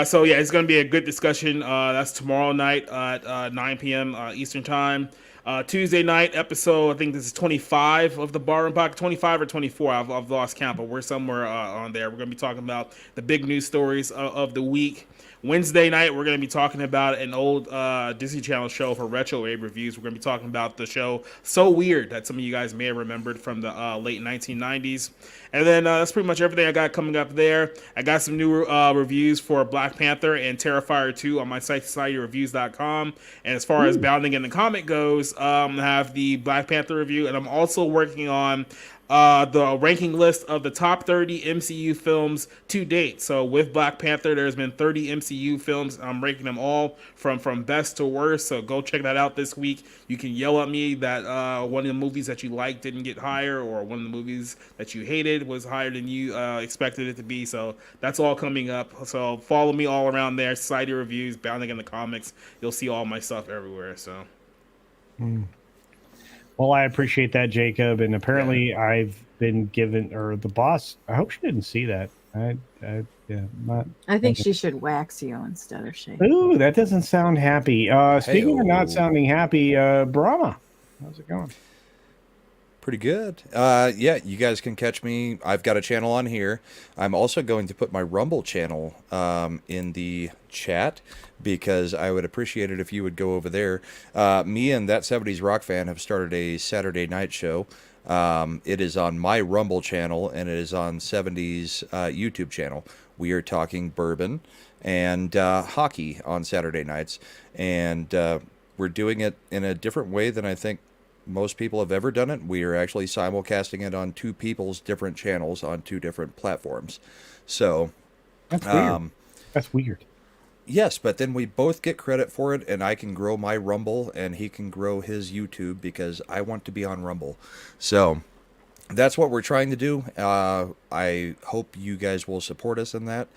So yeah, it's going to be a good discussion. That's tomorrow night at 9 p.m. Eastern time. Tuesday night episode, I think this is 25 of the Barroom Pocket, 25 or 24. I've lost count, but we're somewhere on there. We're going to be talking about the big news stories of the week. Wednesday night, we're going to be talking about an old Disney Channel show for Retro Wave Reviews. We're going to be talking about the show So Weird that some of you guys may have remembered from the late 1990s. And then that's pretty much everything I got coming up there. I got some new reviews for Black Panther and Terrifier 2 on my site, societyreviews.com. And as far as Bounding in the Comic goes, I have the Black Panther review, and I'm also working on the ranking list of the top 30 MCU films to date. So with Black Panther, there's been 30 MCU films. I'm ranking them all from best to worst. So go check that out this week. You can yell at me that one of the movies that you liked didn't get higher, or one of the movies that you hated was higher than you expected it to be. So that's all coming up. So follow me all around there. Society Reviews, Bounding in the Comics. You'll see all my stuff everywhere. So. Well, I appreciate that, Jacob. And apparently I've been given, or the boss, I hope she didn't see that. I think she should wax you instead of shave. Ooh, that doesn't sound happy. Speaking of not sounding happy, Brahma, how's it going? Pretty good. Yeah, you guys can catch me. I've got a channel on here. I'm also going to put my Rumble channel in the chat, because I would appreciate it if you would go over there. Me and That 70s Rock Fan have started a Saturday night show. It is on my Rumble channel, and it is on 70s YouTube channel. We are talking bourbon and hockey on Saturday nights, and we're doing it in a different way than I think most people have ever done it. We are actually simulcasting it on two people's different channels on two different platforms. So that's weird. That's weird. Yes, but then we both get credit for it, and I can grow my Rumble, and he can grow his YouTube, because I want to be on Rumble. So that's what we're trying to do. I hope you guys will support us in that.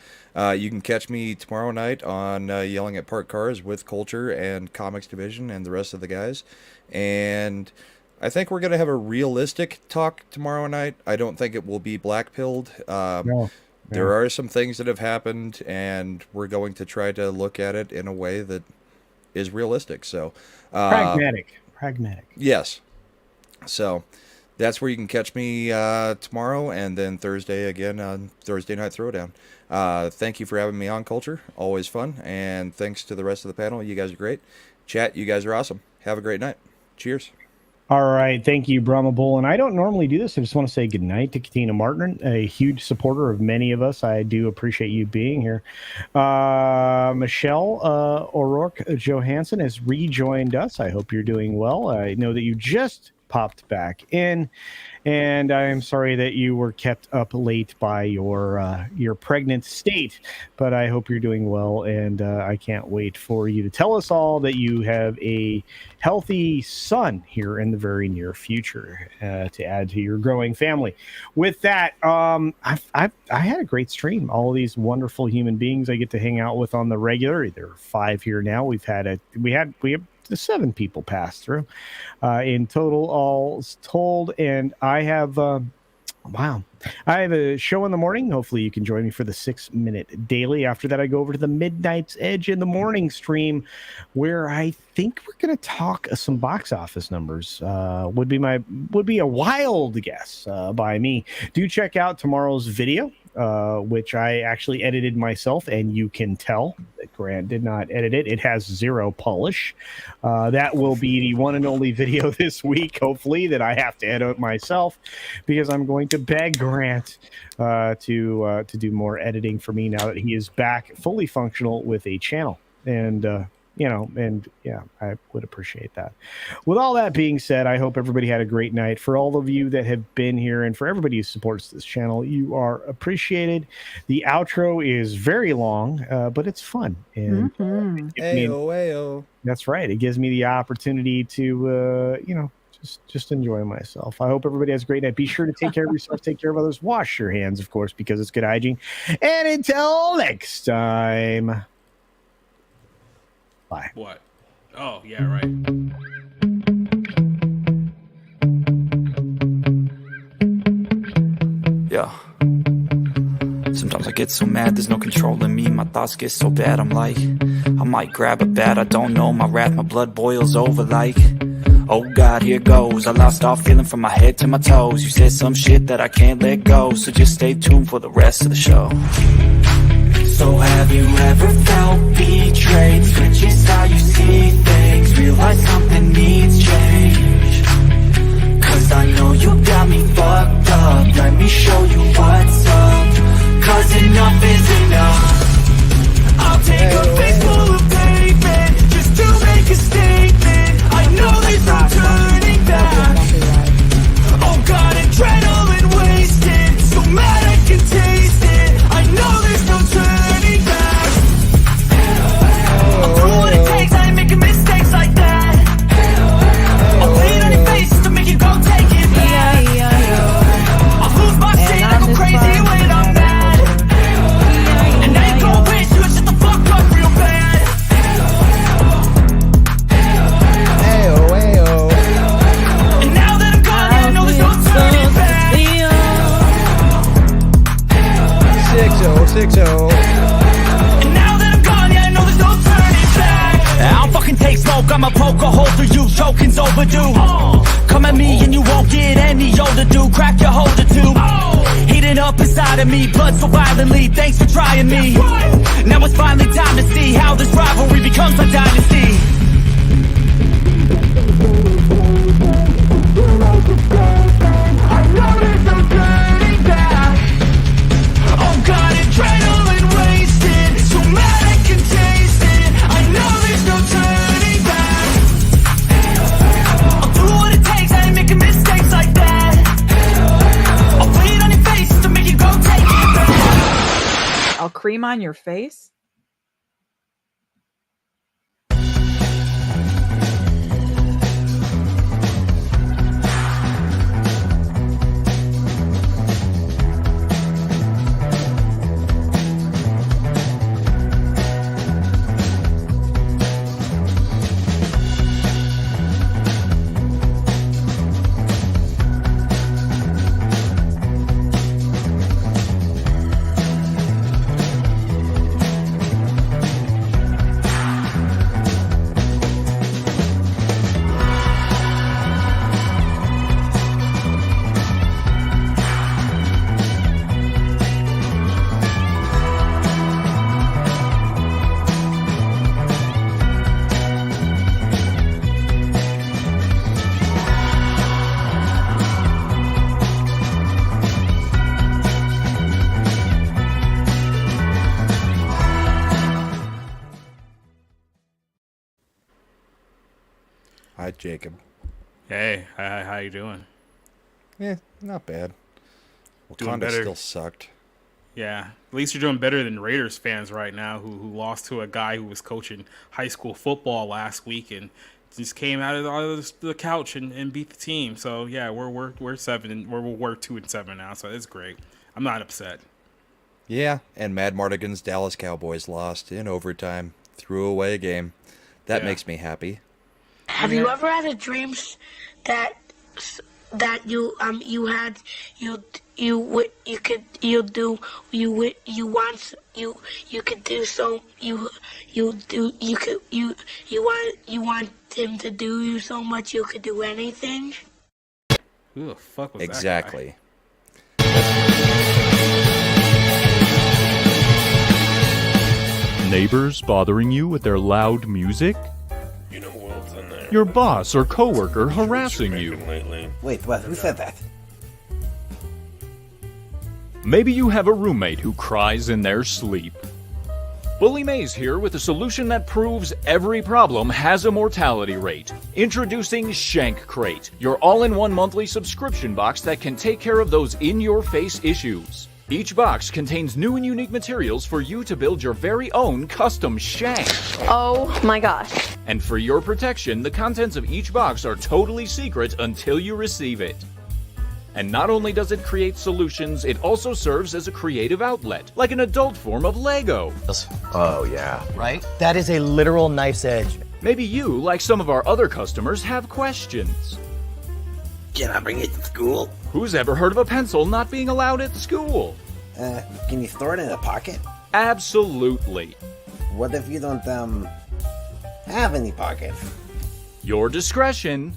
You can catch me tomorrow night on Yelling at Parked Cars with Culture and Comics Division and the rest of the guys. And I think we're going to have a realistic talk tomorrow night. I don't think it will be black-pilled. No. There are some things that have happened, and we're going to try to look at it in a way that is realistic. So pragmatic. Yes. So that's where you can catch me tomorrow, and then Thursday again on Thursday Night Throwdown. Thank you for having me on, Culture. Always fun. And thanks to the rest of the panel. You guys are great. Chat, you guys are awesome. Have a great night. Cheers. All right. Thank you, Brahma Bull. And I don't normally do this. I just want to say good night to Katina Martin, a huge supporter of many of us. I do appreciate you being here. Michelle O'Rourke Johansson has rejoined us. I hope you're doing well. I know that you just popped back in, and I am sorry that you were kept up late by your pregnant state, but I hope you're doing well, and I can't wait for you to tell us all that you have a healthy son here in the very near future to add to your growing family. With that, I had a great stream. All of these wonderful human beings I get to hang out with on the regular. There are 5 here now. We have 7 people pass through in total, all told, and I have I have a show in the morning. Hopefully you can join me for the 6-minute daily. After that, I go over to the Midnight's Edge in the morning stream, where I think we're going to talk some box office numbers. Would be a wild guess by me. Do check out tomorrow's video, which I actually edited myself, and you can tell that Grant did not edit it. It has 0 polish. That will be the one and only video this week, hopefully, that I have to edit myself, because I'm going to beg Grant to do more editing for me now that he is back fully functional with a channel. And I would appreciate that. With all that being said, I hope everybody had a great night. For all of you that have been here, and for everybody who supports this channel, you are appreciated. The outro is very long, but it's fun. And Ayo. That's right. It gives me the opportunity to, just enjoy myself. I hope everybody has a great night. Be sure to take care of yourself, take care of others. Wash your hands, of course, because it's good hygiene. And until next time. Bye. What? Oh, yeah, right. Yeah. Sometimes I get so mad, there's no controlling me. My thoughts get so bad, I'm like, I might grab a bat, I don't know. My wrath, my blood boils over like, oh God, here goes. I lost all feeling from my head to my toes. You said some shit that I can't let go, so just stay tuned for the rest of the show. So have you ever felt betrayed? Switches how you see things, realize something needs change. Cause I know you got me fucked up, let me show you what's up. Cause enough is enough. I'll take a face full of pavement just to make a statement. I know there's no turning back. Oh God, adrenaline wasted, so mad I can taste it. I know there's no turning back. I'll do what it takes, I ain't making mistakes like that. I'll lay it on your face to make you go take it back. I'll lose my shit, I go crazy when I'm mad. And I ain't gon' wish you would shut the fuck up real bad. And now that I'm gone, I know there's no turning back. 6060. And now that I'm gone, yeah, I know there's no turning back. I'll fucking take smoke, I'ma poke a hole through you, choking's overdue. Come at me and you won't get any older, dude. Crack your holder too. Heating up inside of me, blood so violently. Thanks for trying me. Now it's finally time to see how this rivalry becomes a dynasty. I know there's no turning back. Oh God, adrenaline wasted, so mad I can taste it. I know there's no turning back. I'll do what it takes, I ain't making mistakes like that. I'll lay it on your face to make you go take it back. I'll cream on your face. Hi, Jacob. Hey, how you doing? Yeah, not bad. Doing Wakanda better. still sucked. Yeah, at least you're doing better than Raiders fans right now, who lost to a guy who was coaching high school football last week and just came out of the couch and beat the team. So yeah, we're 2-7 now, so it's great. I'm not upset. Yeah, and Mad Mardigan's Dallas Cowboys lost in overtime. Threw away a game. That makes me happy. Have you ever had a dream that you want him to do you so much you could do anything? Who the fuck was exactly. Neighbors bothering you with their loud music? You know who else in there? Your boss or coworker harassing you? Wait, what? Who said that? Maybe you have a roommate who cries in their sleep. Bully Mays here with a solution that proves every problem has a mortality rate. Introducing Shank Crate, your all-in-one monthly subscription box that can take care of those in-your-face issues. Each box contains new and unique materials for you to build your very own custom shank. Oh my gosh. And for your protection, the contents of each box are totally secret until you receive it. And not only does it create solutions, it also serves as a creative outlet, like an adult form of Lego. Oh, yeah. Right? That is a literal knife's edge. Maybe you, like some of our other customers, have questions. Can I bring it to school? Who's ever heard of a pencil not being allowed at school? Can you store it in a pocket? Absolutely. What if you don't, have any pockets? Your discretion.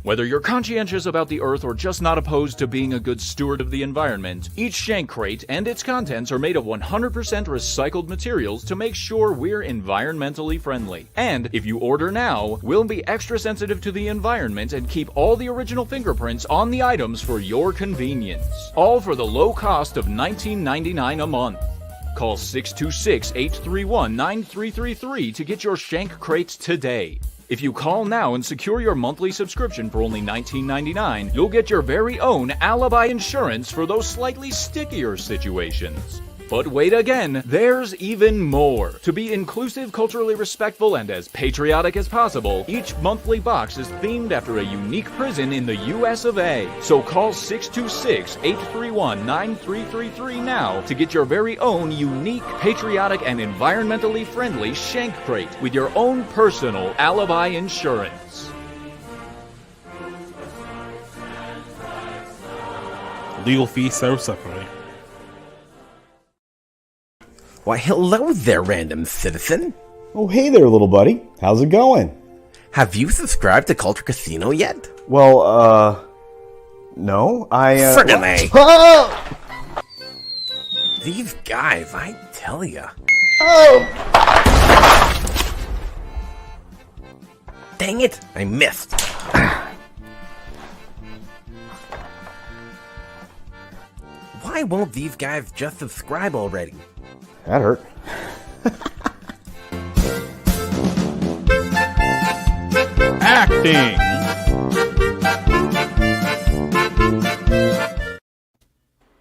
Whether you're conscientious about the Earth or just not opposed to being a good steward of the environment, each Shank Crate and its contents are made of 100% recycled materials to make sure we're environmentally friendly. And if you order now, we'll be extra sensitive to the environment and keep all the original fingerprints on the items for your convenience. All for the low cost of $19.99 a month. Call 626-831-9333 to get your Shank Crate today. If you call now and secure your monthly subscription for only $19.99, you'll get your very own alibi insurance for those slightly stickier situations. But wait again, there's even more. To be inclusive, culturally respectful, and as patriotic as possible, each monthly box is themed after a unique prison in the US of A. So call 626-831-9333 now to get your very own unique, patriotic, and environmentally friendly Shank Crate with your own personal alibi insurance. Legal fee so separately. Why, hello there, random citizen. Oh, hey there, little buddy. How's it going? Have you subscribed to Culture Casino yet? Well, no. Friggin' A. Oh! These guys, I tell ya. Oh! Dang it, I missed. Why won't these guys just subscribe already? That hurt. Acting.